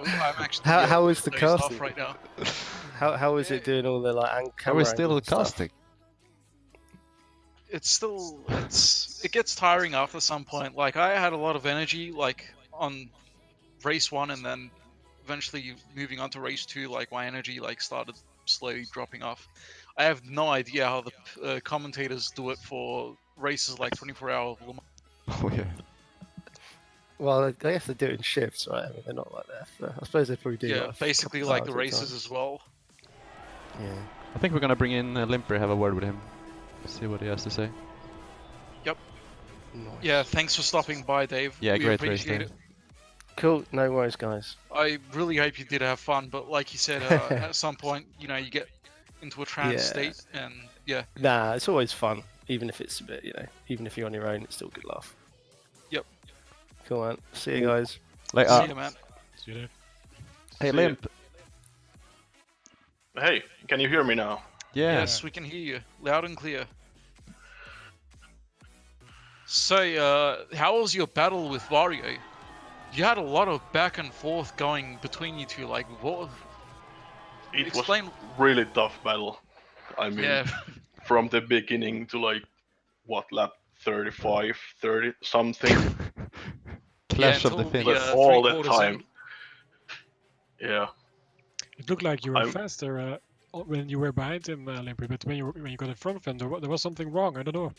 I'm actually How is the dozed off casting? right now. How is it doing all the like Are camera we still angles and stuff? casting? It gets tiring after some point. Like I had a lot of energy like on race 1 and then eventually moving on to race 2, like my energy like started slowly dropping off. I have no idea how the commentators do it for races like 24-hour Le Mans. Oh yeah. Well, they have to do it in shifts, right? I mean, they're not like that. I suppose they probably do. Yeah, like, a basically couple like hours the at a races time. as well. Yeah. I think we're gonna bring in Limper, have a word with him. See what he has to say. Nice. Yeah, thanks for stopping by, Dave. Yeah, we great race, appreciate Dave. it. Cool. No worries, guys. I really hope you did have fun, but like you said, at some point, you know, you get into a trance Yeah. state, and yeah, Nah, it's always fun, even if it's a bit, you know, even if you're on your own, it's still a good laugh. Yep. Cool, man. See you guys. Like, see you, man. See you there. hey, See Limp. Hey, can you hear me now? Yeah. Yes, we can hear you loud and clear. So, how was your battle with Wario? You had a lot of back and forth going between you two. Like, what? It Explain. was really tough battle. I mean, Yeah, from the beginning to like, what, lap 35, 30 something, Clash of the until Fins. but the all the three-quarters time. in. Yeah, It looked like you were I'm- faster when you were behind him, Limper, but when you got in front of him, there was something wrong. I don't know.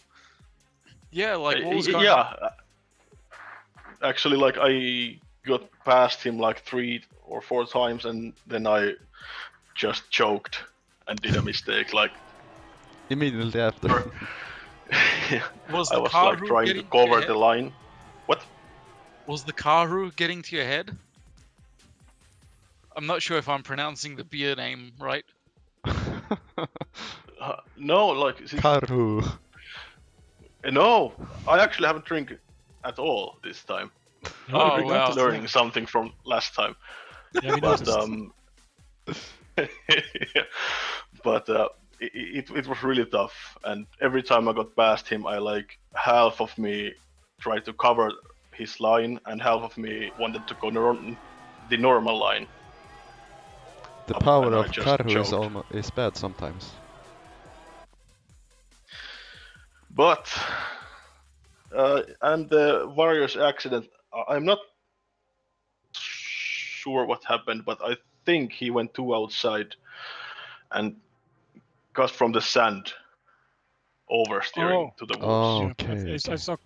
Yeah, like what was going on? yeah. Actually, like I got past him like 3 or 4 times, and then I just choked and did a mistake. Like Immediately after. Was I the was Karu like trying to getting to your cover head? the line. What? Was the Karu getting to your head? I'm not sure if I'm pronouncing the beer name right. No, like Karu. no. I actually haven't drank at all this time. No, Oh, we wow. noticed, Learning something from last time. Yeah, we But noticed. but it was really tough, and every time I got past him, I like half of me tried to cover his line, and half of me wanted to go the normal line. The And power I of just Karu choked. is bad sometimes. But and the Warriors accident, I'm not sure what happened, but I think he went too outside and got from the sand oversteering to the Oh, woods. Yeah, okay,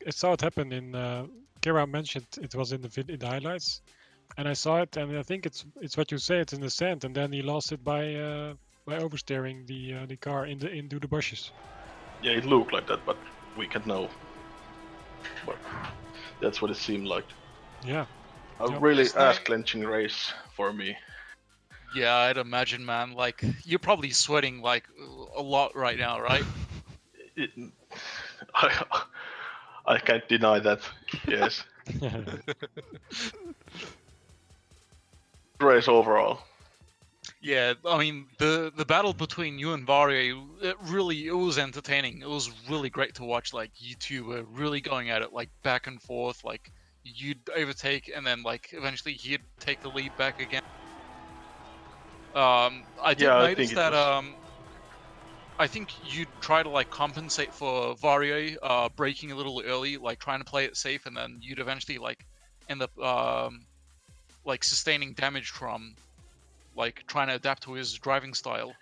I saw it happen in. Kira mentioned it was in the highlights, and I saw it, and I think it's what you say. It's in the sand, and then he lost it by oversteering the car into the bushes. Yeah, it looked like that, but we can't know. But that's what it seemed like. Yeah. A Yeah. really It's like- ass-clenching race for me. Yeah, I'd imagine, man. Like, you're probably sweating like a lot right now, right? I can't deny that. Yes. Race overall. Yeah, I mean the battle between you and Vario, it was entertaining. It was really great to watch. Like you two were really going at it, like back and forth. Like you'd overtake, and then like eventually he'd take the lead back again. I did Yeah, I notice think it that was- I think you'd try to like compensate for Vario braking a little early, like trying to play it safe, and then you'd eventually like end up like sustaining damage from like trying to adapt to his driving style.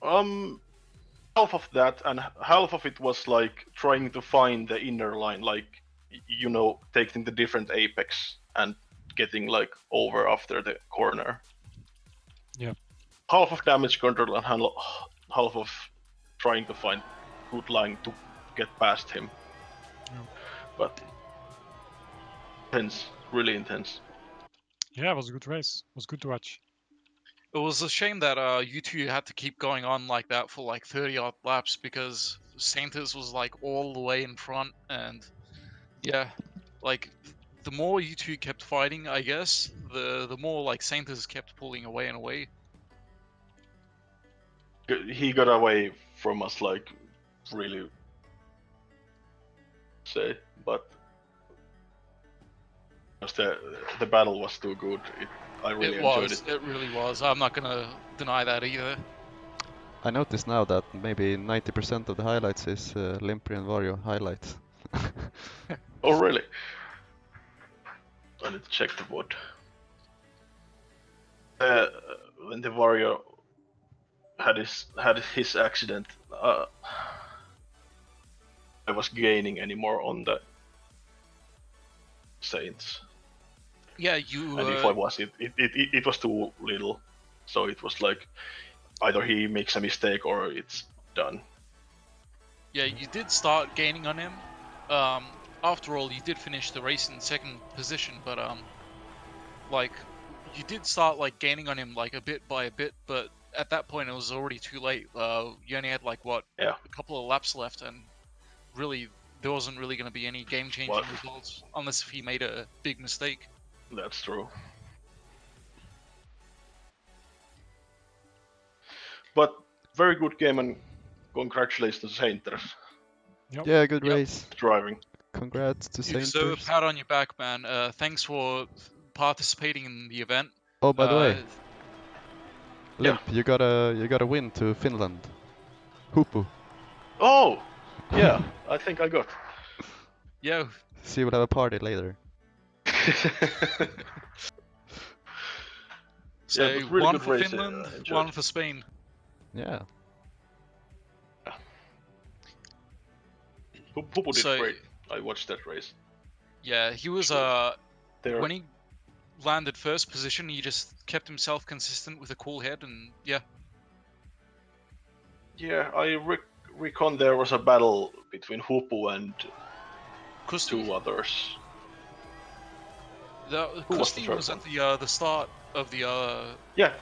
Half of that, and half of it was like trying to find the inner line. Like you know, taking the different apex and getting like over after the corner. Yeah. Half of damage control and half of trying to find good line to get past him. Yeah. But intense, really intense. Yeah, it was a good race. It was good to watch. It was a shame that you two had to keep going on like that for like 30 odd laps because Santos was like all the way in front, and yeah, like the more you two kept fighting, I guess, the more like Santos kept pulling away and away. He got away from us like really say, but just the battle was too good. I really enjoyed it. It really was. I'm not gonna deny that either. I noticed now that maybe 90% of the highlights is Limpri and Vario highlights. Oh really? I need to check the board. When the warrior had his accident, I was gaining anymore on the Saints. Yeah, you. And if I was, it was too little. So it was like either he makes a mistake or it's done. Yeah, you did start gaining on him. After all, you did finish the race in second position, but like you did start like gaining on him like a bit by a bit, but at that point it was already too late. You only had like what, Yeah. a couple of laps left, and really there wasn't really going to be any game-changing results unless if he made a big mistake. That's true. But very good game and congratulations to Sainters Yeah, good Yep. race. driving. Congrats to You deserve a Sainters. pat on your back, man. Thanks for participating in the event. Oh, by the way, Yeah. Limp, you got a win to Finland. Hupu. Oh, yeah, I think I got. Yeah, See, we'll have a party later. so it was really one good for race, Finland, enjoyed one it. for Spain. Yeah. Pupu did So- great. I watched that race. Yeah, he was There, when he landed first position, he just kept himself consistent with a cool head, and yeah, yeah, I recon there was a battle between Hupu and Kusti. two others. Who was the Kusti third was one? at the start of the Yeah,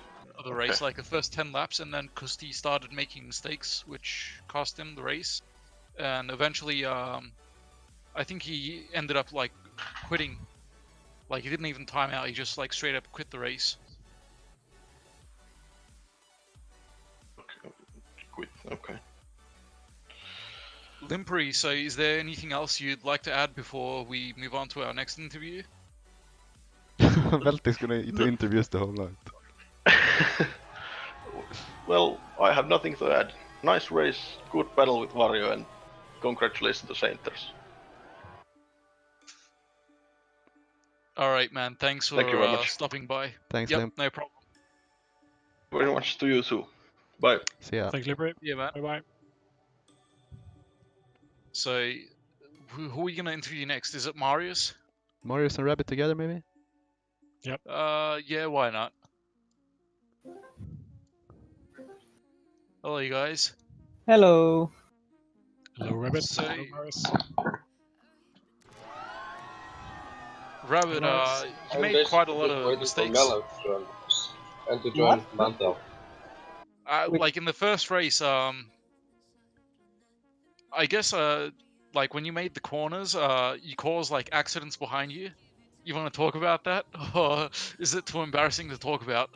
race, like the first 10 laps, and then Kusti started making mistakes, which cost him the race, and eventually, I think he ended up like quitting. Like he didn't even time out; he just like straight up quit the race. quit. Okay. Limpri, so is there anything else you'd like to add before we move on to our next interview? Velti's gonna do interviews the whole night. Well, I have nothing to add. Nice race, good battle with Vario, and congratulations to Sainters. All right, man. Thanks for Thank you very much. stopping by. Thanks, Yep, Limp. no problem. Very much to you too. Bye. See ya. Thanks, Libre. Yeah, man. Bye bye. So, who are we gonna interview next? Is it Marius? Marius and Rabbit together, maybe? Yeah, why not? Hello, you guys. Hello. Hello, Rabbit. So- Hello, Maris. Rabbit, Nice. you made quite a lot of mistakes. And to join What? Mantel. Like in the first race, I guess, like when you made the corners, you caused like accidents behind you. You want to talk about that, or is it too embarrassing to talk about?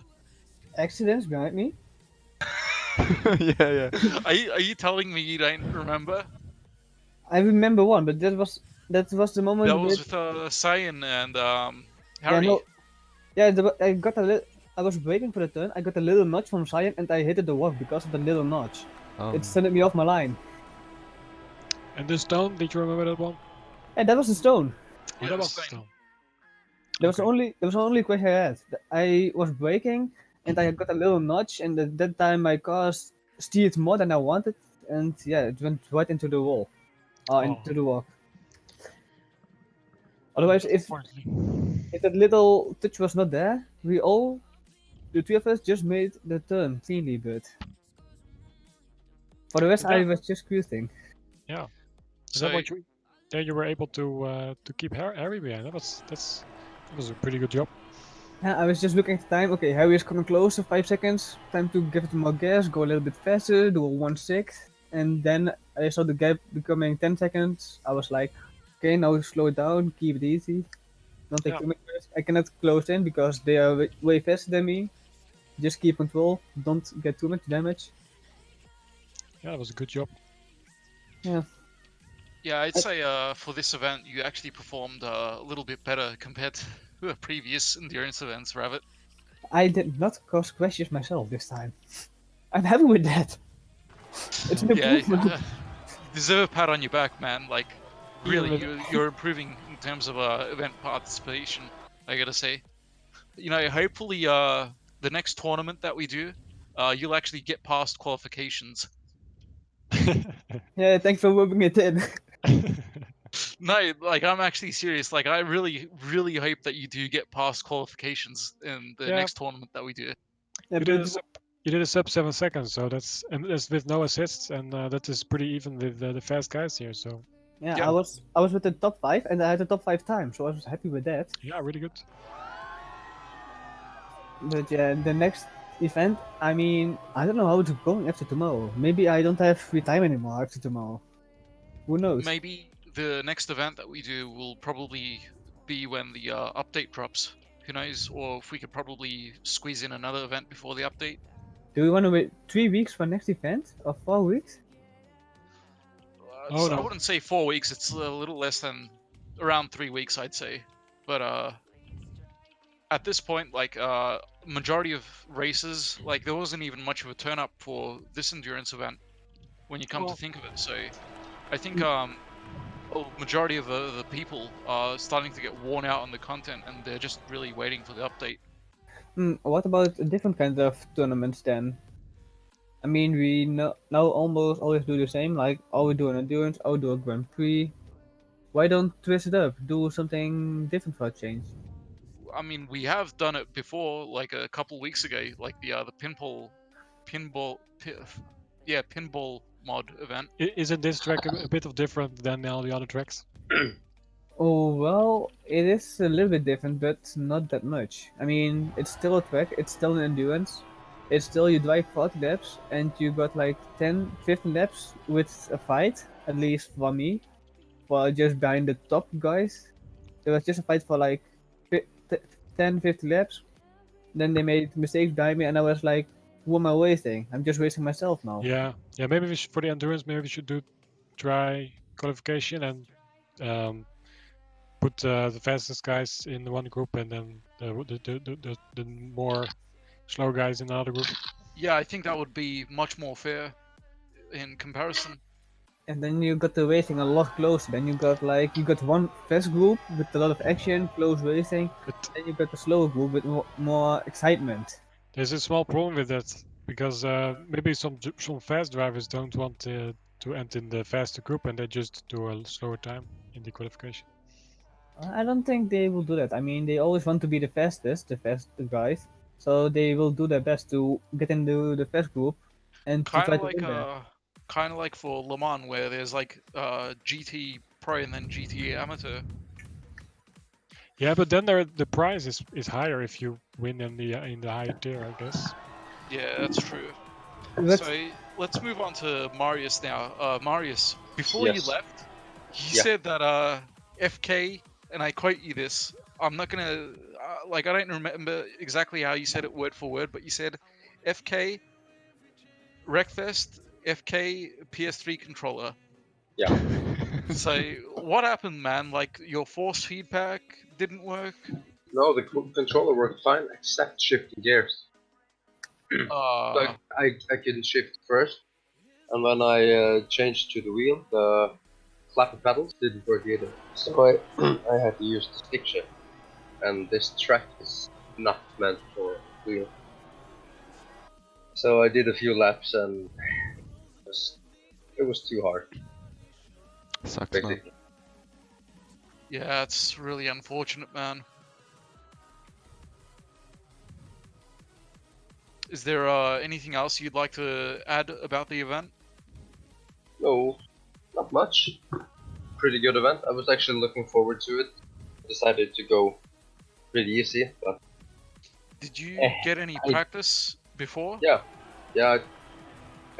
Accidents behind me? Yeah. Are you telling me you don't remember? I remember one, but that was the moment. That was with- with Cyan and yeah, Harry. no. Yeah, I got a little. I was braking for the turn. I got a little notch from Cyan, and I hit the wall because of the little notch. Oh. It sent me off my line. And the stone, did you remember that one? And that was a stone. Oh, Yeah, that was same. the stone. That was Okay. the only question I had. I was braking, and I got a little notch, and at that time my car steered more than I wanted, and yeah, it went right into the wall, Oh. into the wall. Otherwise, if that little touch was not there, the three of us, just made the turn cleanly. But for the rest, I Yeah. was just cruising. Yeah. So You were able to keep Harry behind. That was a pretty good job. Yeah, I was just looking at the time. Okay, Harry is coming closer. 5 seconds. Time to give it more gas. Go a little bit faster. Do a 1/6, and then I saw the gap becoming 10 seconds. I was like, okay, now slow it down. Keep it easy. Don't take Yeah. too much risk. I cannot close in because they are way faster than me. Just keep control. Don't get too much damage. Yeah, that was a good job. yeah, I'd say for this event you actually performed a little bit better compared to previous endurance events, Rabbit. I did not cause crashes myself this time. I'm happy with that. It's an Yeah, improvement. you deserve a pat on your back, man. Like, really, Yeah. you're improving in terms of event participation. I gotta say, hopefully, the next tournament that we do, you'll actually get past qualifications. Yeah, thanks for rubbing it in. No, like I'm actually serious. Like, I really, really hope that you do get past qualifications in the Yeah. next tournament that we do. Yeah, You did but a sub 7 seconds, so that's with no assists, and that is pretty even with the fast guys here. So yeah, Yeah. I was with the top 5 and I had the top 5 time, so I was happy with that. yeah, really good. But yeah, the next event, I mean, I don't know how it's going after tomorrow. Maybe I don't have free time anymore after tomorrow. Who knows? Maybe the next event that we do will probably be when the update drops. Who knows? Or if we could probably squeeze in another event before the update. Do we want to wait 3 weeks for next event or 4 weeks? Oh, I no. wouldn't say 4 weeks. It's a little less than around 3 weeks, I'd say. But at this point, like majority of races, like there wasn't even much of a turn up for this endurance event when you come to Well- think of it. So I think a majority of the people are starting to get worn out on the content, and they're just really waiting for the update. What about a different kind of tournaments then? I mean, we now almost always do the same, like all we do an endurance, all we do a Grand Prix. Why don't twist it up? Do something different for a change. I mean, we have done it before, like a couple weeks ago, like the pinball mod event. Isn't this track a bit of different than all the other tracks? Oh, well, it is a little bit different, but not that much. I mean, it's still a track, it's still an endurance. It's still you drive 40 laps and you got like 10, 15 laps with a fight, at least for me. For just behind the top guys. There was just a fight for like 10, 50 laps. Then they made mistakes behind me and I was like, who am I wasting? I'm just wasting myself now. Yeah, maybe we should, for the endurance, maybe we should try qualification and put the fastest guys in one group and then the more slow guys in another group. Yeah, I think that would be much more fair in comparison. And then you got the racing a lot closer. Then you got one fast group with a lot of action, close racing. But Then you got the slower group with more excitement. there's a small problem with that because maybe some fast drivers don't want to end in the faster group and they just do a slower time in the qualification. I don't think they will do that. I mean, they always want to be the fastest guys. So they will do their best to get into the fast group and to try to win there. Kind of like for Le Mans, where there's like GT Pro and then GT Amateur. Yeah, but then the prize is higher if you win in the higher tier, I guess. Yeah, that's true. Let's- So let's move on to Marius now. Marius, before Yes. you left, you Yeah. said that FK, and I quote you this. I'm not gonna I don't remember exactly how you said it word for word, but you said FK Wreckfest FK PS3 controller. Yeah. So what happened, man? Like your force feedback didn't work. No, the controller worked fine except shifting gears. Like I couldn't shift first, and when I changed to the wheel, the flapper pedals didn't work either. So I had to use the stick shift, and this track is not meant for wheel. So I did a few laps, and it was too hard, Sucks, man. basically. Yeah, it's really unfortunate, man. Is there anything else you'd like to add about the event? No, not much. Pretty good event. I was actually looking forward to it. Decided to go pretty easy, but Did you get any practice before? yeah, I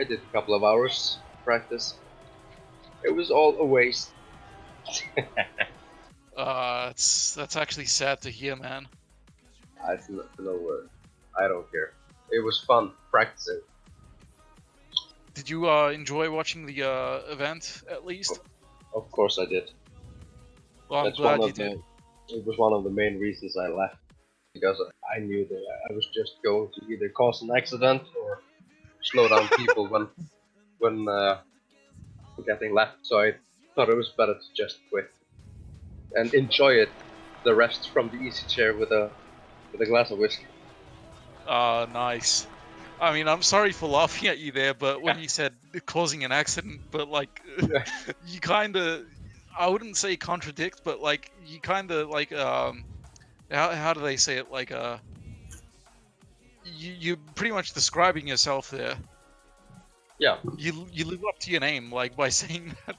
did a couple of hours practice. It was all a waste. That's actually sad to hear, man. I no word. I don't care. It was fun practicing. Did you enjoy watching the event at least? Of course I did. Well, I'm That's glad one you of did. It was one of the main reasons I left, because I knew that I was just going to either cause an accident or slow down people when getting left. So I thought it was better to just quit and enjoy it, the rest from the easy chair with a glass of whiskey. Nice. I mean, I'm sorry for laughing at you there, but when you said causing an accident, but like, you kind of, I wouldn't say contradict, but like, you kind of like, how do they say it? Like, you're pretty much describing yourself there. Yeah. You live up to your name, like, by saying that.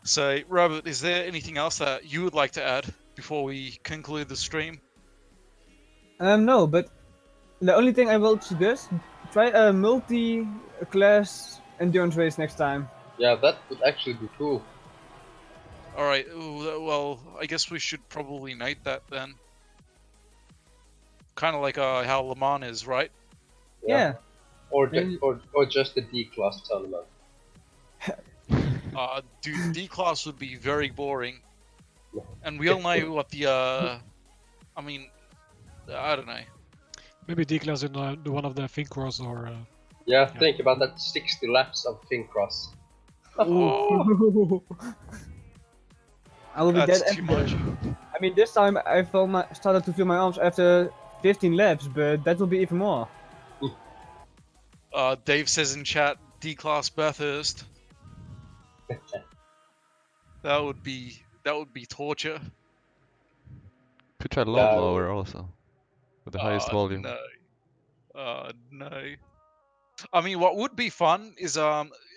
So, Robert, is there anything else that you would like to add before we conclude the stream? No, but the only thing I will suggest, try a multi-class endurance race next time. Yeah, that would actually be cool. Alright, well, I guess we should probably note that then. Kind of like how Le Mans is, right? Yeah. Or just the D-class tournament. Dude, D-class would be very boring. And we all know what the, I mean, I don't know. Maybe D-class in the one of the Fincross or... Yeah, think about that 60 laps of Fincross. Oh. I will be That's dead too everywhere. much. I mean, this time I started to feel my arms after 15 laps, but that will be even more. Dave says in chat, D-class Bathurst. That would be torture. Could try lawnmower also, with the highest volume. No. No. I mean, what would be fun is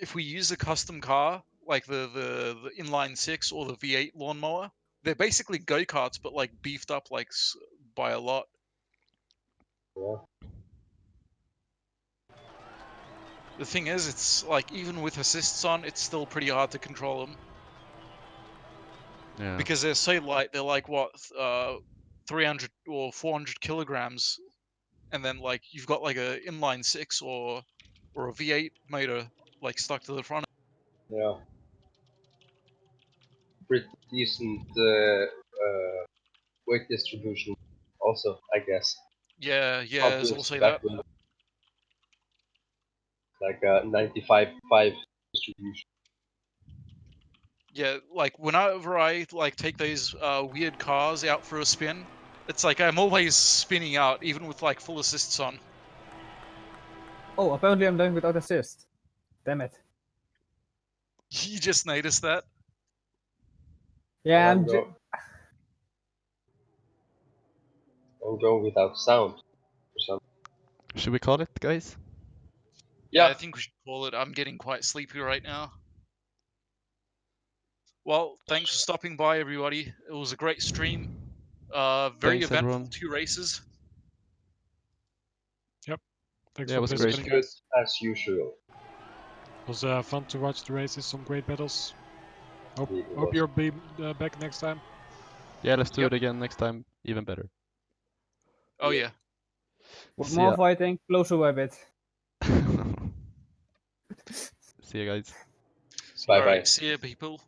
if we use a custom car, like the inline 6 or the V8 lawnmower. They're basically go-karts, but like beefed up like by a lot. Yeah. The thing is, it's like even with assists on, it's still pretty hard to control them. Yeah. Because they're so light. They're like what 300 or 400 kilograms, and then like you've got like a inline 6 or a V8 motor like stuck to the front. Yeah. Pretty decent weight distribution, also, I guess. Yeah, there's also that. Like a 95-5 distribution. Yeah, like whenever I like take those weird cars out for a spin, it's like I'm always spinning out, even with like full assists on. Oh, apparently I'm doing without assist. Damn it. You just noticed that? Yeah, I'm going without sound or something. Should we call it, guys? Yeah, I think we should call it. I'm getting quite sleepy right now. Well, thanks for stopping by, everybody. It was a great stream. Very Thanks, eventful everyone. 2 races. Yep. Thanks Yeah, for it was great. participating, guys. As usual. It was fun to watch the races, some great battles. Hope It was. you'll be back next time. Yeah, let's do it again next time, even better. Oh yeah. With See more ya. fighting, closer rabbit. See you guys. Bye bye. Alright, see ya, people.